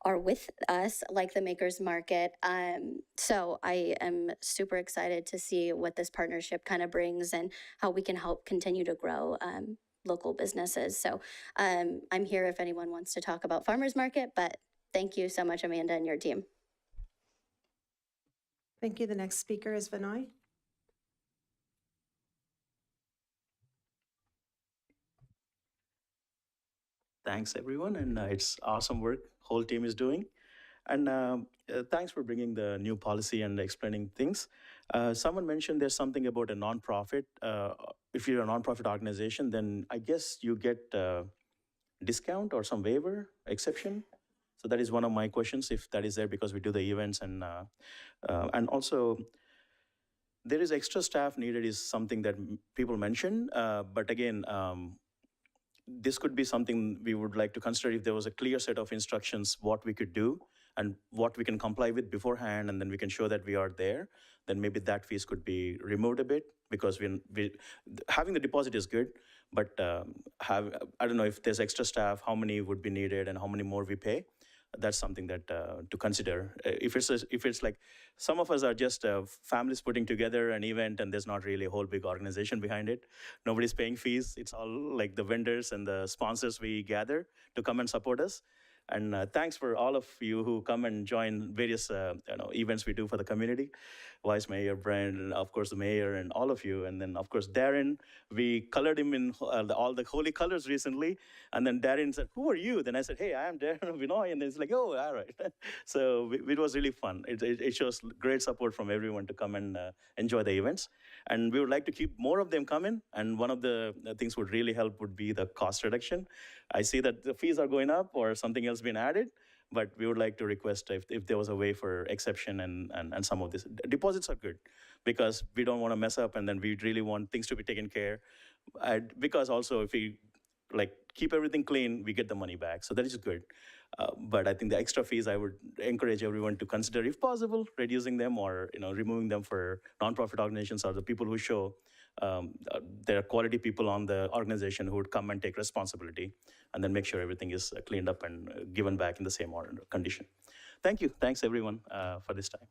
are with us, like the Makers Market. So I am super excited to see what this partnership kind of brings and how we can help continue to grow local businesses. So I'm here if anyone wants to talk about Farmers Market, but thank you so much, Amanda, and your team. Thank you. The next speaker is Vinay. Thanks, everyone, and it's awesome work whole team is doing. And thanks for bringing the new policy and explaining things. Someone mentioned there's something about a nonprofit. If you're a nonprofit organization, then I guess you get a discount or some waiver exception. So that is one of my questions, if that is there, because we do the events, and also there is extra staff needed is something that people mention. But again, this could be something we would like to consider if there was a clear set of instructions, what we could do and what we can comply with beforehand, and then we can show that we are there. Then maybe that fees could be removed a bit, because having the deposit is good, but I don't know if there's extra staff, how many would be needed and how many more we pay. That's something that to consider. If it's like some of us are just families putting together an event and there's not really a whole big organization behind it. Nobody's paying fees. It's all like the vendors and the sponsors we gather to come and support us. And thanks for all of you who come and join various events we do for the community. Vice Mayor Brent, and of course the mayor, and all of you. And then of course Darren, we colored him in all the holy colors recently. And then Darren said, "Who are you?" Then I said, "Hey, I am Darren of Vinoy." And it's like, "Oh, all right." So it was really fun. It shows great support from everyone to come and enjoy the events. And we would like to keep more of them coming. And one of the things would really help would be the cost reduction. I see that the fees are going up or something else being added, but we would like to request if there was a way for exception and some of this. Deposits are good because we don't want to mess up, and then we really want things to be taken care. Because also if we keep everything clean, we get the money back. So that is good. But I think the extra fees, I would encourage everyone to consider, if possible, reducing them or removing them for nonprofit organizations or the people who show there are quality people on the organization who would come and take responsibility and then make sure everything is cleaned up and given back in the same order condition. Thank you. Thanks, everyone, for this time.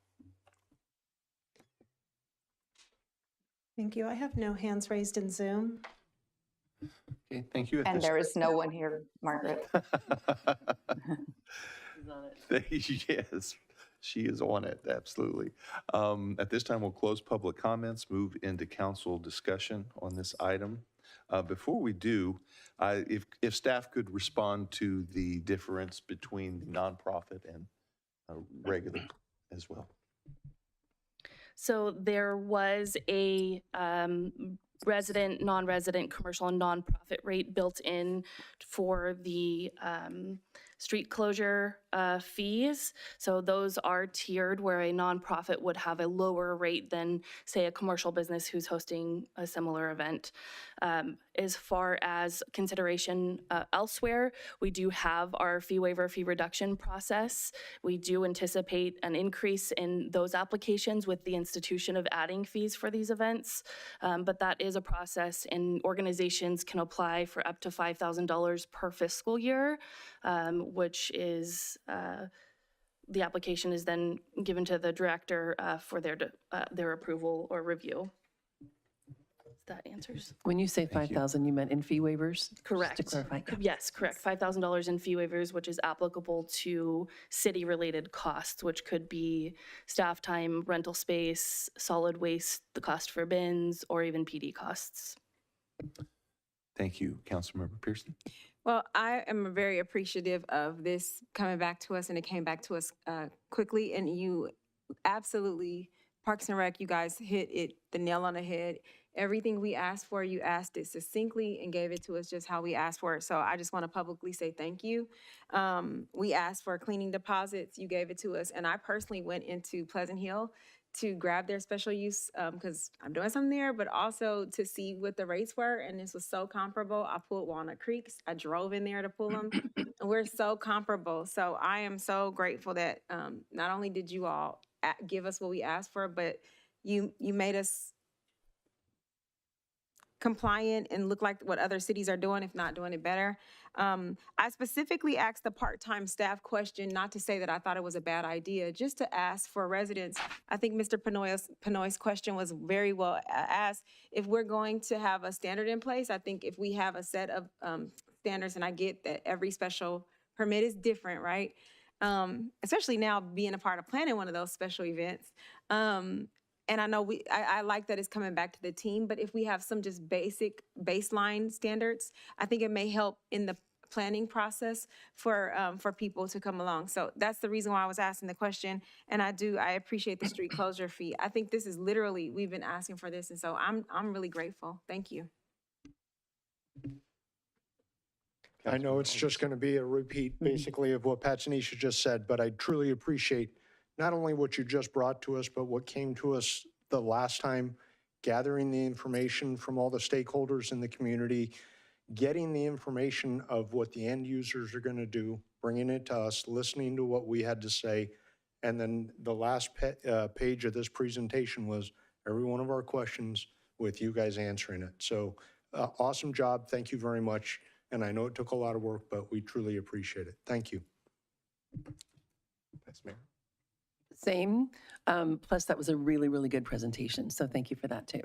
Thank you. I have no hands raised in Zoom. Okay, thank you. And there is no one here, Margaret. Yes, she is on it, absolutely. At this time, we'll close public comments, move into council discussion on this item. Before we do, if staff could respond to the difference between the nonprofit and regular as well. So there was a resident, non-resident, commercial, and nonprofit rate built in for the street closure fees. So those are tiered where a nonprofit would have a lower rate than, say, a commercial business who's hosting a similar event. As far as consideration elsewhere, we do have our fee waiver, fee reduction process. We do anticipate an increase in those applications with the institution of adding fees for these events. But that is a process, and organizations can apply for up to $5,000 per fiscal year, which is the application is then given to the director for their approval or review. That answers. When you say 5,000, you meant in fee waivers? Correct. Just to clarify. Yes, correct. $5,000 in fee waivers, which is applicable to city-related costs, which could be staff time, rental space, solid waste, the cost for bins, or even PD costs. Thank you, Councilmember Pearson. Well, I am very appreciative of this coming back to us, and it came back to us quickly, and you absolutely, Parks and Rec, you guys hit it, the nail on the head. Everything we asked for, you asked it succinctly and gave it to us just how we asked for it. So I just want to publicly say thank you. We asked for cleaning deposits, you gave it to us, and I personally went into Pleasant Hill to grab their special use because I'm doing something there, but also to see what the rates were, and this was so comparable. I pulled Walnut Creeks, I drove in there to pull them, and we're so comparable. So I am so grateful that not only did you all give us what we asked for, but you made us compliant and look like what other cities are doing, if not doing it better. I specifically asked the part-time staff question, not to say that I thought it was a bad idea, just to ask for residents. I think Mr. Panoy's question was very well asked. If we're going to have a standard in place, I think if we have a set of standards, and I get that every special permit is different, right? Especially now being a part of planning one of those special events. And I know I like that it's coming back to the team, but if we have some just basic baseline standards, I think it may help in the planning process for people to come along. So that's the reason why I was asking the question. And I appreciate the street closure fee. I think this is literally, we've been asking for this. And so I'm really grateful. Thank you. I know it's just going to be a repeat, basically, of what Pat Tanisha just said, but I truly appreciate not only what you just brought to us, but what came to us the last time, gathering the information from all the stakeholders in the community, getting the information of what the end users are going to do, bringing it to us, listening to what we had to say, and then the last page of this presentation was every one of our questions with you guys answering it. So awesome job. Thank you very much. And I know it took a lot of work, but we truly appreciate it. Thank you. Vice Mayor. Same. Plus, that was a really, really good presentation. So thank you for that, too.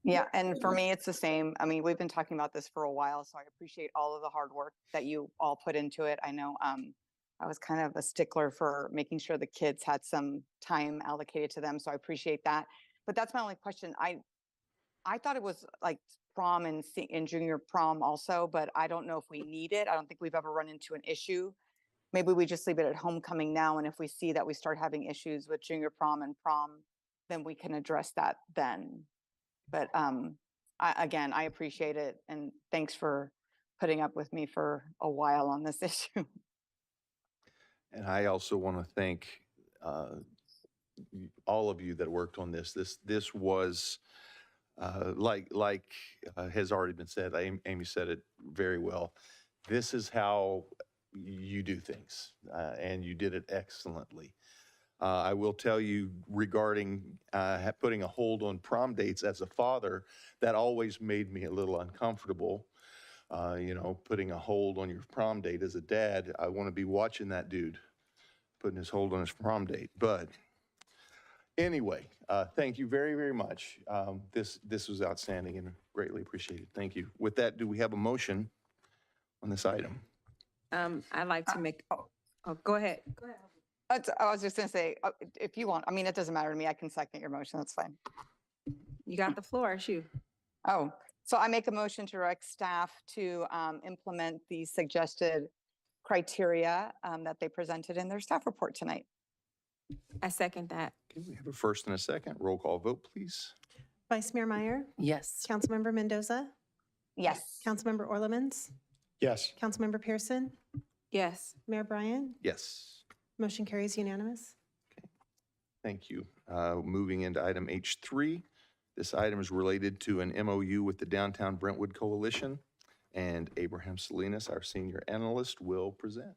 Yeah, and for me, it's the same. I mean, we've been talking about this for a while, so I appreciate all of the hard work that you all put into it. I know I was kind of a stickler for making sure the kids had some time allocated to them, so I appreciate that. But that's my only question. I thought it was like prom and junior prom also, but I don't know if we need it. I don't think we've ever run into an issue. Maybe we just leave it at homecoming now, and if we see that we start having issues with junior prom and prom, then we can address that then. But again, I appreciate it, and thanks for putting up with me for a while on this issue. And I also want to thank all of you that worked on this. This was, like has already been said, Amy said it very well. This is how you do things, and you did it excellently. I will tell you regarding putting a hold on prom dates as a father, that always made me a little uncomfortable. You know, putting a hold on your prom date as a dad, I want to be watching that dude putting his hold on his prom date. But anyway, thank you very, very much. This was outstanding and greatly appreciated. Thank you. With that, do we have a motion on this item? I'd like to make, go ahead. Go ahead. I was just going to say, if you want, I mean, it doesn't matter to me. I can second your motion. That's fine. You got the floor, shoot. Oh, so I make a motion to direct staff to implement the suggested criteria that they presented in their staff report tonight. I second that. Okay, we have a first and a second. Roll call vote, please. Vice Mayor Meyer, Yes. Councilmember Mendoza, Yes. Councilmember Orlemans, Yes. Councilmember Pearson, Yes. Mayor Bryan, Yes. motion carries unanimous. Thank you. Moving into item H3. This item is related to an MOU with the Downtown Brentwood Coalition, and Abraham Salinas, our senior analyst, will present.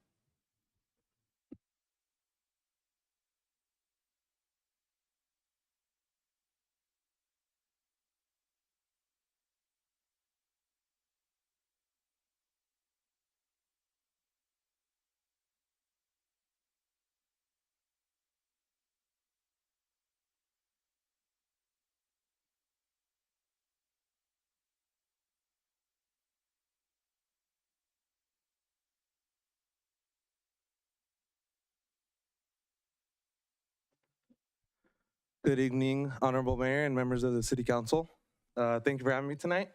Good evening, Honorable Mayor and members of the City Council. Thank you for having me tonight.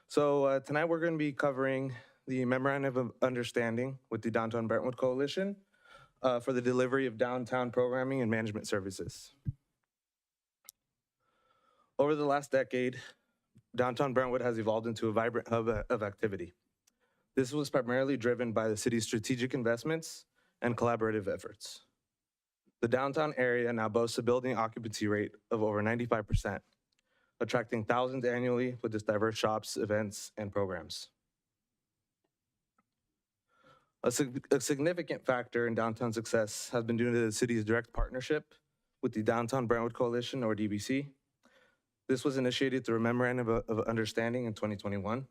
So tonight we're going to be covering the Memorandum of Understanding with the Downtown Brentwood Coalition for the delivery of downtown programming and management services. Over the last decade, downtown Brentwood has evolved into a vibrant hub of activity. This was primarily driven by the city's strategic investments and collaborative efforts. The downtown area now boasts a building occupancy rate of over 95%, attracting thousands annually with its diverse shops, events, and programs. A significant factor in downtown success has been due to the city's direct partnership with the Downtown Brentwood Coalition, or DBC. This was initiated through a Memorandum of Understanding in 2021.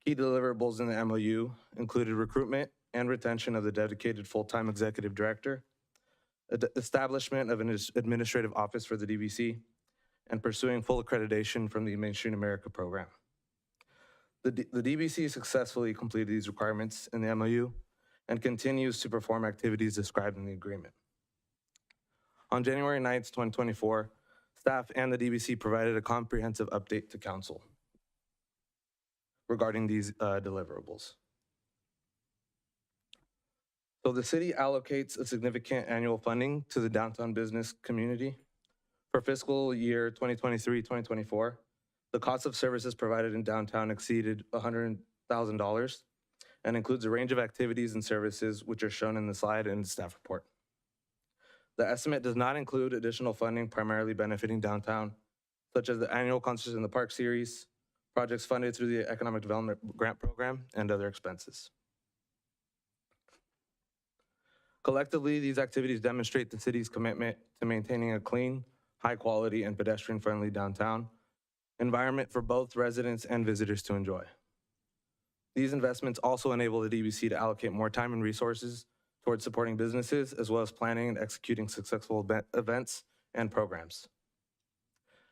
Key deliverables in the MOU included recruitment and retention of the dedicated full-time executive director, establishment of an administrative office for the DBC, and pursuing full accreditation from the Mainstream America program. The DBC successfully completed these requirements in the MOU and continues to perform activities described in the agreement. On January 9th, 2024, staff and the DBC provided a comprehensive update to Council regarding these deliverables. So the city allocates a significant annual funding to the downtown business community. For fiscal year 2023-2024, the cost of services provided in downtown exceeded $100,000 and includes a range of activities and services which are shown in the slide and staff report. The estimate does not include additional funding primarily benefiting downtown, such as the annual Concerts in the Park series, projects funded through the Economic Development Grant Program, and other expenses. Collectively, these activities demonstrate the city's commitment to maintaining a clean, high-quality, and pedestrian-friendly downtown environment for both residents and visitors to enjoy. These investments also enable the DBC to allocate more time and resources towards supporting businesses, as well as planning and executing successful events and programs.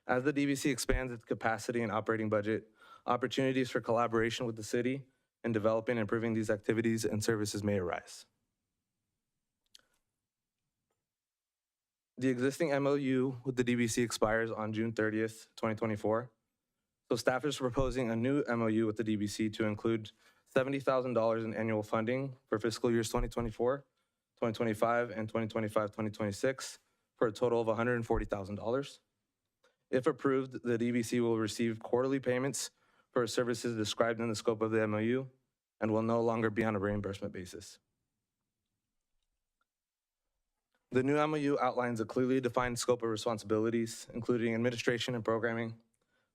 As the DBC expands its capacity and operating budget, opportunities for collaboration with the city in developing and improving these activities and services may arise. The existing MOU with the DBC expires on June 30th, 2024. So staff is proposing a new MOU with the DBC to include $70,000 in annual funding for fiscal years 2024, 2025, and 2025-2026 for a total of $140,000. If approved, the DBC will receive quarterly payments for services described in the scope of the MOU and will no longer be on a reimbursement basis. The new MOU outlines a clearly defined scope of responsibilities, including administration and programming,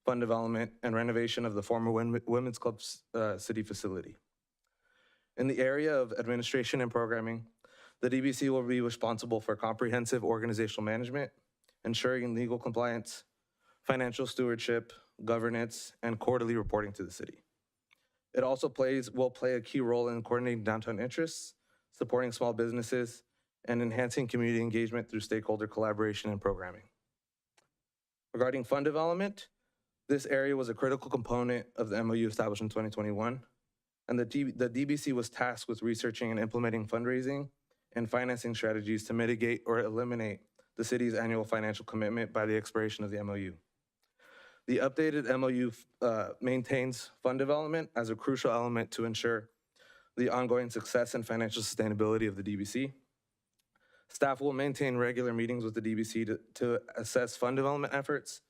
fund development, and renovation of the former Women's Club city facility. In the area of administration and programming, the DBC will be responsible for comprehensive organizational management, ensuring legal compliance, financial stewardship, governance, and quarterly reporting to the city. It also will play a key role in coordinating downtown interests, supporting small businesses, and enhancing community engagement through stakeholder collaboration and programming. Regarding fund development, this area was a critical component of the MOU established in 2021, and the DBC was tasked with researching and implementing fundraising and financing strategies to mitigate or eliminate the city's annual financial commitment by the expiration of the MOU. The updated MOU maintains fund development as a crucial element to ensure the ongoing success and financial sustainability of the DBC. Staff will maintain regular meetings with the DBC to assess fund development efforts,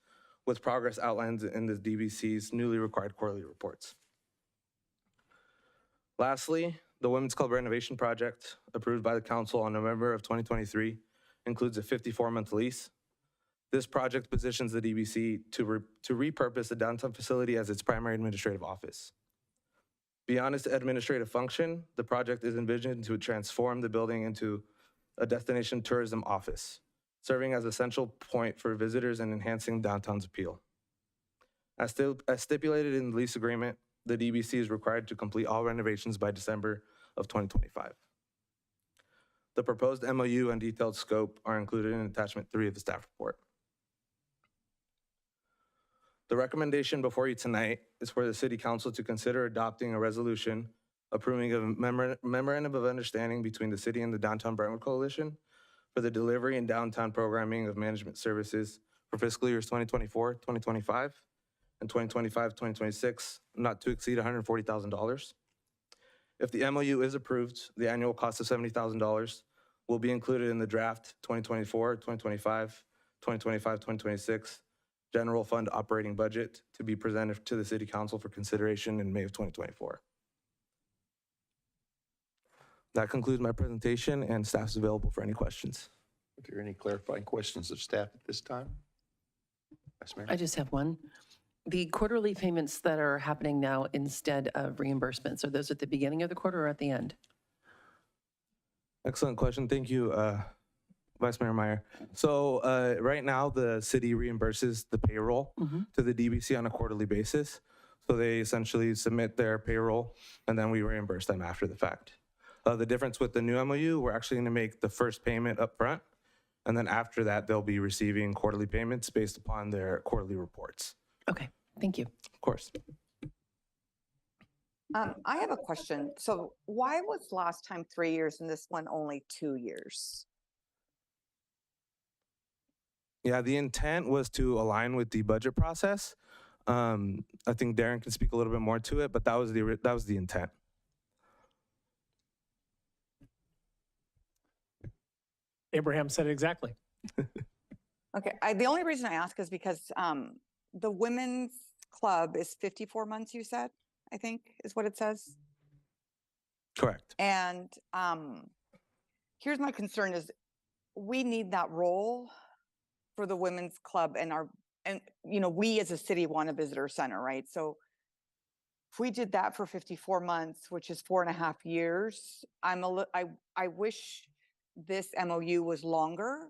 with progress outlined in the DBC's newly required quarterly reports. Lastly, the Women's Club renovation project approved by the council on November of 2023 includes a 54-month lease. This project positions the DBC to repurpose the downtown facility as its primary administrative office. Beyond its administrative function, the project is envisioned to transform the building into a destination tourism office, serving as a central point for visitors and enhancing downtown's appeal. As stipulated in the lease agreement, the DBC is required to complete all renovations by December of 2025. The proposed MOU and detailed scope are included in attachment 3 of the staff report. The recommendation before you tonight is for the City Council to consider adopting a resolution approving a memorandum of understanding between the city and the Downtown Brentwood Coalition for the delivery and downtown programming of management services for fiscal years 2024, 2025, and 2025, 2026, not to exceed $140,000. If the MOU is approved, the annual cost of $70,000 will be included in the draft 2024, 2025, 2025, 2026 general fund operating budget to be presented to the City Council for consideration in May of 2024. That concludes my presentation, and staff is available for any questions. Are there any clarifying questions of staff at this time? Vice Mayor? I just have one. The quarterly payments that are happening now instead of reimbursements, are those at the beginning of the quarter or at the end? Excellent question. Thank you, Vice Mayor Meyer. So right now, the city reimburses the payroll to the DBC on a quarterly basis. So they essentially submit their payroll, and then we reimburse them after the fact. The difference with the new MOU, we're actually going to make the first payment up front, and then after that, they'll be receiving quarterly payments based upon their quarterly reports. Okay, thank you. Of course. I have a question. So why was last time 3 years and this one only 2 years? Yeah, the intent was to align with the budget process. I think Darren can speak a little bit more to it, but that was the intent. Abraham said it exactly. Okay, the only reason I ask is because the women's club is 54 months, you said, I think is what it says. Correct. And here's my concern is we need that role for the women's club and we as a city want a visitor center, right? So if we did that for 54 months, which is 4.5 years, I wish this MOU was longer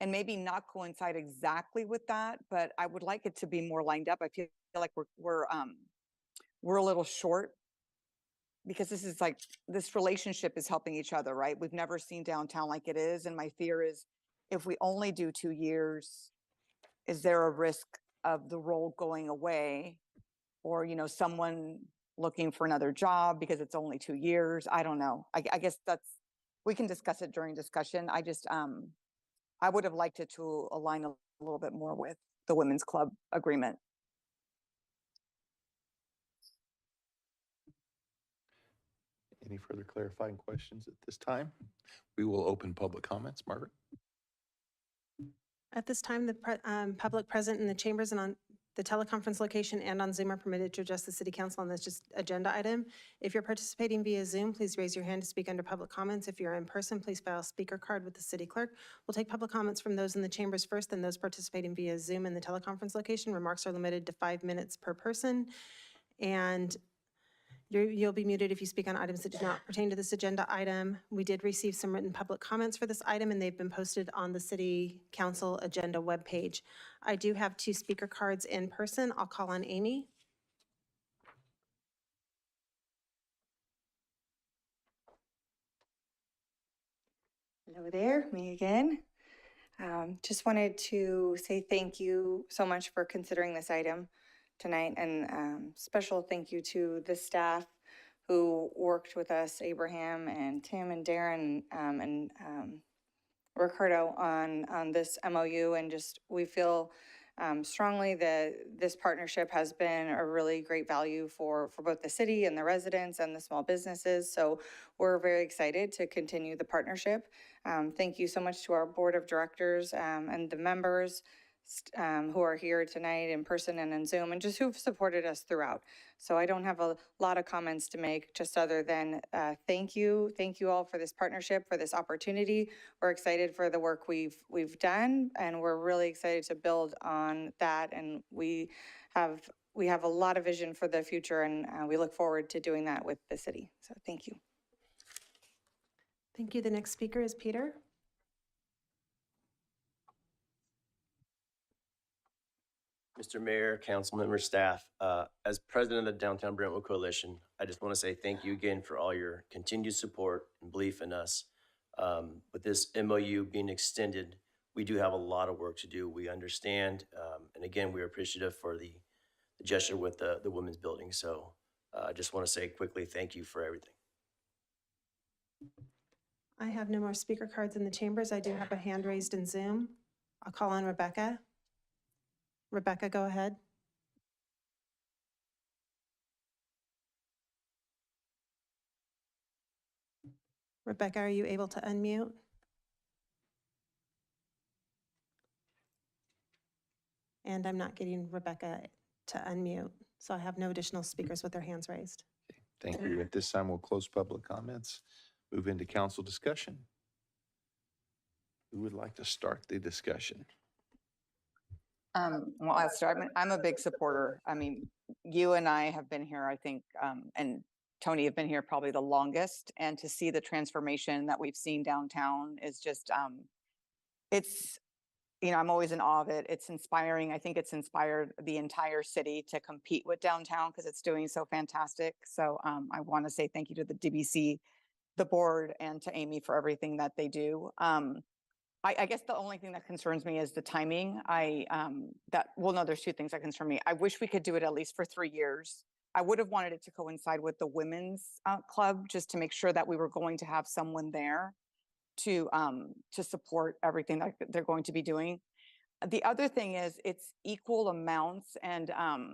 and maybe not coincide exactly with that, but I would like it to be more lined up. I feel like we're a little short because this relationship is helping each other, right? We've never seen downtown like it is. And my fear is if we only do 2 years, is there a risk of the role going away or, someone looking for another job because it's only 2 years? I don't know. I guess we can discuss it during discussion. I would have liked it to align a little bit more with the women's club agreement. Any further clarifying questions at this time? We will open public comments. Margaret? At this time, the public present in the chambers and on the teleconference location and on Zoom are permitted to address the City Council on this agenda item. If you're participating via Zoom, please raise your hand to speak under public comments. If you're in person, please file a speaker card with the city clerk. We'll take public comments from those in the chambers first, then those participating via Zoom in the teleconference location. Remarks are limited to 5 minutes per person. And you'll be muted if you speak on items that do not pertain to this agenda item. We did receive some written public comments for this item, and they've been posted on the City Council agenda webpage. I do have 2 speaker cards in person. I'll call on Amy. Hello there, me again. Just wanted to say thank you so much for considering this item tonight, and special thank you to the staff who worked with us, Abraham and Tim and Darren and Ricardo on this MOU, and just we feel strongly that this partnership has been a really great value for both the city and the residents and the small businesses. So we're very excited to continue the partnership. Thank you so much to our board of directors and the members who are here tonight in person and in Zoom, and just who've supported us throughout. So I don't have a lot of comments to make, just other than thank you. Thank you all for this partnership, for this opportunity. We're excited for the work we've done, and we're really excited to build on that. And we have a lot of vision for the future, and we look forward to doing that with the city. So thank you. Thank you. The next speaker is Peter. Mr. Mayor, council members, staff, as president of the Downtown Brentwood Coalition, I just want to say thank you again for all your continued support and belief in us. With this MOU being extended, we do have a lot of work to do. We understand, and again, we're appreciative for the gesture with the women's building. So I just want to say quickly, thank you for everything. I have no more speaker cards in the chambers. I do have a hand raised in Zoom. I'll call on Rebecca. Rebecca, go ahead. Rebecca, are you able to unmute? And I'm not getting Rebecca to unmute, so I have no additional speakers with their hands raised. Thank you. At this time, we'll close public comments, move into council discussion. Who would like to start the discussion? Well, I'll start. I'm a big supporter. I mean, you and I have been here, I think, and Tony have been here probably the longest. And to see the transformation that we've seen downtown is just, it's, I'm always in awe of it. It's inspiring. I think it's inspired the entire city to compete with downtown because it's doing so fantastic. So I want to say thank you to the DBC, the board, and to Amy for everything that they do. I guess the only thing that concerns me is the timing. There's two things that concern me. I wish we could do it at least for 3 years. I would have wanted it to coincide with the women's club, just to make sure that we were going to have someone there to support everything that they're going to be doing. The other thing is it's equal amounts, and I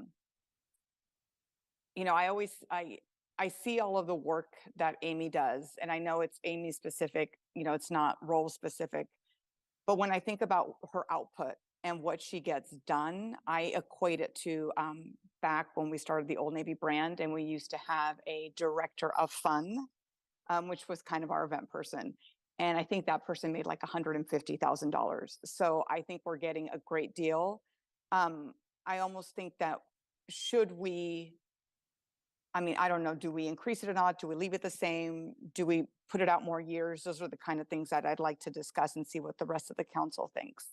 see all of the work that Amy does, and I know it's Amy specific. It's not role specific. But when I think about her output and what she gets done, I equate it to back when we started the Old Navy brand, and we used to have a director of fun, which was kind of our event person. And I think that person made like $150,000. So I think we're getting a great deal. I almost think that I don't know, do we increase it or not? Do we leave it the same? Do we put it out more years? Those are the kind of things that I'd like to discuss and see what the rest of the council thinks.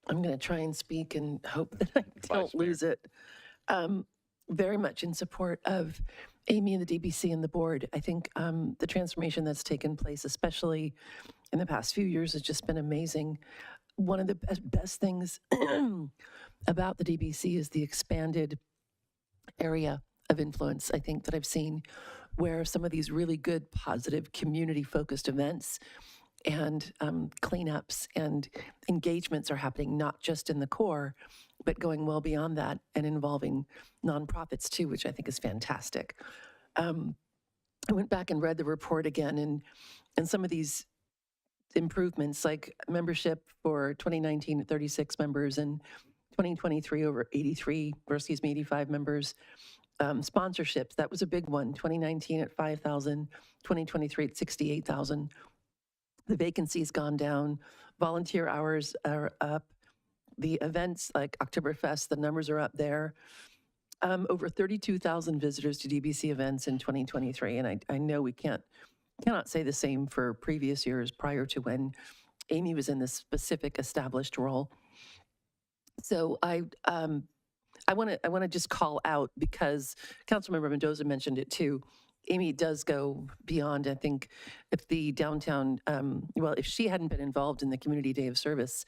I'm going to try and speak and hope that I don't lose it. Very much in support of Amy and the DBC and the board. I think the transformation that's taken place, especially in the past few years, has just been amazing. One of the best things about the DBC is the expanded area of influence, I think, that I've seen, where some of these really good, positive, community-focused events and cleanups and engagements are happening, not just in the core, but going well beyond that and involving nonprofits too, which I think is fantastic. I went back and read the report again, and some of these improvements, like membership for 2019 at 36 members and 2023 over 85 members. Sponsorships, that was a big one. 2019 at 5,000, 2023 at 68,000. The vacancy's gone down. Volunteer hours are up. The events like Oktoberfest, the numbers are up there. Over 32,000 visitors to DBC events in 2023. And I know we cannot say the same for previous years prior to when Amy was in this specific established role. So I want to just call out, because Council Member Mendoza mentioned it too. Amy does go beyond. I think if the downtown, if she hadn't been involved in the Community Day of Service,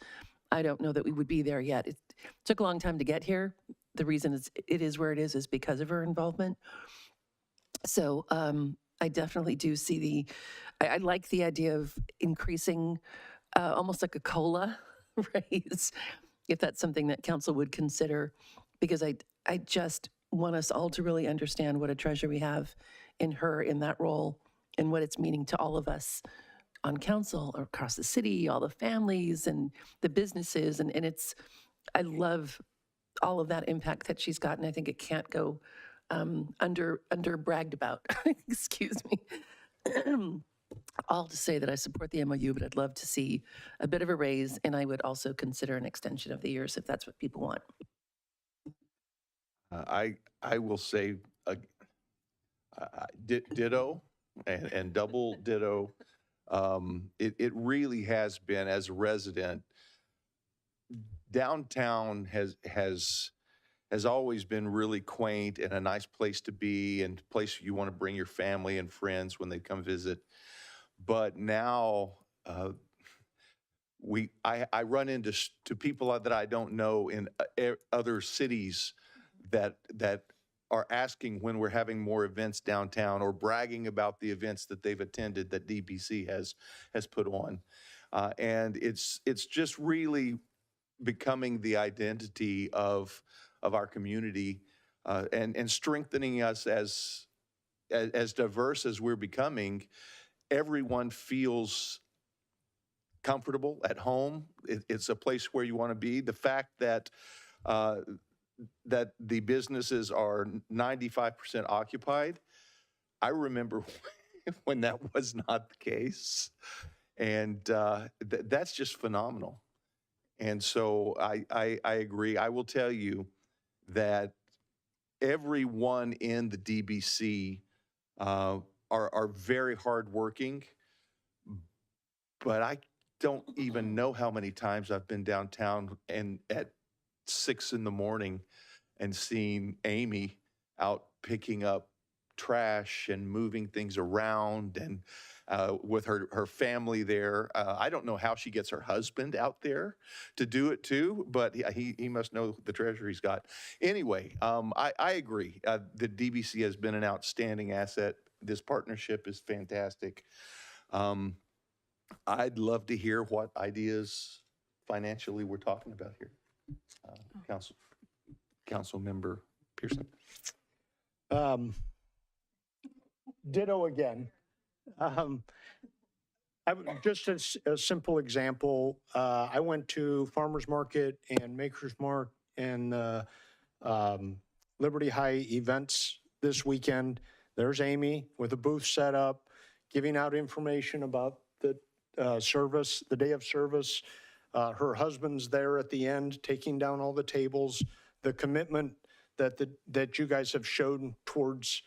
I don't know that we would be there yet. It took a long time to get here. The reason it is where it is because of her involvement. So I definitely do see I like the idea of increasing almost like a COLA raise, if that's something that council would consider, because I just want us all to really understand what a treasure we have in her in that role and what it's meaning to all of us on council or across the city, all the families and the businesses. And I love all of that impact that she's gotten. I think it can't go under bragged about. Excuse me. All to say that I support the MOU, but I'd love to see a bit of a raise, and I would also consider an extension of the years if that's what people want. I will say ditto and double ditto. It really has been, as a resident, downtown has always been really quaint and a nice place to be, and a place you want to bring your family and friends when they come visit. But now I run into people that I don't know in other cities that are asking when we're having more events downtown, or bragging about the events that they've attended that DBC has put on. And it's just really becoming the identity of our community, and strengthening us as diverse as we're becoming. Everyone feels comfortable at home. It's a place where you want to be. The fact that that the businesses are 95% occupied, I remember when that was not the case, and that's just phenomenal. And so I agree. I will tell you that everyone in the DBC are very hardworking, but I don't even know how many times I've been downtown and at 6 a.m. and seen Amy out picking up trash and moving things around, and with her family there. I don't know how she gets her husband out there to do it too, but he must know the treasure he's got. Anyway, I agree. The DBC has been an outstanding asset. This partnership is fantastic. I'd love to hear what ideas financially we're talking about here. Council Member Pearson. Ditto again. Just a simple example, I went to Farmers Market and Makers Mark and Liberty High events this weekend. There's Amy with a booth set up, giving out information about the service, the day of service. Her husband's there at the end, taking down all the tables. The commitment that you guys have shown towards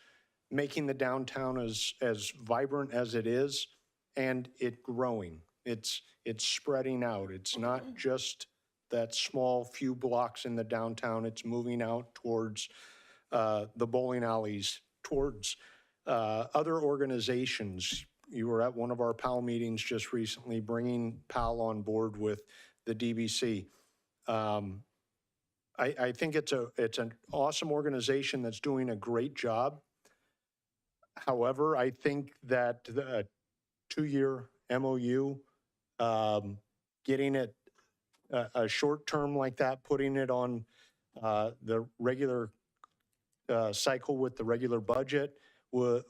making the downtown as vibrant as it is, and it growing. It's spreading out. It's not just that small few blocks in the downtown. It's moving out towards the bowling alleys, towards other organizations. You were at one of our PAL meetings just recently, bringing PAL on board with the DBC. I think it's an awesome organization that's doing a great job. However, I think that the 2-year MOU, getting it a short term like that, putting it on the regular cycle with the regular budget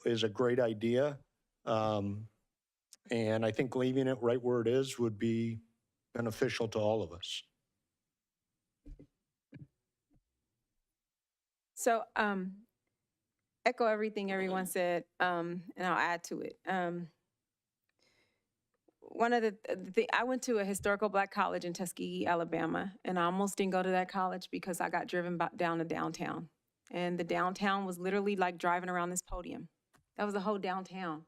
is a great idea. And I think leaving it right where it is would be beneficial to all of us. So, echo everything everyone said, and I'll add to it. One of I went to a historical Black college in Tuskegee, Alabama, and I almost didn't go to that college because I got driven down to downtown. And the downtown was literally like driving around this podium. That was the whole downtown.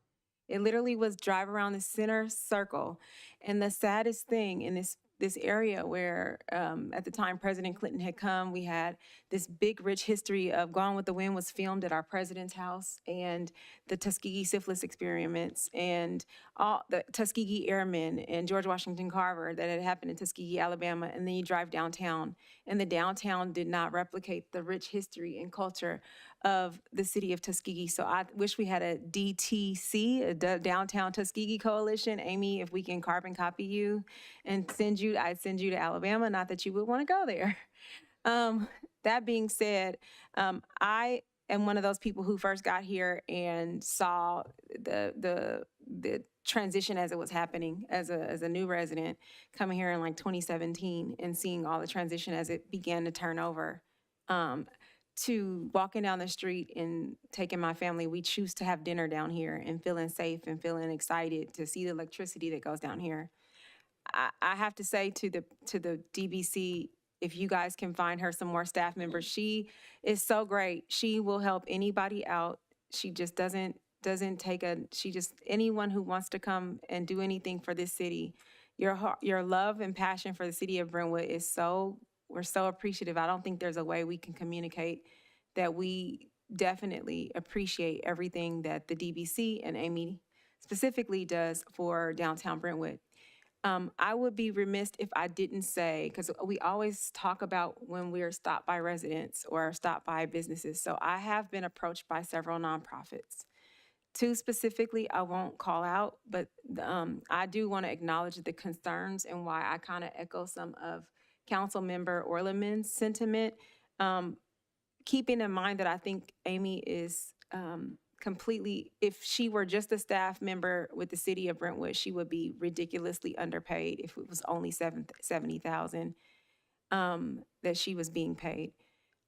It literally was drive around the center circle. And the saddest thing in this area where at the time President Clinton had come, we had this big rich history of Gone with the Wind was filmed at our president's house, and the Tuskegee syphilis experiments, and all the Tuskegee Airmen and George Washington Carver that had happened in Tuskegee, Alabama. And then you drive downtown, and the downtown did not replicate the rich history and culture of the city of Tuskegee. So I wish we had a DTC, a Downtown Tuskegee Coalition. Amy, if we can carbon copy you and I'd send you to Alabama, not that you would want to go there. That being said, I am one of those people who first got here and saw the the transition as it was happening as a new resident coming here in like 2017 and seeing all the transition as it began to turn over. To walking down the street and taking my family, we choose to have dinner down here and feeling safe and feeling excited to see the electricity that goes down here. I have to say to the DBC, if you guys can find her some more staff members, she is so great. She will help anybody out. She just doesn't take anyone who wants to come and do anything for this city. Your love and passion for the city of Brentwood is we're so appreciative. I don't think there's a way we can communicate that we definitely appreciate everything that the DBC and Amy specifically does for downtown Brentwood. I would be remiss if I didn't say, because we always talk about when we're stopped by residents or stopped by businesses. So I have been approached by several nonprofits. Two specifically, I won't call out, but I do want to acknowledge the concerns and why I kind of echo some of Council Member Orleman's sentiment, keeping in mind that I think Amy is completely, if she were just a staff member with the City of Brentwood, she would be ridiculously underpaid if it was only $70,000 that she was being paid.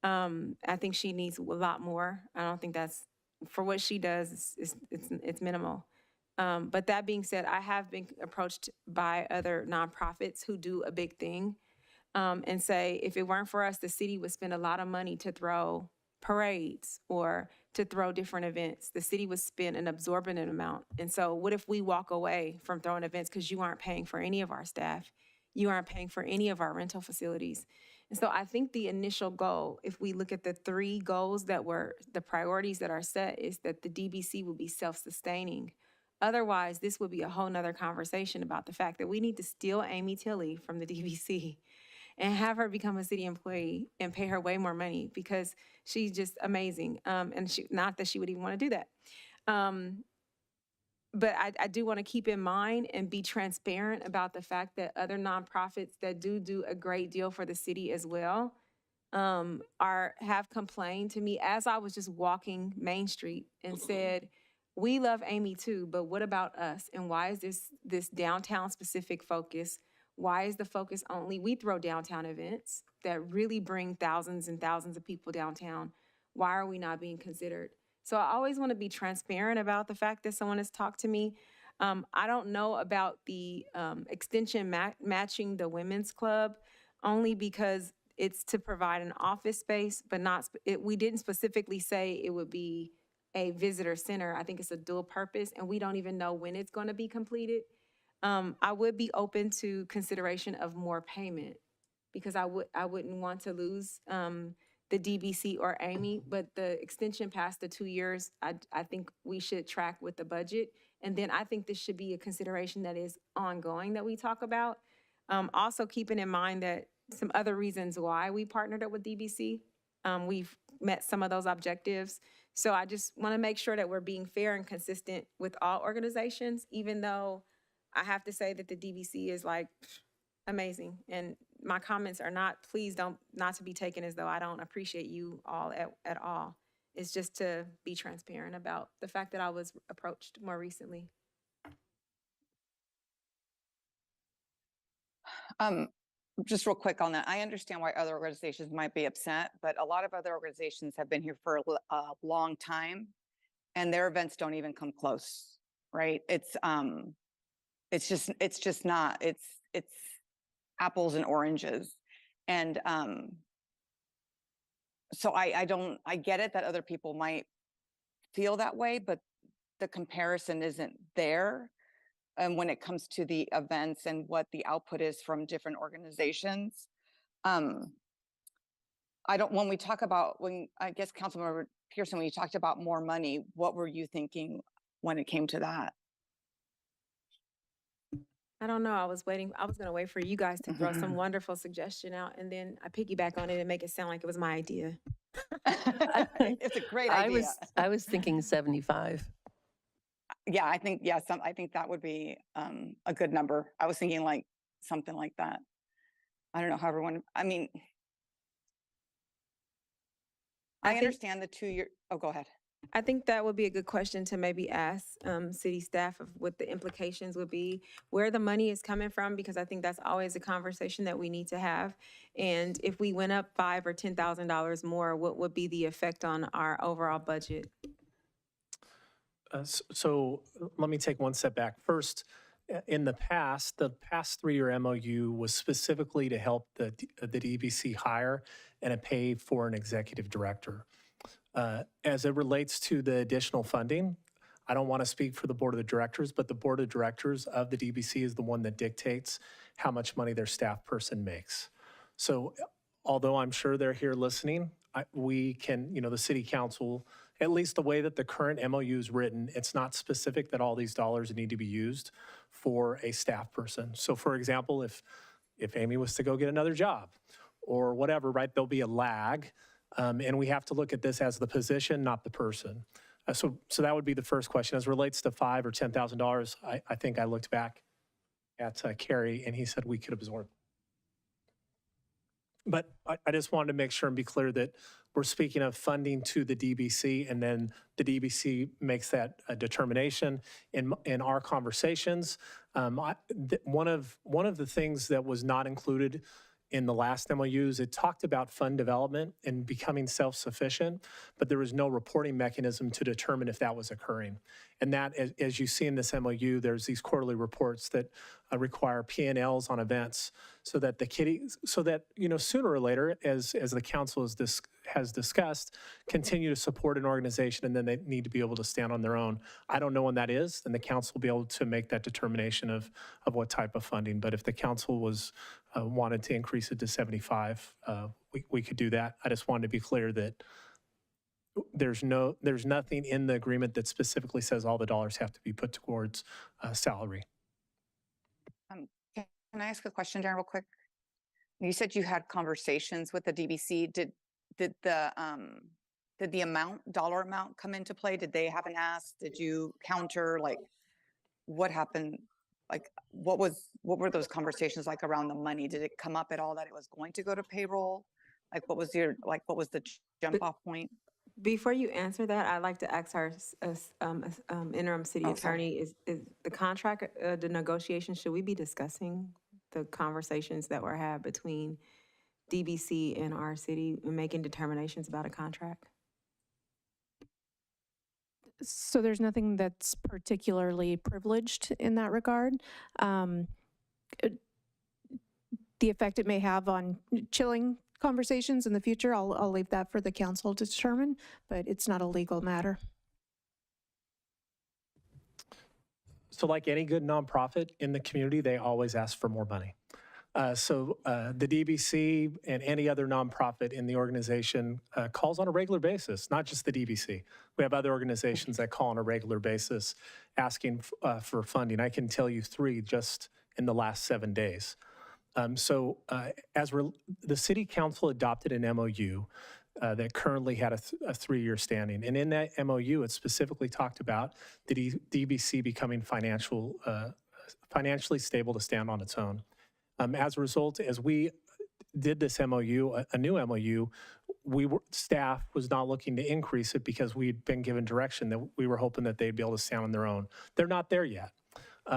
I think she needs a lot more. I don't think that's, for what she does, it's minimal. But that being said, I have been approached by other nonprofits who do a big thing and say, if it weren't for us, the city would spend a lot of money to throw parades or to throw different events. The city would spend an absorbent amount. And so what if we walk away from throwing events because you aren't paying for any of our staff? You aren't paying for any of our rental facilities. And so I think the initial goal, if we look at the 3 goals that were the priorities that are set, is that the DBC will be self-sustaining. Otherwise, this would be a whole nother conversation about the fact that we need to steal Amy Tilley from the DBC and have her become a city employee and pay her way more money because she's just amazing. And not that she would even want to do that. But I do want to keep in mind and be transparent about the fact that other nonprofits that do a great deal for the city as well have complained to me as I was just walking Main Street and said, we love Amy too, but what about us? And why is this downtown specific focus? Why is the focus only, we throw downtown events that really bring thousands and thousands of people downtown. Why are we not being considered? So I always want to be transparent about the fact that someone has talked to me. I don't know about the extension matching the women's club, only because it's to provide an office space, but we didn't specifically say it would be a visitor center. I think it's a dual purpose, and we don't even know when it's going to be completed. I would be open to consideration of more payment because I wouldn't want to lose the DBC or Amy, but the extension past the 2 years, I think we should track with the budget. And then I think this should be a consideration that is ongoing that we talk about. Also keeping in mind that some other reasons why we partnered up with DBC, we've met some of those objectives. So I just want to make sure that we're being fair and consistent with all organizations, even though I have to say that the DBC is like amazing. And my comments are not to be taken as though I don't appreciate you all at all. It's just to be transparent about the fact that I was approached more recently. Just real quick on that. I understand why other organizations might be upset, but a lot of other organizations have been here for a long time and their events don't even come close, right? It's just not, it's apples and oranges. And so I get it that other people might feel that way, but the comparison isn't there. When it comes to the events and what the output is from different organizations. When we talk about, I guess Councilmember Pearson, when you talked about more money, what were you thinking when it came to that? I don't know. I was going to wait for you guys to throw some wonderful suggestion out, and then I piggyback on it and make it sound like it was my idea. It's a great idea. I was thinking 75. Yeah, I think that would be a good number. I was thinking like something like that. I don't know how everyone, I mean, I understand the 2 year, oh, go ahead. I think that would be a good question to maybe ask city staff of what the implications would be, where the money is coming from, because I think that's always a conversation that we need to have. And if we went up $5,000 or $10,000 more, what would be the effect on our overall budget? So let me take one step back. First, in the past 3-year MOU was specifically to help the DBC hire and pay for an executive director. As it relates to the additional funding, I don't want to speak for the board of directors, but the board of directors of the DBC is the one that dictates how much money their staff person makes. So although I'm sure they're here listening, we can, the city council, at least the way that the current MOU is written, it's not specific that all these dollars need to be used for a staff person. So for example, if Amy was to go get another job or whatever, right, there'll be a lag. And we have to look at this as the position, not the person. So that would be the first question. As it relates to $5,000 or $10,000, I think I looked back at Kerry and he said we could absorb. But I just wanted to make sure and be clear that we're speaking of funding to the DBC, and then the DBC makes that determination. In our conversations, one of the things that was not included in the last MOUs, it talked about fund development and becoming self-sufficient, but there was no reporting mechanism to determine if that was occurring. And that, as you see in this MOU, there's these quarterly reports that require P&Ls on events so that sooner or later, as the council has discussed, continue to support an organization, and then they need to be able to stand on their own. I don't know when that is, and the council will be able to make that determination of what type of funding. But if the council wanted to increase it to 75, we could do that. I just wanted to be clear that there's nothing in the agreement that specifically says all the dollars have to be put towards salary. Can I ask a question, Jen, real quick? You said you had conversations with the DBC. Did the dollar amount come into play? Did they have an ask? Did you counter? Like, what happened? Like, what were those conversations like around the money? Did it come up at all that it was going to go to payroll? Like, what was the jump off point? Before you answer that, I'd like to ask our interim city attorney, is the contract, the negotiation, should we be discussing the conversations that were had between DBC and our city and making determinations about a contract? So there's nothing that's particularly privileged in that regard. The effect it may have on chilling conversations in the future, I'll leave that for the council to determine, but it's not a legal matter. So like any good nonprofit in the community, they always ask for more money. So the DBC and any other nonprofit in the organization calls on a regular basis, not just the DBC. We have other organizations that call on a regular basis asking for funding. I can tell you 3 just in the last 7 days. The city council adopted an MOU that currently had a 3-year standing. And in that MOU, it specifically talked about the DBC becoming financially stable to stand on its own. As a result, as we did this MOU, a new MOU, staff was not looking to increase it because we'd been given direction that we were hoping that they'd be able to stand on their own. They're not there yet.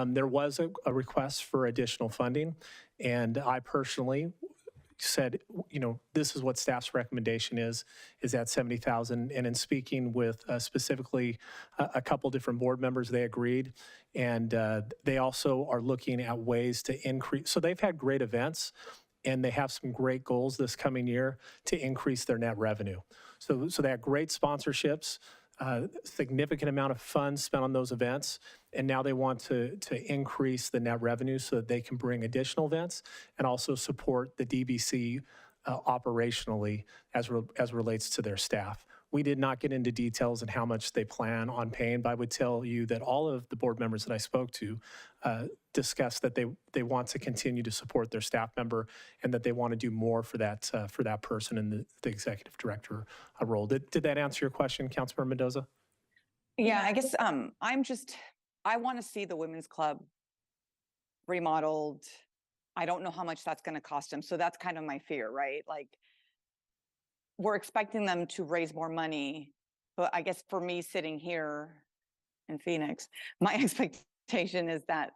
There was a request for additional funding, and I personally said, this is what staff's recommendation is at $70,000. And in speaking with specifically a couple different board members, they agreed. And they also are looking at ways to increase. So they've had great events, and they have some great goals this coming year to increase their net revenue. So they have great sponsorships, significant amount of funds spent on those events, and now they want to increase the net revenue so that they can bring additional events and also support the DBC operationally as relates to their staff. We did not get into details on how much they plan on paying, but I would tell you that all of the board members that I spoke to discussed that they want to continue to support their staff member and that they want to do more for that person in the executive director role. Did that answer your question, Councilmember Mendoza? Yeah, I guess I want to see the women's club remodeled. I don't know how much that's going to cost them. So that's kind of my fear, right? Like, we're expecting them to raise more money But I guess for me sitting here in Phoenix, my expectation is that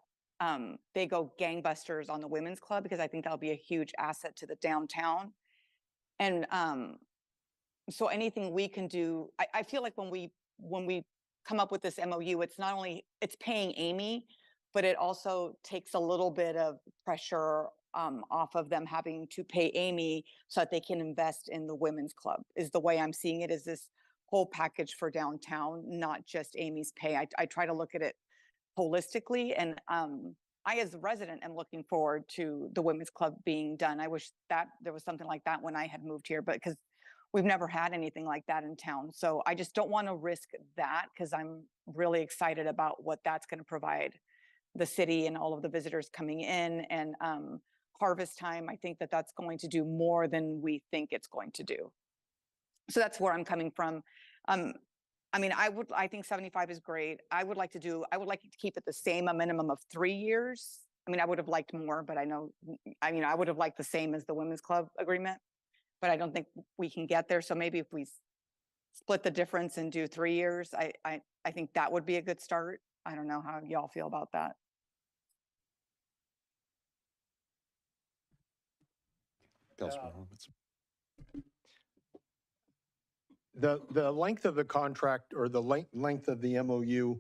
they go gangbusters on the women's club, because I think that'll be a huge asset to the downtown. And so anything we can do, I feel like when we come up with this MOU, it's not only, it's paying Amy, but it also takes a little bit of pressure off of them having to pay Amy so that they can invest in the women's club, is the way I'm seeing it, is this whole package for downtown, not just Amy's pay. I try to look at it holistically, and I, as a resident, am looking forward to the women's club being done. I wish that there was something like that when I had moved here, but because we've never had anything like that in town. So I just don't want to risk that, because I'm really excited about what that's going to provide the city and all of the visitors coming in. And harvest time, I think that that's going to do more than we think it's going to do. So that's where I'm coming from. I mean, I think 75 is great. I would like to keep it the same, a minimum of 3 years. I mean, I would have liked more, but I would have liked the same as the women's club agreement, but I don't think we can get there. So maybe if we split the difference and do 3 years, I think that would be a good start. I don't know how y'all feel about that. Councilman Ordinance. The length of the contract, or the length of the MOU,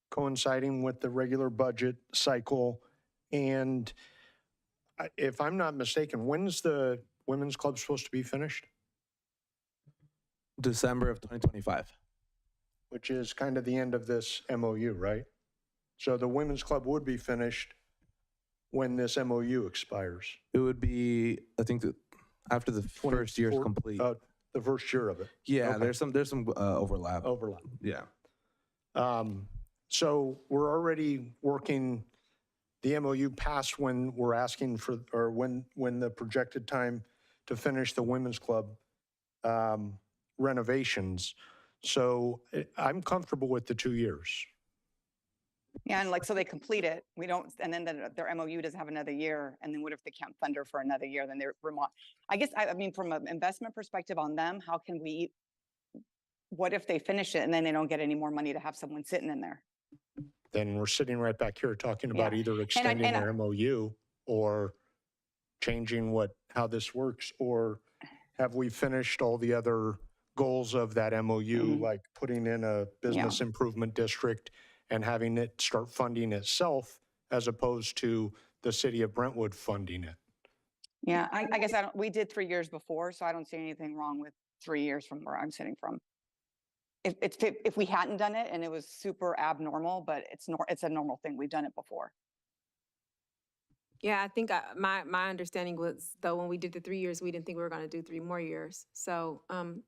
coinciding with the regular budget cycle, and if I'm not mistaken, when's the women's club supposed to be finished? December of 2025. Which is kind of the end of this MOU, right? So the women's club would be finished when this MOU expires. It would be, I think, after the first year is complete. The first year of it. Yeah, Okay. there's some overlap. Yeah. So we're already working the MOU past when we're asking for, or when the projected time to finish the women's club renovations. So I'm comfortable with the 2 years. Yeah, and so they complete it. We don't, and then their MOU doesn't have another year. And then what if they can't fund her for another year? Then they're remote. I guess, I mean, from an investment perspective on them, how can we, what if they finish it and then they don't get any more money to have someone sitting in there? Then we're sitting right back here talking about Yeah. either extending their MOU or changing how this works, or have we finished all the other goals of that MOU, like putting in a business improvement district and having it start funding itself, as opposed to the city of Brentwood funding it? Yeah, I guess we did 3 years before, so I don't see anything wrong with 3 years from where I'm sitting from. If we hadn't done it and it was super abnormal, but it's a normal thing. We've done it before. Yeah, I think my understanding was, though, when we did the 3 years, we didn't think we were going to do 3 more years. So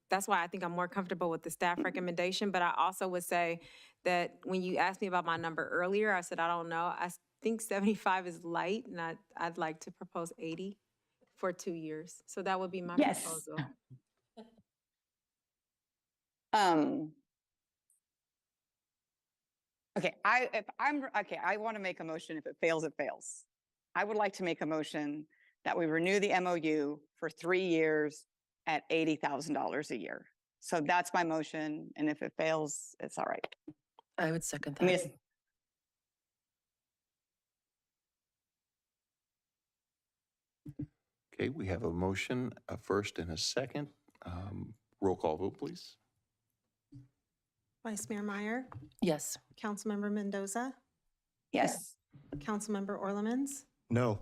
that's why I think I'm more comfortable with the staff recommendation. But I also would say that when you asked me about my number earlier, I said, I don't know. I think 75 is light, and I'd like to propose 80 for 2 years. So that would be my proposal. Okay, I want to make a motion. If it fails, it fails. I would like to make a motion that we renew the MOU for 3 years at $80,000 a year. So that's my motion, and if it fails, it's all right. I would second I mean, that. Okay, we have a motion, a first and a second. Roll call vote, please. Vice Mayor Meyer, Yes. Councilmember Mendoza, Yes. Councilmember Orlemans, No.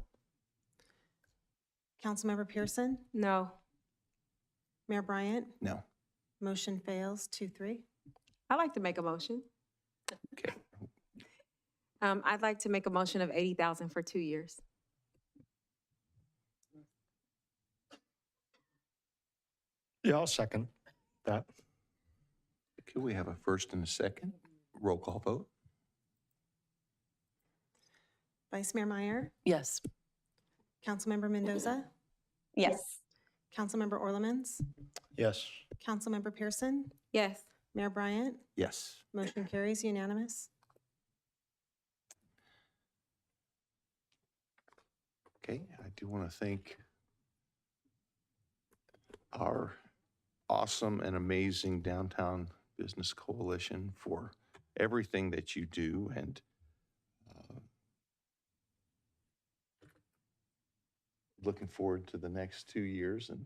Councilmember Pearson, No. Mayor Bryant, No. motion fails 2-3. I'd like to make a motion. Okay. I'd like to make a motion of 80,000 for 2 years. Yeah, I'll second that. Okay, we have a first and a second. Roll call vote. Vice Mayor Meyer, Yes. Councilmember Mendoza, Yes. Councilmember Orlemans, Yes. Councilmember Pearson, Yes. Mayor Bryant, Yes. motion carries unanimous. Okay, I do want to thank our awesome and amazing Downtown Business Coalition for everything that you do, and looking forward to the next 2 years and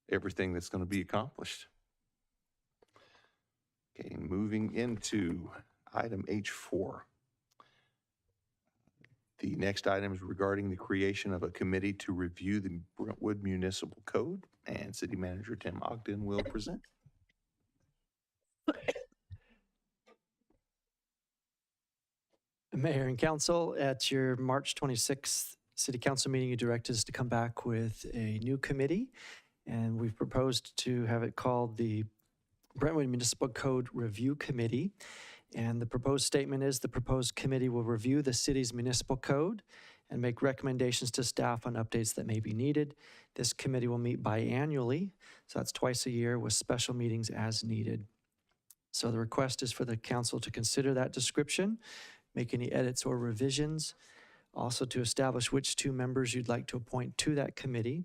everything that's going to be accomplished. Okay, moving into item H4. The next item is regarding the creation of a committee to review the Brentwood Municipal Code, and City Manager Tim Ogden will present. Mayor and Council, at your March 26th City Council meeting, you directed us to come back with a new committee, and we've proposed to have it called the Brentwood Municipal Code Review Committee. And the proposed statement is the proposed committee will review the city's municipal code and make recommendations to staff on updates that may be needed. This committee will meet biannually, so that's twice a year, with special meetings as needed. So the request is for the council to consider that description, make any edits or revisions, also to establish which 2 members you'd like to appoint to that committee.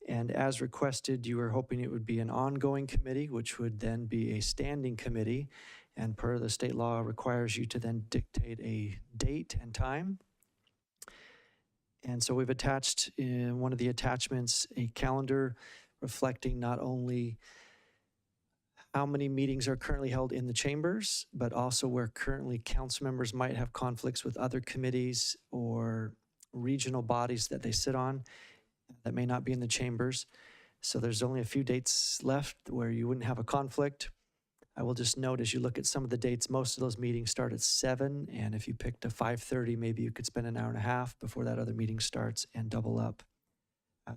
And as requested, you were hoping it would be an ongoing committee, which would then be a standing committee. And per the state law requires you to then dictate a date and time. And so we've attached in one of the attachments a calendar reflecting not only how many meetings are currently held in the chambers, but also where currently council members might have conflicts with other committees or regional bodies that they sit on that may not be in the chambers. So there's only a few dates left where you wouldn't have a conflict. I will just note, as you look at some of the dates, most of those meetings start at 7, and if you picked a 5:30, maybe you could spend an hour and a half before that other meeting starts and double up.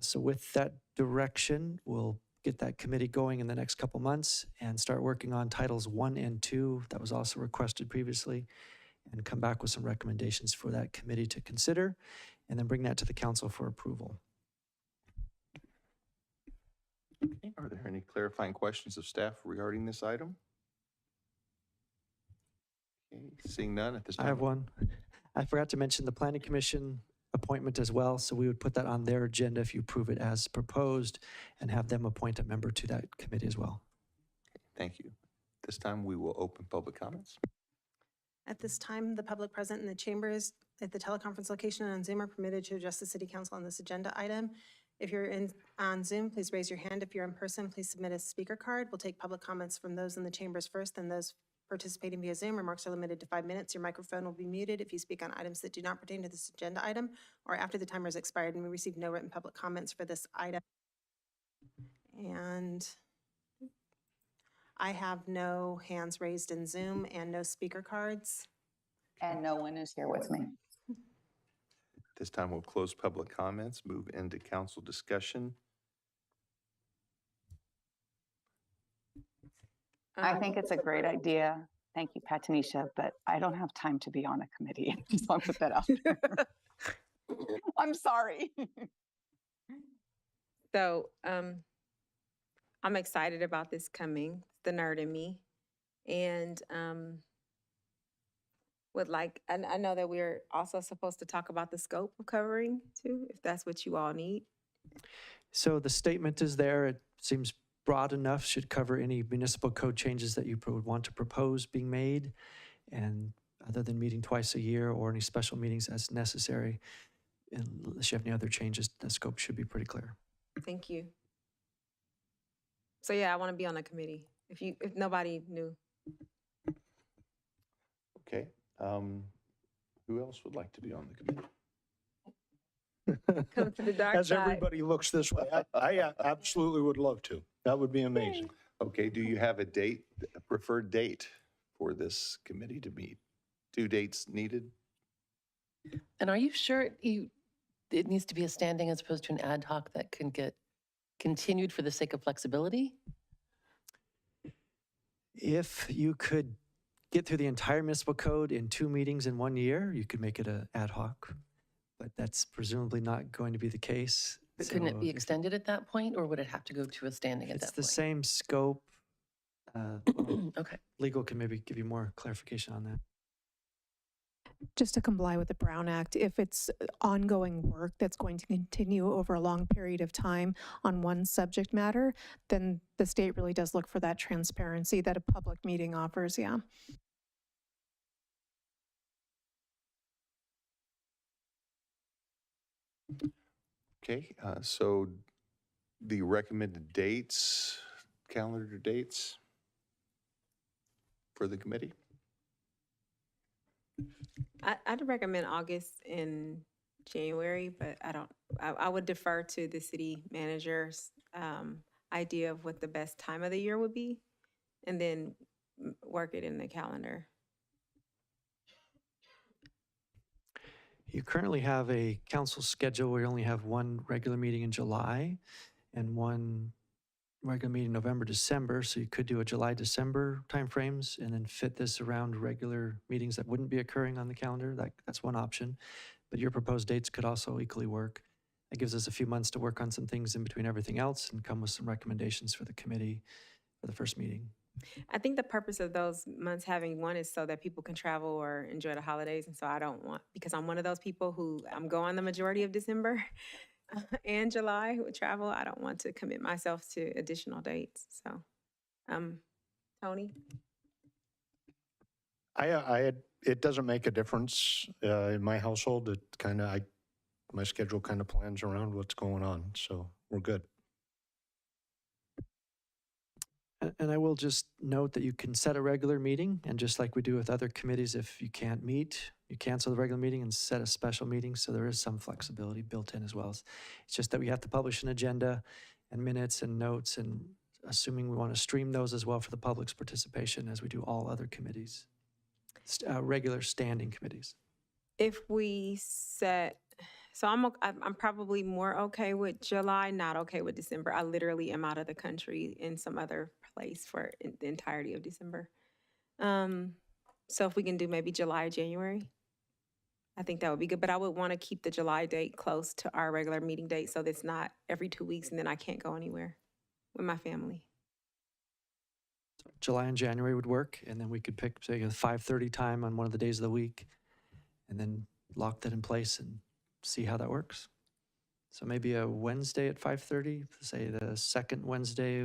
So with that direction, we'll get that committee going in the next couple months and start working on titles 1 and 2 that was also requested previously, and come back with some recommendations for that committee to consider, and then bring that to the council for approval. Okay, are there any clarifying questions of staff regarding this item? Okay, seeing none at this time. I have one. I forgot to mention the Planning Commission appointment as well, so we would put that on their agenda if you approve it as proposed and have them appoint a member to that committee as well. Okay, thank you. This time we will open public comments. At this time, the public present in the chambers at the teleconference location and on Zoom are permitted to address the city council on this agenda item. If you're on Zoom, please raise your hand. If you're in person, please submit a speaker card. We'll take public comments from those in the chambers first, then those participating via Zoom. Remarks are limited to 5 minutes. Your microphone will be muted if you speak on items that do not pertain to this agenda item or after the timer has expired, and we received no written public comments for this item. And I have no hands raised in Zoom and no speaker cards. And no one is here with me. This time we'll close public comments, move into council discussion. I think it's a great idea. Thank you, Patanisha, but I don't have time to be on a committee. Just want to put that out there. I'm sorry. So I'm excited about this coming, it's the nerd in me. And would like, and I know that we're also supposed to talk about the scope of covering too, if that's what you all need. So the statement is there. It seems broad enough, should cover any municipal code changes that you would want to propose being made. And other than meeting twice a year or any special meetings as necessary, unless you have any other changes, the scope should be pretty clear. Thank you. So yeah, I want to be on the committee, if nobody knew. Okay. Who else would like to be on the committee? Come to the dark As side. everybody looks this way, I absolutely would love to. That would be amazing. Okay, do you have a date, a preferred date for this committee to meet? 2 dates needed? And are you sure it needs to be a standing as opposed to an ad hoc that can get continued for the sake of flexibility? If you could get through the entire municipal code in 2 meetings in 1 year, you could make it an ad hoc, but that's presumably not going to be the case. But couldn't it be if extended at that point, or would it have to go to a standing at it's that the point? same scope, Okay. legal can maybe give you more clarification on that. Just to comply with the Brown Act, if it's ongoing work that's going to continue over a long period of time on one subject matter, then the state really does look for that transparency that a public meeting offers, yeah. Okay, so the recommended dates, calendar dates for the committee? I'd recommend August and January, but I would defer to the city manager's idea of what the best time of the year would be, and then work it in the calendar. You currently have a council schedule where you only have one regular meeting in July and one regular meeting November, December. So you could do a July, December timeframes and then fit this around regular meetings that wouldn't be occurring on the calendar. That's one option. But your proposed dates could also equally work. That gives us a few months to work on some things in between everything else and come with some recommendations for the committee for the first meeting. I think the purpose of those months having one is so that people can travel or enjoy the holidays. And so I don't want, because I'm one of those people who I'm going the majority of December and July with travel. I don't want to commit myself to additional dates. So, Tony? It doesn't make a difference in my household. It kind of, my schedule kind of plans around what's going on. So we're good. And I will just note that you can set a regular meeting, and just like we do with other committees, if you can't meet, you cancel the regular meeting and set a special meeting. So there is some flexibility built in as well. It's just that we have to publish an agenda and minutes and notes, and assuming we want to stream those as well for the public's participation as we do all other committees, regular standing committees. If we set, so I'm probably more okay with July, not okay with December. I literally am out of the country in some other place for the entirety of December. So if we can do maybe July or January, I think that would be good. But I would want to keep the July date close to our regular meeting date so that it's not every 2 weeks and then I can't go anywhere with my family. July and January would work, and then we could pick, say, a 5:30 time on one of the days of the week, and then lock that in place and see how that works. So maybe a Wednesday at 5:30, say the second Wednesday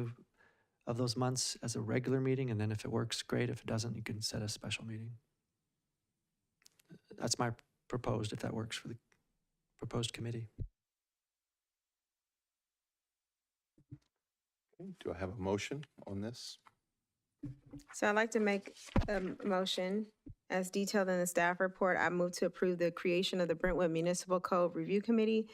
of those months as a regular meeting, and then if it works, great. If it doesn't, you can set a special meeting. That's my proposed, if that works for the proposed committee. Okay, do I have a motion on this? So I'd like to make a motion as detailed in the staff report. I move to approve the creation of the Brentwood Municipal Code Review Committee,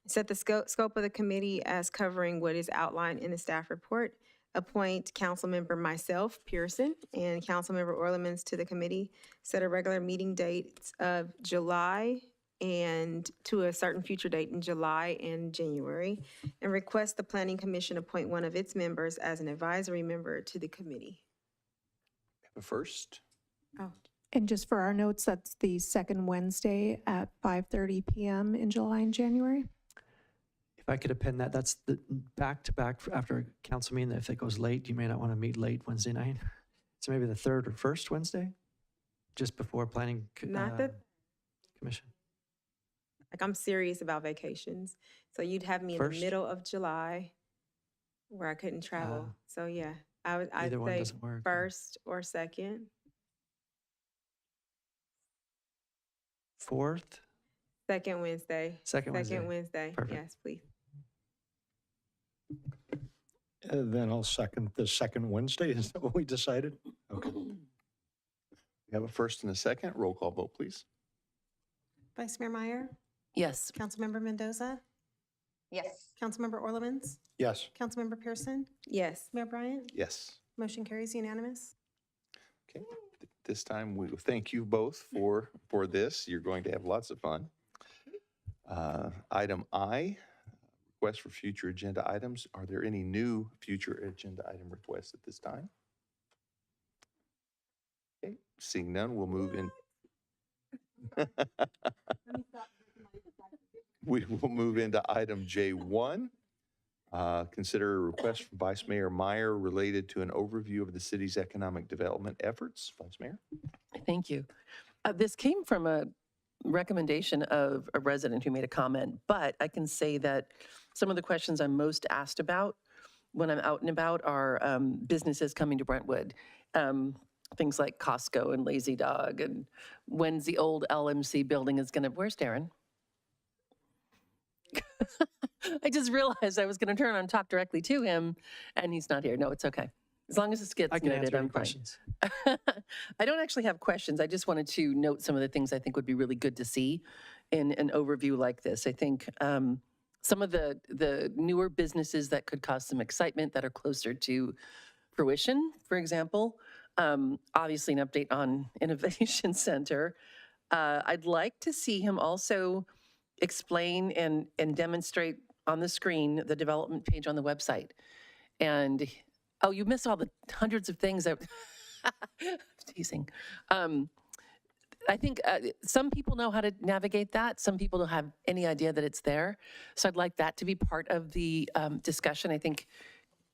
set the scope of the committee as covering what is outlined in the staff report, appoint Councilmember myself, Pearson, and Councilmember Orlemans to the committee, set a regular meeting date of July and to a certain future date in July and January, and request the Planning Commission appoint one of its members as an advisory member to the committee. Have a first? Oh. And just for our notes, that's the second Wednesday at 5:30 p.m. in July and January. If I could append that, that's the back-to-back after a council meeting. If it goes late, you may not want to meet late Wednesday night. So maybe the third or first Wednesday, just before planning commission. Like, I'm serious about vacations. So you'd have me in First? the middle of July where I couldn't travel. So yeah, I'd Either one say doesn't work. first or second. Fourth? Second Wednesday. Second Wednesday. Second Wednesday. Perfect. Yes, please. Then I'll second the second Wednesday. Is that what we decided? Okay. We have a first and a second. Roll call vote, please. Vice Mayor Meyer, Yes. Councilmember Mendoza, Yes. Councilmember Orlemans, Yes. Councilmember Pearson, Yes. Mayor Bryant. Yes. Motion carries unanimous. Okay, this time we thank you both for this. You're going to have lots of fun. Item I, request for future agenda items. Are there any new future agenda item requests at this time? Okay, seeing none, we'll move in. We will move into item J1. Consider a request from Vice Mayor Meyer related to an overview of the city's economic development efforts. Vice Mayor? Thank you. This came from a recommendation of a resident who made a comment, but I can say that some of the questions I'm most asked about when I'm out and about are businesses coming to Brentwood. Things like Costco and Lazy Dog, and when's the old LMC building is gonna, where's Darren? I just realized I was gonna turn and talk directly to him, and he's not here. No, it's okay. As long as this gets I can noted, answer any I'm fine. questions. I don't actually have questions. I just wanted to note some of the things I think would be really good to see in an overview like this. I think some of the newer businesses that could cause some excitement that are closer to fruition, for example, obviously an update on Innovation Center. I'd like to see him also explain and demonstrate on the screen the development page on the website. And, oh, you missed all the hundreds of things that, teasing. I think some people know how to navigate that. Some people don't have any idea that it's there. So I'd like that to be part of the discussion. I think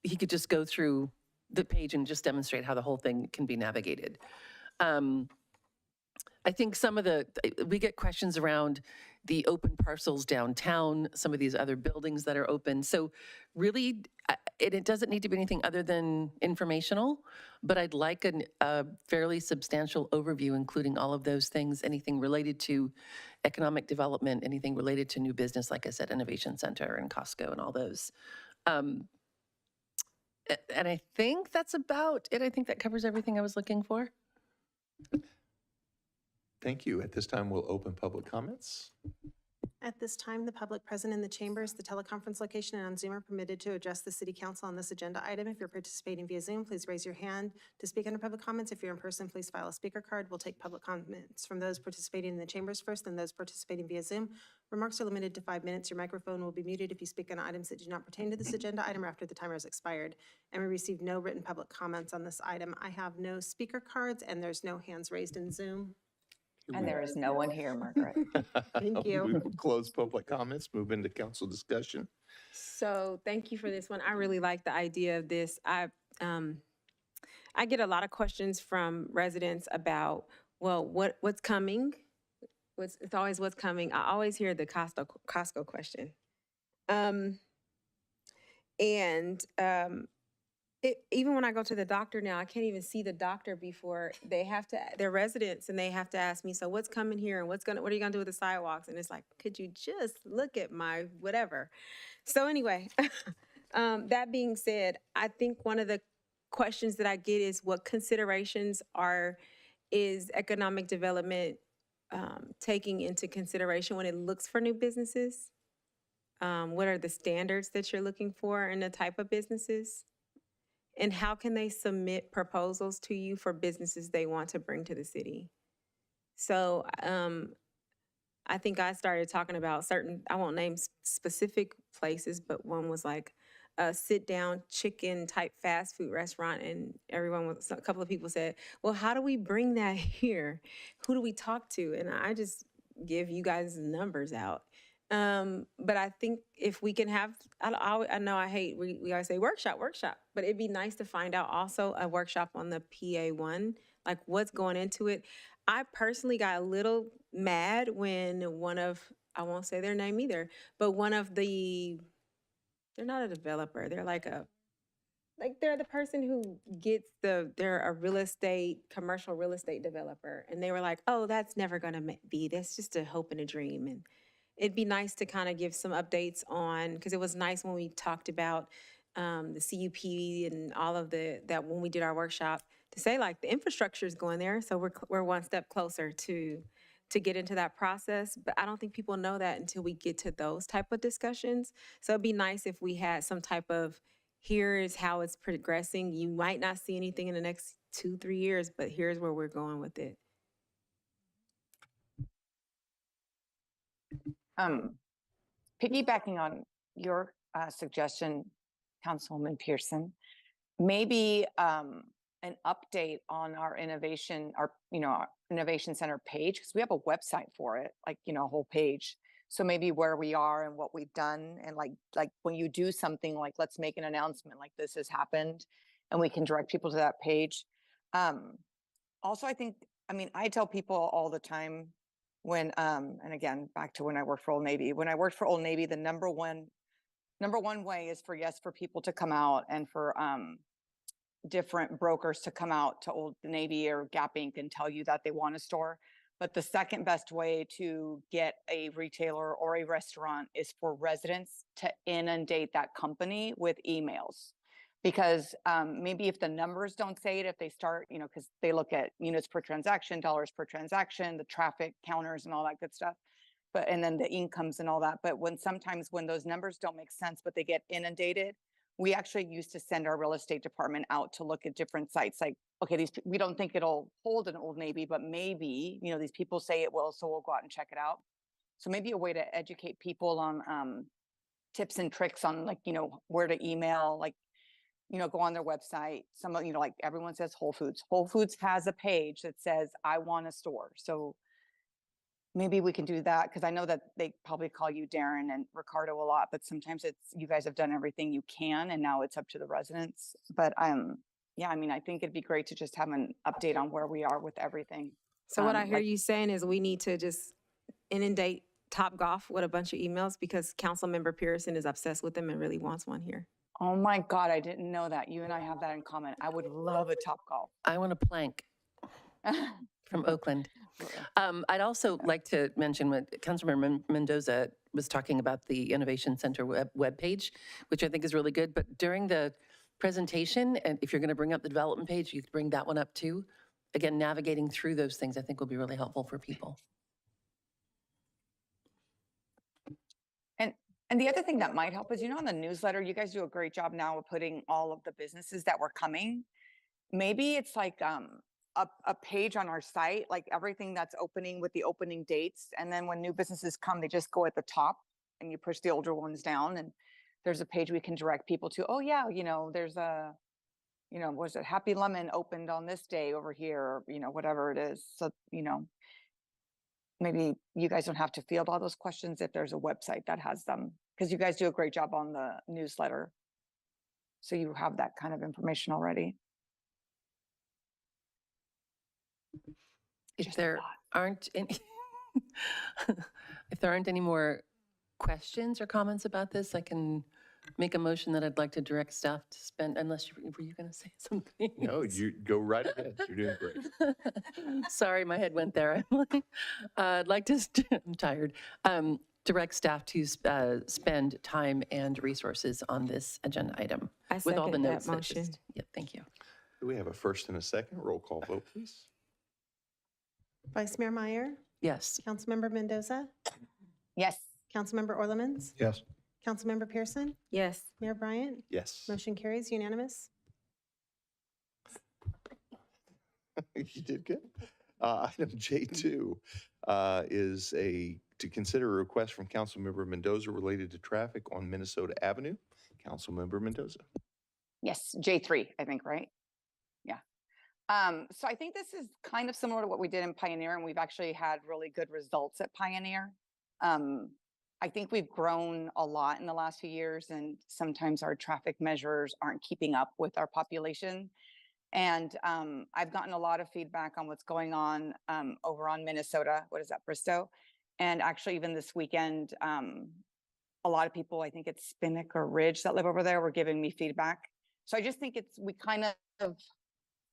he could just go through the page and just demonstrate how the whole thing can be navigated. I think some of we get questions around the open parcels downtown, some of these other buildings that are open. So really, it doesn't need to be anything other than informational, but I'd like a fairly substantial overview, including all of those things, anything related to economic development, anything related to new business, like I said, Innovation Center and Costco and all those. And I think that's about it. I think that covers everything I was looking for. Thank you. At this time, we'll open public comments. At this time, the public present in the chambers, the teleconference location, and on Zoom are permitted to address the city council on this agenda item. If you're participating via Zoom, please raise your hand to speak under public comments. If you're in person, please file a speaker card. We'll take public comments from those participating in the chambers first, then those participating via Zoom. Remarks are limited to 5 minutes. Your microphone will be muted if you speak on items that do not pertain to this agenda item or after the timer has expired. And we received no written public comments on this item. I have no speaker cards, and there's no hands raised in Zoom. And there is no one here, Margaret. Thank you. We will close public comments, move into council discussion. So thank you for this one. I really like the idea of this. I get a lot of questions from residents about, well, what's coming? It's always what's coming. I always hear the Costco question. Even when I go to the doctor now, I can't even see the doctor before they're residents and they have to ask me, so what's coming here and what are you gonna do with the sidewalks? And it's like, could you just look at my whatever? So anyway, that being said, I think one of the questions that I get is what considerations is economic development taking into consideration when it looks for new businesses? What are the standards that you're looking for in the type of businesses? And how can they submit proposals to you for businesses they want to bring to the city? So I think I started talking about I won't name specific places, but one was like a sit-down chicken type fast food restaurant. And a couple of people said, well, how do we bring that here? Who do we talk to? And I just give you guys numbers out. But I think if we can have, I know I hate, we always say workshop, but it'd be nice to find out also a workshop on the PA1, like what's going into it. I personally got a little mad when I won't say their name either, but they're not a developer. They're they're the person who gets they're a commercial real estate developer. And they were like, oh, that's never gonna be, that's just a hope and a dream. And it'd be nice to kind of give some updates on, because it was nice when we talked about the CUP and all of that when we did our workshop, to say like the infrastructure is going there. So we're one step closer to get into that process. But I don't think people know that until we get to those type of discussions. So it'd be nice if we had some type of, here is how it's progressing. You might not see anything in the next 2-3 years, but here's where we're going with it. Piggybacking on your suggestion, Councilwoman Pearson, maybe an update on our innovation center page, because we have a website for it, like, a whole page. So maybe where we are and what we've done, and like when you do something like, let's make an announcement like this has happened, and we can direct people to that page. Also, I think I mean, I tell people all the time when, and again, back to when I worked for Old Navy. When I worked for Old Navy, the number one way is for people to come out and for different brokers to come out to Old Navy or Gap Inc. and tell you that they want a store. But the second best way to get a retailer or a restaurant is for residents to inundate that company with emails. Because maybe if the numbers don't say it, if they start, because they look at units per transaction, dollars per transaction, the traffic counters and all that good stuff. And then the incomes and all that. But sometimes when those numbers don't make sense, but they get inundated, we actually used to send our real estate department out to look at different sites. Like, okay, we don't think it'll hold an Old Navy, but maybe, these people say it will, so we'll go out and check it out. So maybe a way to educate people on tips and tricks on where to email, go on their website. Some of, like everyone says Whole Foods. Whole Foods has a page that says, I want a store. So maybe we can do that, because I know that they probably call you Darren and Ricardo a lot, but sometimes you guys have done everything you can and now it's up to the residents. But yeah, I mean, I think it'd be great to just have an update on where we are with everything. So what I hear you saying is we need to just inundate Topgolf with a bunch of emails because Councilmember Pearson is obsessed with them and really wants one here. Oh my God, I didn't know that. You and I have that in common. I would love a Topgolf. I want a plank from Oakland. I'd also like to mention what Councilmember Mendoza was talking about, the Innovation Center webpage, which I think is really good. But during the presentation, and if you're going to bring up the development page, you could bring that one up too. Again, navigating through those things I think will be really helpful for people. And the other thing that might help is, on the newsletter, you guys do a great job now of putting all of the businesses that were coming. Maybe it's like a page on our site, like everything that's opening with the opening dates. And then when new businesses come, they just go at the top and you push the older ones down. And there's a page we can direct people to. Oh yeah, there's a, was it Happy Lemon opened on this day over here, or, whatever it is. So, maybe you guys don't have to field all those questions if there's a website that has them, because you guys do a great job on the newsletter. So you have that kind of information already. If there aren't any, if there aren't any more questions or comments about this, I can make a motion that I'd like to direct staff to spend, unless were you going to say something? No, you go right ahead. You're doing great. Sorry, my head went there. I'd like to, I'm tired, direct staff to spend time and resources on this agenda item. I with all the second that notes motion. Yep, thank you. Do we have a first and a second? Roll call vote, please. Vice Mayor Meyer, Yes. Councilmember Mendoza, Yes. Councilmember Orlemans, Yes. Councilmember Pearson, Yes. Mayor Bryant. Yes. Motion carries unanimous. You did good. Item J2 is to consider a request from Councilmember Mendoza related to traffic on Minnesota Avenue. Councilmember Mendoza. Yes, J3, I think, right? Yeah. So I think this is kind of similar to what we did in Pioneer, and we've actually had really good results at Pioneer. I think we've grown a lot in the last few years, and sometimes our traffic measures aren't keeping up with our population. And I've gotten a lot of feedback on what's going on over on Minnesota. What is that, Bristow? And actually, even this weekend, a lot of people, I think it's Spinnaker or Ridge that live over there, were giving me feedback. So I just think we kind of,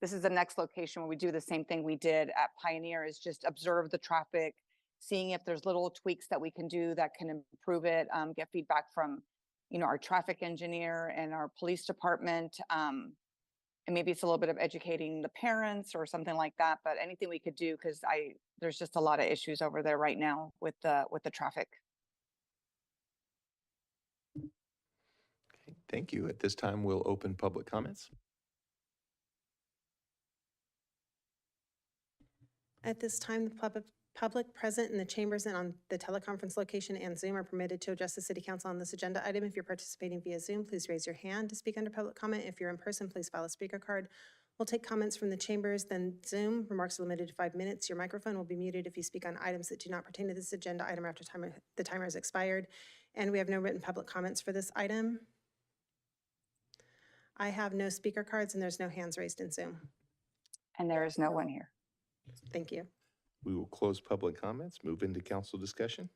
this is the next location where we do the same thing we did at Pioneer, is just observe the traffic, seeing if there's little tweaks that we can do that can improve it, get feedback from, our traffic engineer and our police department. And maybe it's a little bit of educating the parents or something like that, but anything we could do, because there's just a lot of issues over there right now with the traffic. Okay, thank you. At this time, we'll open public comments. At this time, the public present in the chambers and on the teleconference location and Zoom are permitted to address the City Council on this agenda item. If you're participating via Zoom, please raise your hand to speak under public comment. If you're in person, please file a speaker card. We'll take comments from the chambers, then Zoom. Remarks are limited to 5 minutes. Your microphone will be muted if you speak on items that do not pertain to this agenda item after the timer has expired. And we have no written public comments for this item. I have no speaker cards and there's no hands raised in Zoom. And there is no one here. Thank you. We will close public comments, move into council discussion.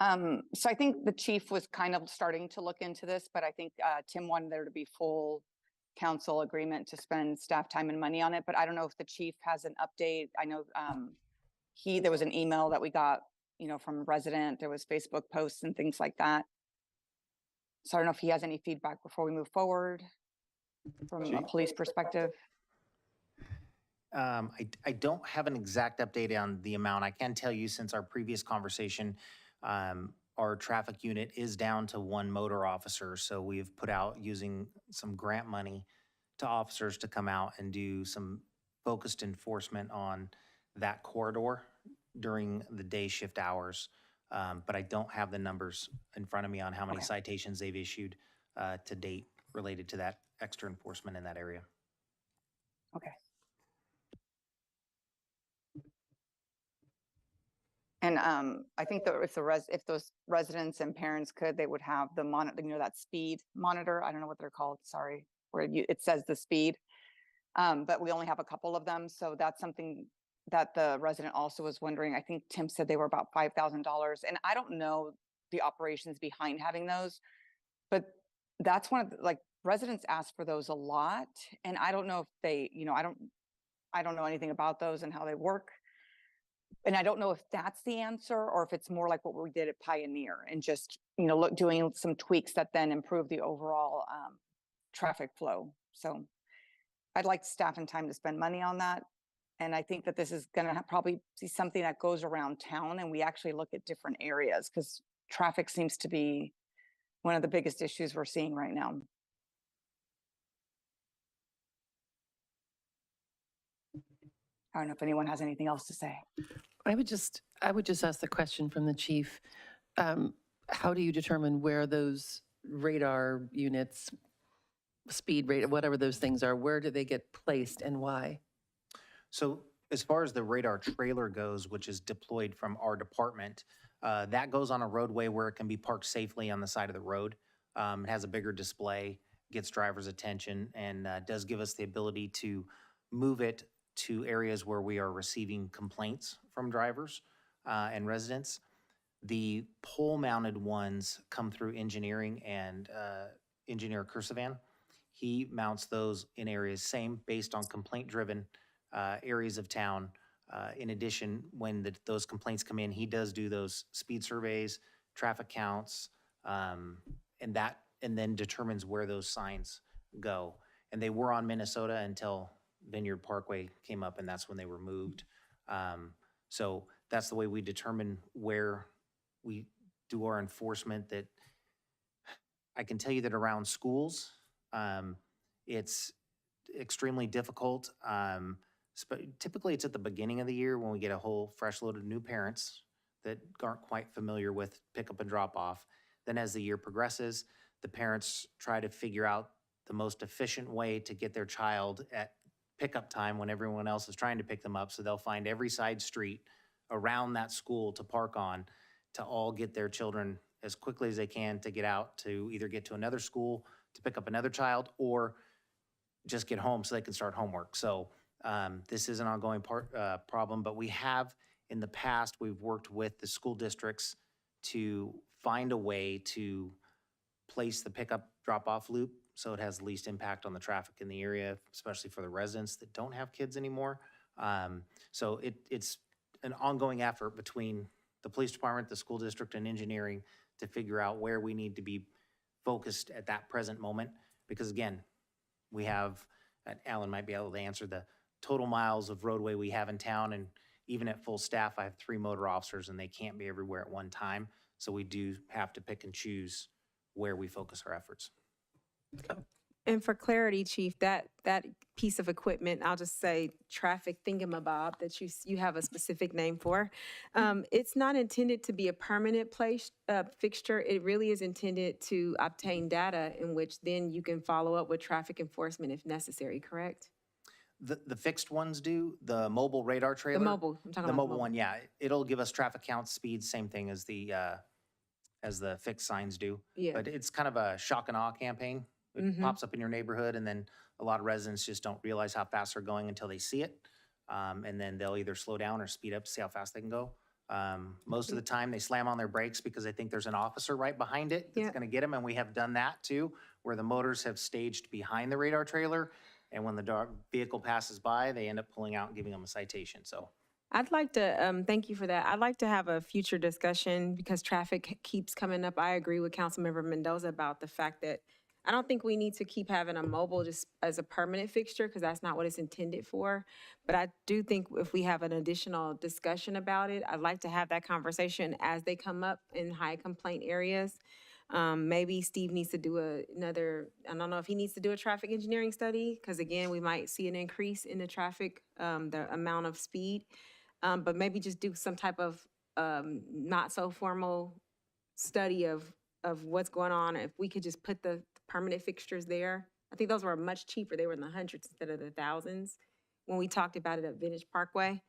So I think the chief was kind of starting to look into this, but I think Tim wanted there to be full council agreement to spend staff time and money on it. But I don't know if the chief has an update. I know there was an email that we got, from a resident. There was Facebook posts and things like that. So I don't know if he has any feedback before we move forward from a police perspective. I don't have an exact update on the amount. I can tell you since our previous conversation, our traffic unit is down to one motor officer. So we've put out using some grant money to officers to come out and do some focused enforcement on that corridor during the day shift hours. But I don't have the numbers in front of me on how many citations they've issued to date related to that extra enforcement in that area. Okay. And I think that if those residents and parents could, they would have the monitor, that speed monitor. I don't know what they're called. Sorry, where it says the speed. But we only have a couple of them, so that's something that the resident also was wondering. I think Tim said they were about $5,000, and I don't know the operations behind having those, but that's one of the, residents ask for those a lot, and I don't know if they, I don't know anything about those and how they work. And I don't know if that's the answer or if it's more like what we did at Pioneer and just, doing some tweaks that then improve the overall traffic flow. So I'd like staff and time to spend money on that. And I think that this is going to probably be something that goes around town and we actually look at different areas because traffic seems to be one of the biggest issues we're seeing right now. I don't know if anyone has anything else to say. I would just ask the question from the chief. How do you determine where those radar units, speed radar, whatever those things are, where do they get placed and why? So as far as the radar trailer goes, which is deployed from our department, that goes on a roadway where it can be parked safely on the side of the road. It has a bigger display, gets drivers' attention, and does give us the ability to move it to areas where we are receiving complaints from drivers and residents. The pole-mounted ones come through engineering and engineer Cursivan. He mounts those in areas based on complaint-driven areas of town. In addition, when those complaints come in, he does do those speed surveys, traffic counts, and then determines where those signs go. And they were on Minnesota until Vineyard Parkway came up, and that's when they were moved. So that's the way we determine where we do our enforcement. That I can tell you that around schools, it's extremely difficult. Typically, it's at the beginning of the year when we get a whole fresh load of new parents that aren't quite familiar with pickup and drop off. Then as the year progresses, the parents try to figure out the most efficient way to get their child at pickup time when everyone else is trying to pick them up. So they'll find every side street around that school to park on to all get their children as quickly as they can to get out to either get to another school to pick up another child or just get home so they can start homework. So this is an ongoing problem, but we have in the past, we've worked with the school districts to find a way to place the pickup drop-off loop so it has the least impact on the traffic in the area, especially for the residents that don't have kids anymore. So it's an ongoing effort between the police department, the school district, and engineering to figure out where we need to be focused at that present moment. Because again, we have, Alan might be able to answer the total miles of roadway we have in town, and even at full staff, I have 3 motor officers and they can't be everywhere at one time. So we do have to pick and choose where we focus our efforts. And for clarity, Chief, that piece of equipment, I'll just say traffic thingamabob that you have a specific name for, it's not intended to be a permanent fixture. It really is intended to obtain data in which then you can follow up with traffic enforcement if necessary, correct? The fixed ones do, the mobile radar trailer. The mobile, I'm talking the about mobile one, yeah. It'll give us traffic counts, speeds, same thing as the fixed signs do. Yeah. But it's kind of a shock and awe campaign. It pops up in your neighborhood, and then a lot of residents just don't realize how fast they're going until they see it. and then they'll either slow down or speed up to see how fast they can go. Most of the time, they slam on their brakes because they think there's an officer right behind it that's Yep. going to get them, and we have done that too, where the motors have staged behind the radar trailer, and when the vehicle passes by, they end up pulling out and giving them a citation, so. I'd like to, thank you for that. I'd like to have a future discussion because traffic keeps coming up. I agree with Councilmember Mendoza about the fact that I don't think we need to keep having a mobile just as a permanent fixture because that's not what it's intended for. But I do think if we have an additional discussion about it, I'd like to have that conversation as they come up in high complaint areas. Maybe Steve needs to do another, I don't know if he needs to do a traffic engineering study because again, we might see an increase in the traffic, the amount of speed. But maybe just do some type of not so formal study of what's going on. If we could just put the permanent fixtures there. I think those were much cheaper. They were in the hundreds instead of the thousands when we talked about it at Vintage Parkway.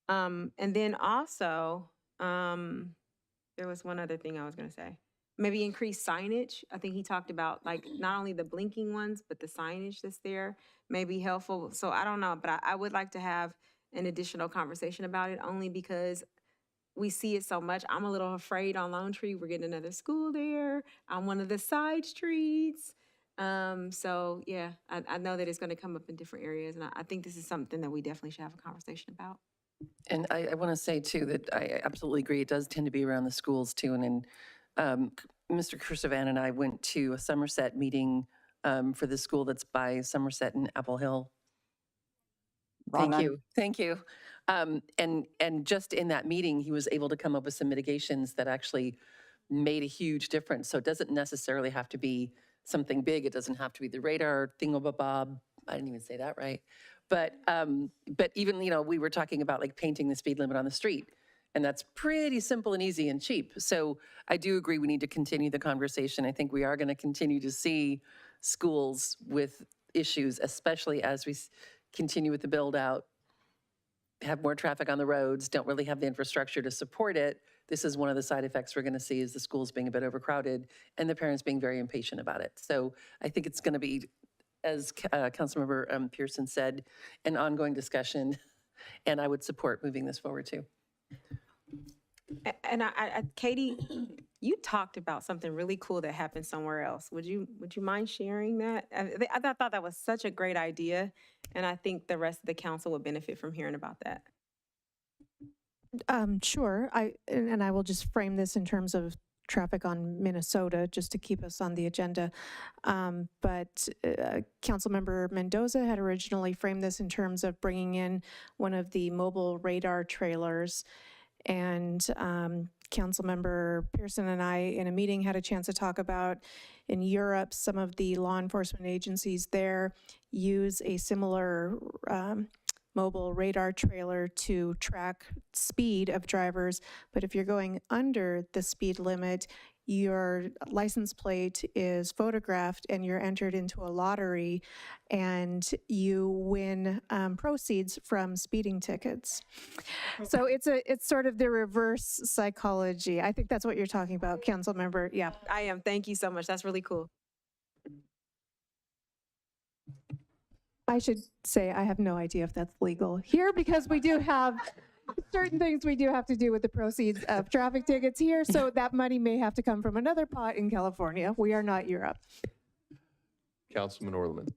And then also, there was one other thing I was gonna say. Maybe increase signage. I think he talked about like not only the blinking ones, but the signage that's there may be helpful. So I don't know, but I would like to have an additional conversation about it only because we see it so much. I'm a little afraid on Lone Tree. We're getting another school there on one of the side streets. So yeah, I know that it's going to come up in different areas. And I think this is something that we definitely should have a conversation about. And I want to say too that I absolutely agree. It does tend to be around the schools too. And then Mr. Kersavan and I went to a Somerset meeting for the school that's by Somerset and Apple Hill. Thank you. Thank you. And just in that meeting, he was able to come up with some mitigations that actually made a huge difference. So it doesn't necessarily have to be something big. It doesn't have to be the radar thingamabob. I didn't even say that right. But even, you know, we were talking about like painting the speed limit on the street. And that's pretty simple and easy and cheap. So I do agree we need to continue the conversation. I think we are going to continue to see schools with issues, especially as we continue with the build out, have more traffic on the roads, don't really have the infrastructure to support it. This is one of the side effects we're going to see is the schools being a bit overcrowded and the parents being very impatient about it. So I think it's going to be, as Councilmember Pearson said, an ongoing discussion, and I would support moving this forward too. And Katie, you talked about something really cool that happened somewhere else. Would you mind sharing that? I thought that was such a great idea, and I think the rest of the council would benefit from hearing about that. Sure. And I will just frame this in terms of traffic on Minnesota, just to keep us on the agenda. But Councilmember Mendoza had originally framed this in terms of bringing in one of the mobile radar trailers. And Councilmember Pearson and I, in a meeting, had a chance to talk about in Europe, some of the law enforcement agencies there use a similar mobile radar trailer to track speed of drivers. But if you're going under the speed limit, your license plate is photographed and you're entered into a lottery and you win proceeds from speeding tickets. So it's sort of the reverse psychology. I think that's what you're talking about, Council Member. Yeah. I am. Thank you so much. That's really cool. I should say I have no idea if that's legal here because we do have certain things we do have to do with the proceeds of traffic tickets here. So that money may have to come from another pot in California. We are not Europe. Councilman Orleman.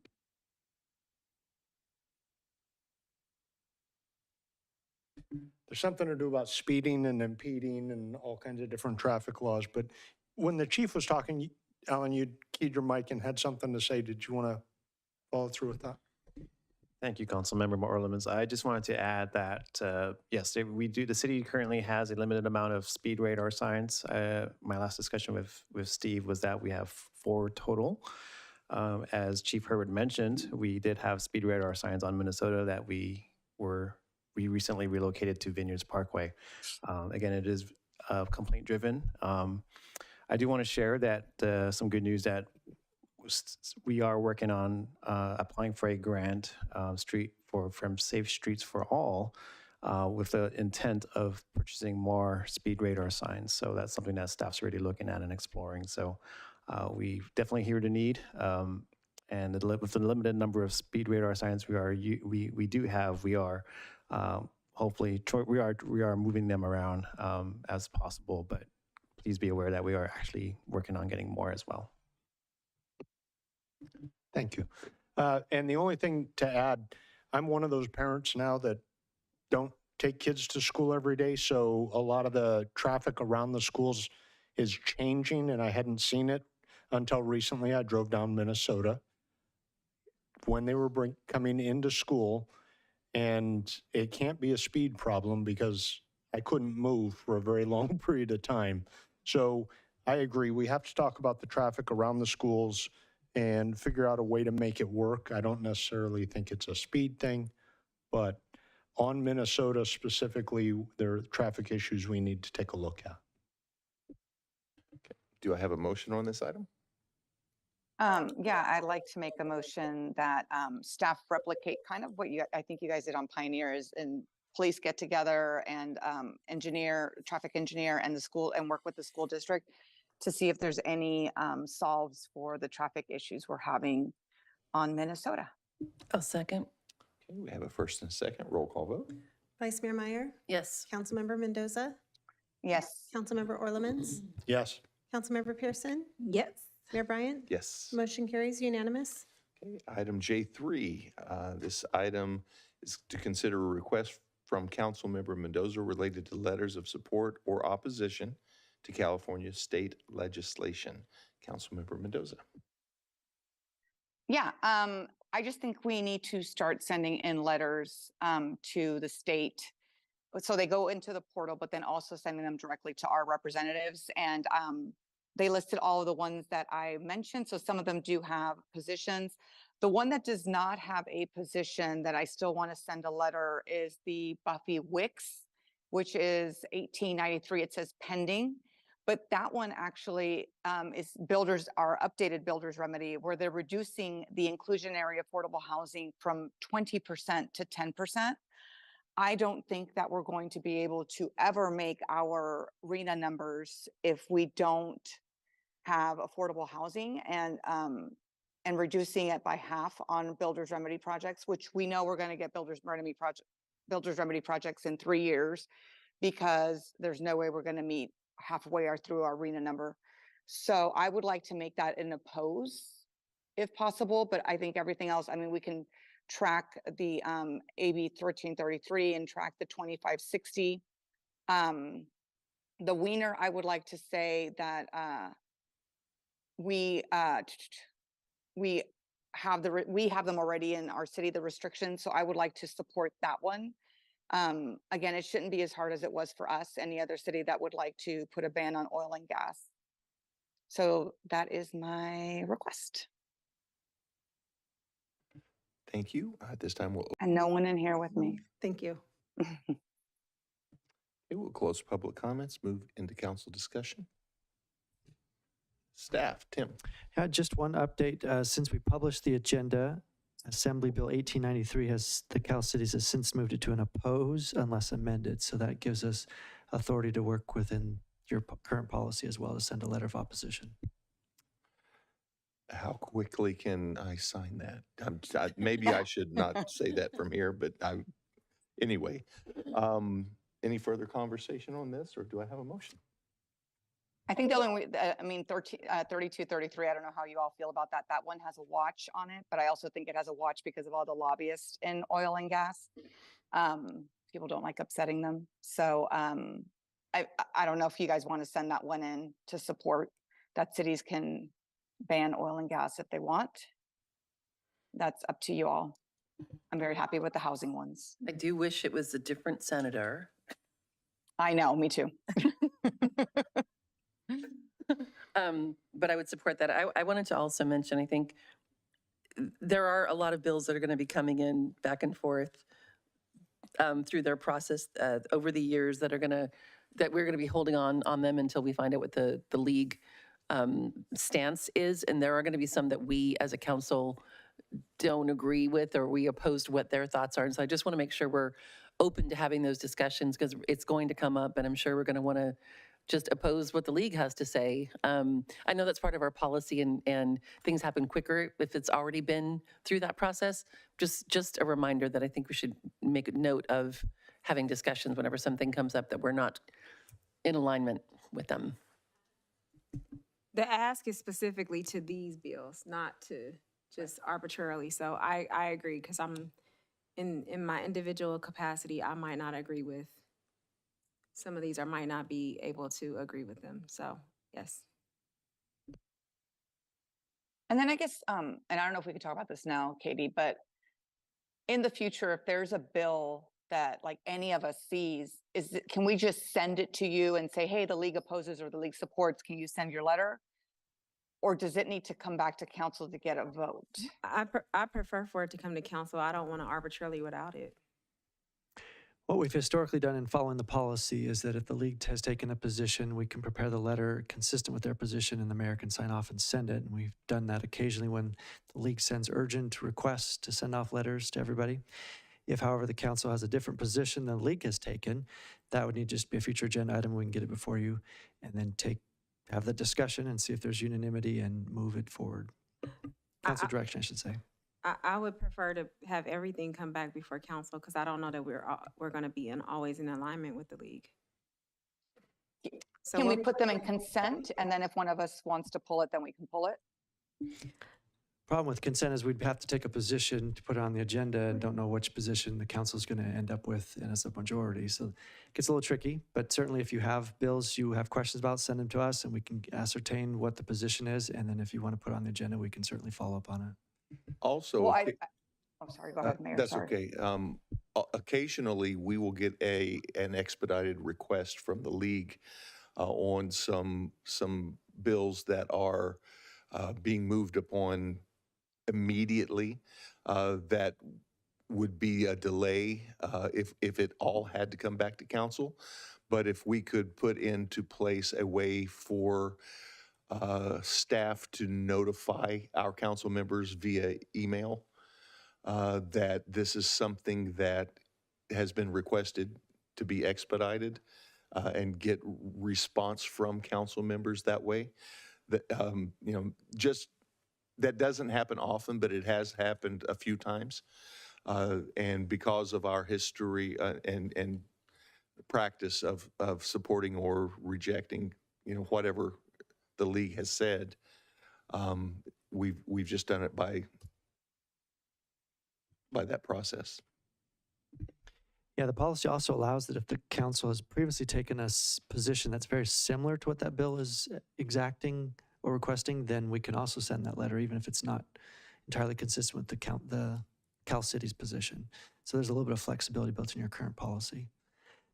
There's something to do about speeding and impeding and all kinds of different traffic laws. But when the chief was talking, Alan, you keyed your mic and had something to say. Did you want to follow through with that? Thank you, Councilmember Orlemans. I just wanted to add that, yes, we do. The city currently has a limited amount of speed radar signs. My last discussion with Steve was that we have 4 total. As Chief Herbert mentioned, we did have speed radar signs on Minnesota that we recently relocated to Vineyards Parkway. Again, it is complaint driven. I do want to share that some good news that we are working on applying for a grant from Safe Streets for All with the intent of purchasing more speed radar signs. So that's something that staff's already looking at and exploring. So we definitely hear the need. And with the limited number of speed radar signs we are hopefully, we are moving them around as possible, but please be aware that we are actually working on getting more as well. Thank you. And the only thing to add, I'm one of those parents now that don't take kids to school every day, so a lot of the traffic around the schools is changing, and I hadn't seen it until recently. I drove down Minnesota when they were coming into school, and it can't be a speed problem because I couldn't move for a very long period of time. So I agree, we have to talk about the traffic around the schools and figure out a way to make it work. I don't necessarily think it's a speed thing, but on Minnesota specifically, there are traffic issues we need to take a look at. Do I have a motion on this item? Yeah, I'd like to make a motion that staff replicate kind of what I think you guys did on Pioneers, and police get together and traffic engineer and the school, and work with the school district to see if there's any solves for the traffic issues we're having on Minnesota. A second. Okay, we have a first and a second. Roll call vote. Vice Mayor Meyer, Yes. Councilmember Mendoza, Yes. Councilmember Orlemans, Yes. Councilmember Pearson, Yes. Mayor Bryant. Yes. Motion carries unanimous. Okay, item J3. This item is to consider a request from Councilmember Mendoza related to letters of support or opposition to California state legislation. Councilmember Mendoza. Yeah, I just think we need to start sending in letters to the state. So they go into the portal, but then also sending them directly to our representatives. And they listed all of the ones that I mentioned. So some of them do have positions. The one that does not have a position that I still want to send a letter is the Buffy Wicks, which is 1893. It says pending. But that one actually is our updated builder's remedy, where they're reducing the inclusionary affordable housing from 20% to 10%. I don't think that we're going to be able to ever make our RHNA numbers if we don't have affordable housing, and reducing it by half on builder's remedy projects, which we know we're going to get builder's remedy projects in 3 years, because there's no way we're going to meet halfway through our RHNA number. So I would like to make that an oppose if possible, but I think everything else, I mean, we can track the AB 1333 and track the 2560. The Wiener, I would like to say that we have them already in our city, the restrictions. So I would like to support that one. Again, it shouldn't be as hard as it was for us, any other city that would like to put a ban on oil and gas. So that is my request. Thank you. At this time, And no one in here with me. Thank you. we'll close public comments, move into council discussion. Staff, Tim. Yeah, just one update. Since we published the agenda, Assembly Bill 1893 the Cal Cities has since moved it to an oppose unless amended. So that gives us authority to work within your current policy as well, to send a letter of opposition. How quickly can I sign that? Maybe I should not say that from here, but anyway. Any further conversation on this, or do I have a motion? I think the only way, 32, 33, I don't know how you all feel about that. That one has a watch on it, but I also think it has a watch because of all the lobbyists in oil and gas. People don't like upsetting them. So I don't know if you guys want to send that one in to support that cities can ban oil and gas if they want. That's up to you all. I'm very happy with the housing ones. I do wish it was a different senator. I know, me too. But I would support that. I wanted to also mention, I think there are a lot of bills that are going to be coming in back and forth through their process over the years that we're going to be holding on them until we find out what the league stance is. And there are going to be some that we as a council don't agree with, or we oppose to what their thoughts are. And so I just want to make sure we're open to having those discussions, because it's going to come up, and I'm sure we're going to want to just oppose what the league has to say. I know that's part of our policy and things happen quicker if it's already been through that process. Just a reminder that I think we should make a note of having discussions whenever something comes up that we're not in alignment with them. The ask is specifically to these bills, not to just arbitrarily. So I agree, because I'm in my individual capacity, I might not agree with some of these, or might not be able to agree with them. So, yes. And then I guess, and I don't know if we could talk about this now, Katie, but in the future, if there's a bill that like any of us sees, can we just send it to you and say, hey, the league opposes or the league supports, can you send your letter? Or does it need to come back to council to get a vote? I prefer for it to come to council. I don't want to arbitrarily without it. What we've historically done in following the policy is that if the league has taken a position, we can prepare the letter consistent with their position and the mayor can sign off and send it. And we've done that occasionally when the league sends urgent requests to send off letters to everybody. If, however, the council has a different position than the league has taken, that would need to just be a future agenda item. We can get it before you and then have the discussion and see if there's unanimity and move it forward. Council direction, I should say. I would prefer to have everything come back before council, because I don't know that we're going to be always in alignment with the league. So Can we put them in consent? And then if one of us wants to pull it, then we can pull it? Problem with consent is we'd have to take a position to put it on the agenda and don't know which position the council is going to end up with as a majority. So it gets a little tricky, but certainly if you have bills you have questions about, send them to us and we can ascertain what the position is. And then if you want to put it on the agenda, we can certainly follow up on it. Also, Well, I'm sorry, go ahead, Mayor. that's sorry. okay. Occasionally, we will get an expedited request from the league on some bills that are being moved upon immediately. That would be a delay if it all had to come back to council. But if we could put into place a way for staff to notify our council members via email that this is something that has been requested to be expedited and get response from council members that way. That, just that doesn't happen often, but it has happened a few times. And because of our history and practice of supporting or rejecting, whatever the league has said, we've just done it by that process. Yeah, the policy also allows that if the council has previously taken a position that's very similar to what that bill is exacting or requesting, then we can also send that letter, even if it's not entirely consistent with the Cal City's position. So there's a little bit of flexibility built in your current policy.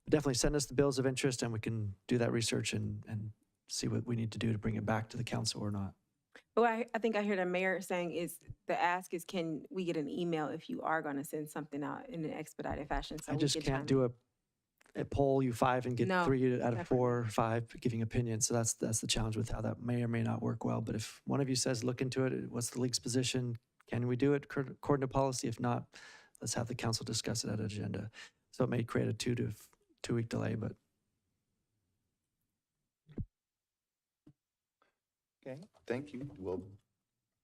But definitely send us the bills of interest and we can do that research and see what we need to do to bring it back to the council or not. Well, I think I hear the mayor saying the ask is, can we get an email if you are going to send something out in an expedited fashion? So I just can't do a poll you 5 and get 3 out of 4 or 5 giving opinions. So that's the challenge with how that may or may not work well. But if one of you says, look into it, what's the league's position? Can we do it according to policy? If not, let's have the council discuss it at agenda. So it may create a 2 week delay, but. Okay, thank you. Well,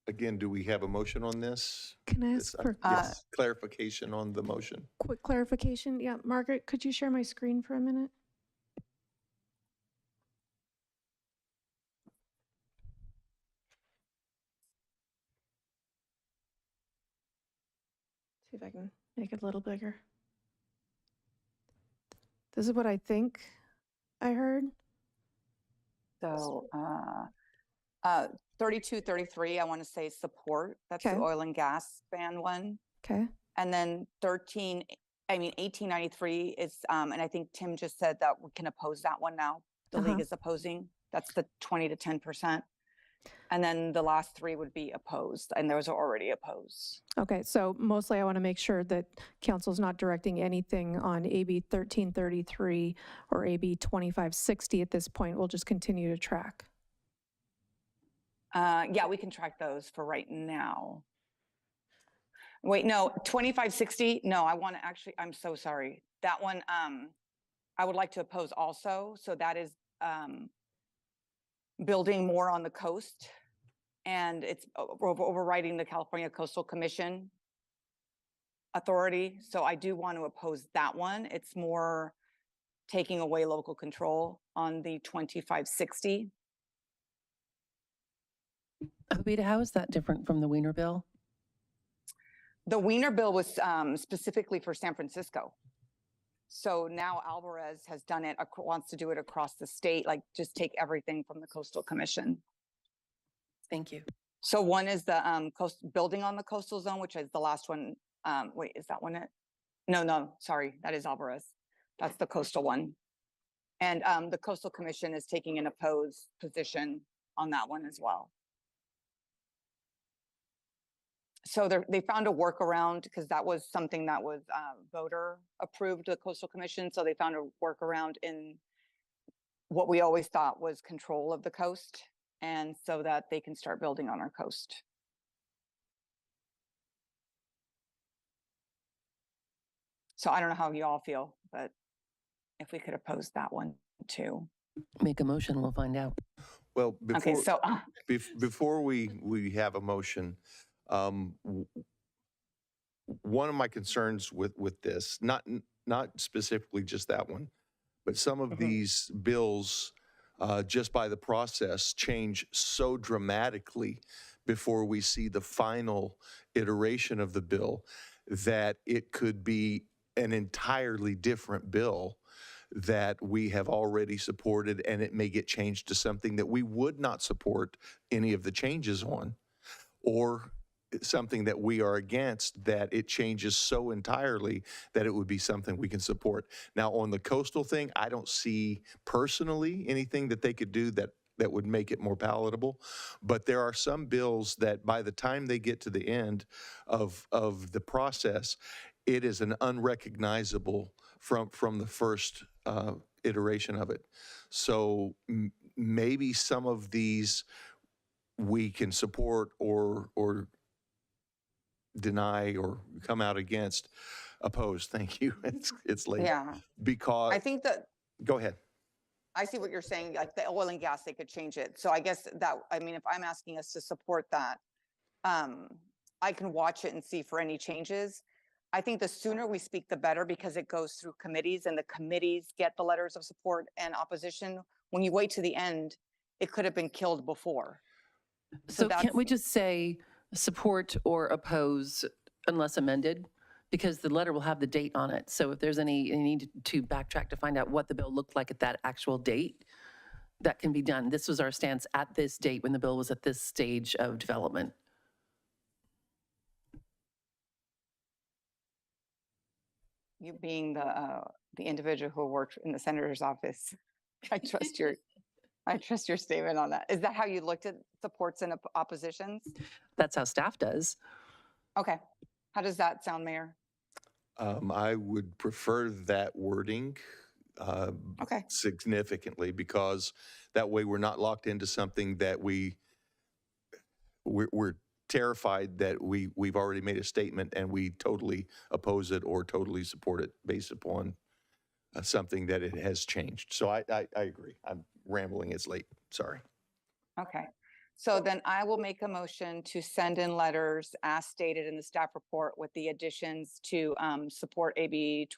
again, do we have a motion on this? Can I ask for Yes, clarification on the motion. quick clarification? Yeah, Margaret, could you share my screen for a minute? See if I can make it a little bigger. This is what I think I heard. So 3233, I want to say support. That's the Okay. oil and gas ban one. Okay. And then 1893 is, and I think Tim just said that we can oppose that one now. The league is opposing. That's the 20 to 10%. And then the last 3 would be opposed, and those are already opposed. Okay, so mostly I want to make sure that council's not directing anything on AB 1333 or AB 2560 at this point. We'll just continue to track. Yeah, we can track those for right now. Wait, no, 2560, no, I want to actually, I'm so sorry. That one, I would like to oppose also. So that is building more on the coast, and it's overriding the California Coastal Commission authority. So I do want to oppose that one. It's more taking away local control on the 2560. Abita, how is that different from the Wiener bill? The Wiener bill was specifically for San Francisco. So now Alvarez has done it, wants to do it across the state, like just take everything from the Coastal Commission. Thank you. So one is the building on the coastal zone, which is the last one. Wait, is that one it? No, sorry, that is Alvarez. That's the coastal one. And the Coastal Commission is taking an opposed position on that one as well. So they found a workaround because that was something that was voter approved, the Coastal Commission. So they found a workaround in what we always thought was control of the coast, and so that they can start building on our coast. So I don't know how you all feel, but if we could oppose that one too. Make a motion, we'll find out. Well, before, Okay, so before we have a motion, one of my concerns with this, not specifically just that one, but some of these bills, just by the process, change so dramatically before we see the final iteration of the bill that it could be an entirely different bill that we have already supported, and it may get changed to something that we would not support any of the changes on, or something that we are against, that it changes so entirely that it would be something we can support. Now, on the coastal thing, I don't see personally anything that they could do that would make it more palatable. But there are some bills that by the time they get to the end of the process, it is an unrecognizable from the first iteration of it. So maybe some of these we can support or deny or come out against. Opposed, thank you. It's late. yeah, Because I think that go ahead. I see what you're saying, like the oil and gas, they could change it. So I guess that, I mean, if I'm asking us to support that, I can watch it and see for any changes. I think the sooner we speak, the better, because it goes through committees and the committees get the letters of support and opposition. When you wait to the end, it could have been killed before. So can't we just say support or oppose unless amended? Because the letter will have the date on it. So if there's any need to backtrack to find out what the bill looked like at that actual date, that can be done. This was our stance at this date when the bill was at this stage of development. You being the individual who worked in the senator's office, I trust your statement on that. Is that how you looked at supports and oppositions? That's how staff does. Okay. How does that sound, Mayor? I would prefer that wording significantly, because that way we're not locked into something that we're terrified that we've already made a statement and we totally oppose it or totally support it based upon something that it has changed. So I agree. I'm rambling. It's late. Sorry. Okay. So then I will make a motion to send in letters as stated in the staff report with the additions to support AB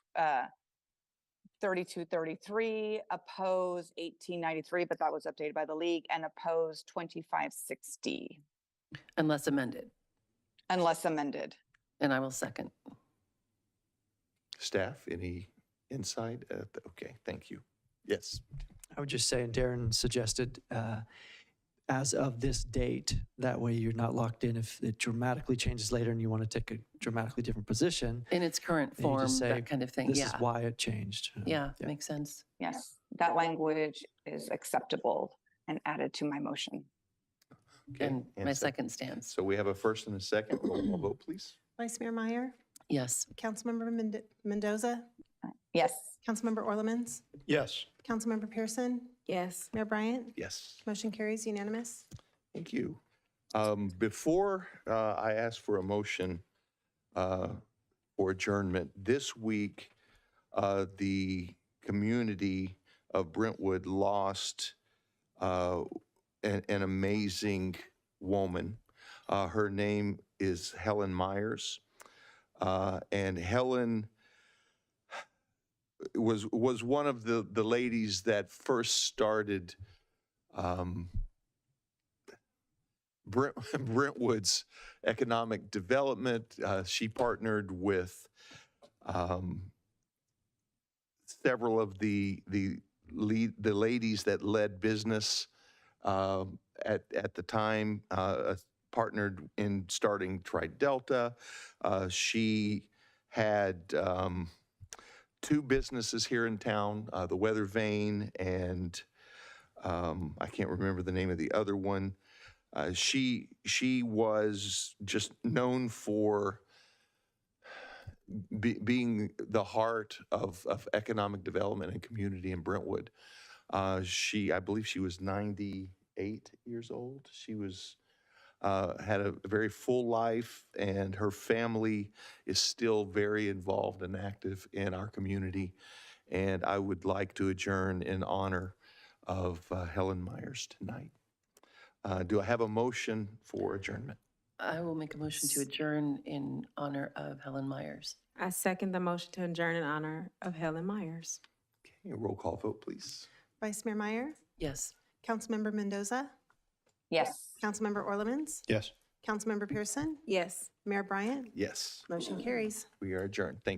3233, oppose 1893, but that was updated by the league, and oppose 2560. Unless amended. Unless amended. And I will second. Staff, any insight? Okay, thank you. Yes. I would just say, and Darren suggested, as of this date, that way you're not locked in if it dramatically changes later and you want to take a dramatically different position. In its current then you form, just say, that kind of thing. This Yeah. is why it changed. Yeah, makes sense. Yes, that language is acceptable and added to my motion. Okay. And my second stands. So we have a first and a second. Roll call vote, please. Vice Mayor Meyer, Yes. Councilmember Mendoza, Yes. Councilmember Orlemans, Yes. Councilmember Pearson, Yes. Mayor Bryant. Yes. Motion carries unanimous. Thank you. Before I ask for a motion for adjournment, this week, the community of Brentwood lost an amazing woman. Her name is Helen Meyers. And Helen was one of the ladies that first started Brentwood's economic development. She partnered with several of the ladies that led business at the time, partnered in starting Tri-Delta. She had 2 businesses here in town, the Weather Vane and I can't remember the name of the other one. She was just known for being the heart of economic development and community in Brentwood. I believe she was 98 years old. She was had a very full life, and her family is still very involved and active in our community. And I would like to adjourn in honor of Helen Meyers tonight. Do I have a motion for adjournment? I will make a motion to adjourn in honor of Helen Meyers. I second the motion to adjourn in honor of Helen Meyers. Okay, a roll call vote, please. Vice Mayor Meyer, Yes. Councilmember Mendoza, Yes. Councilmember Orlemans, Yes. Councilmember Pearson, Yes. Mayor Bryant. Yes, Motion carries. we are adjourned. Thank you.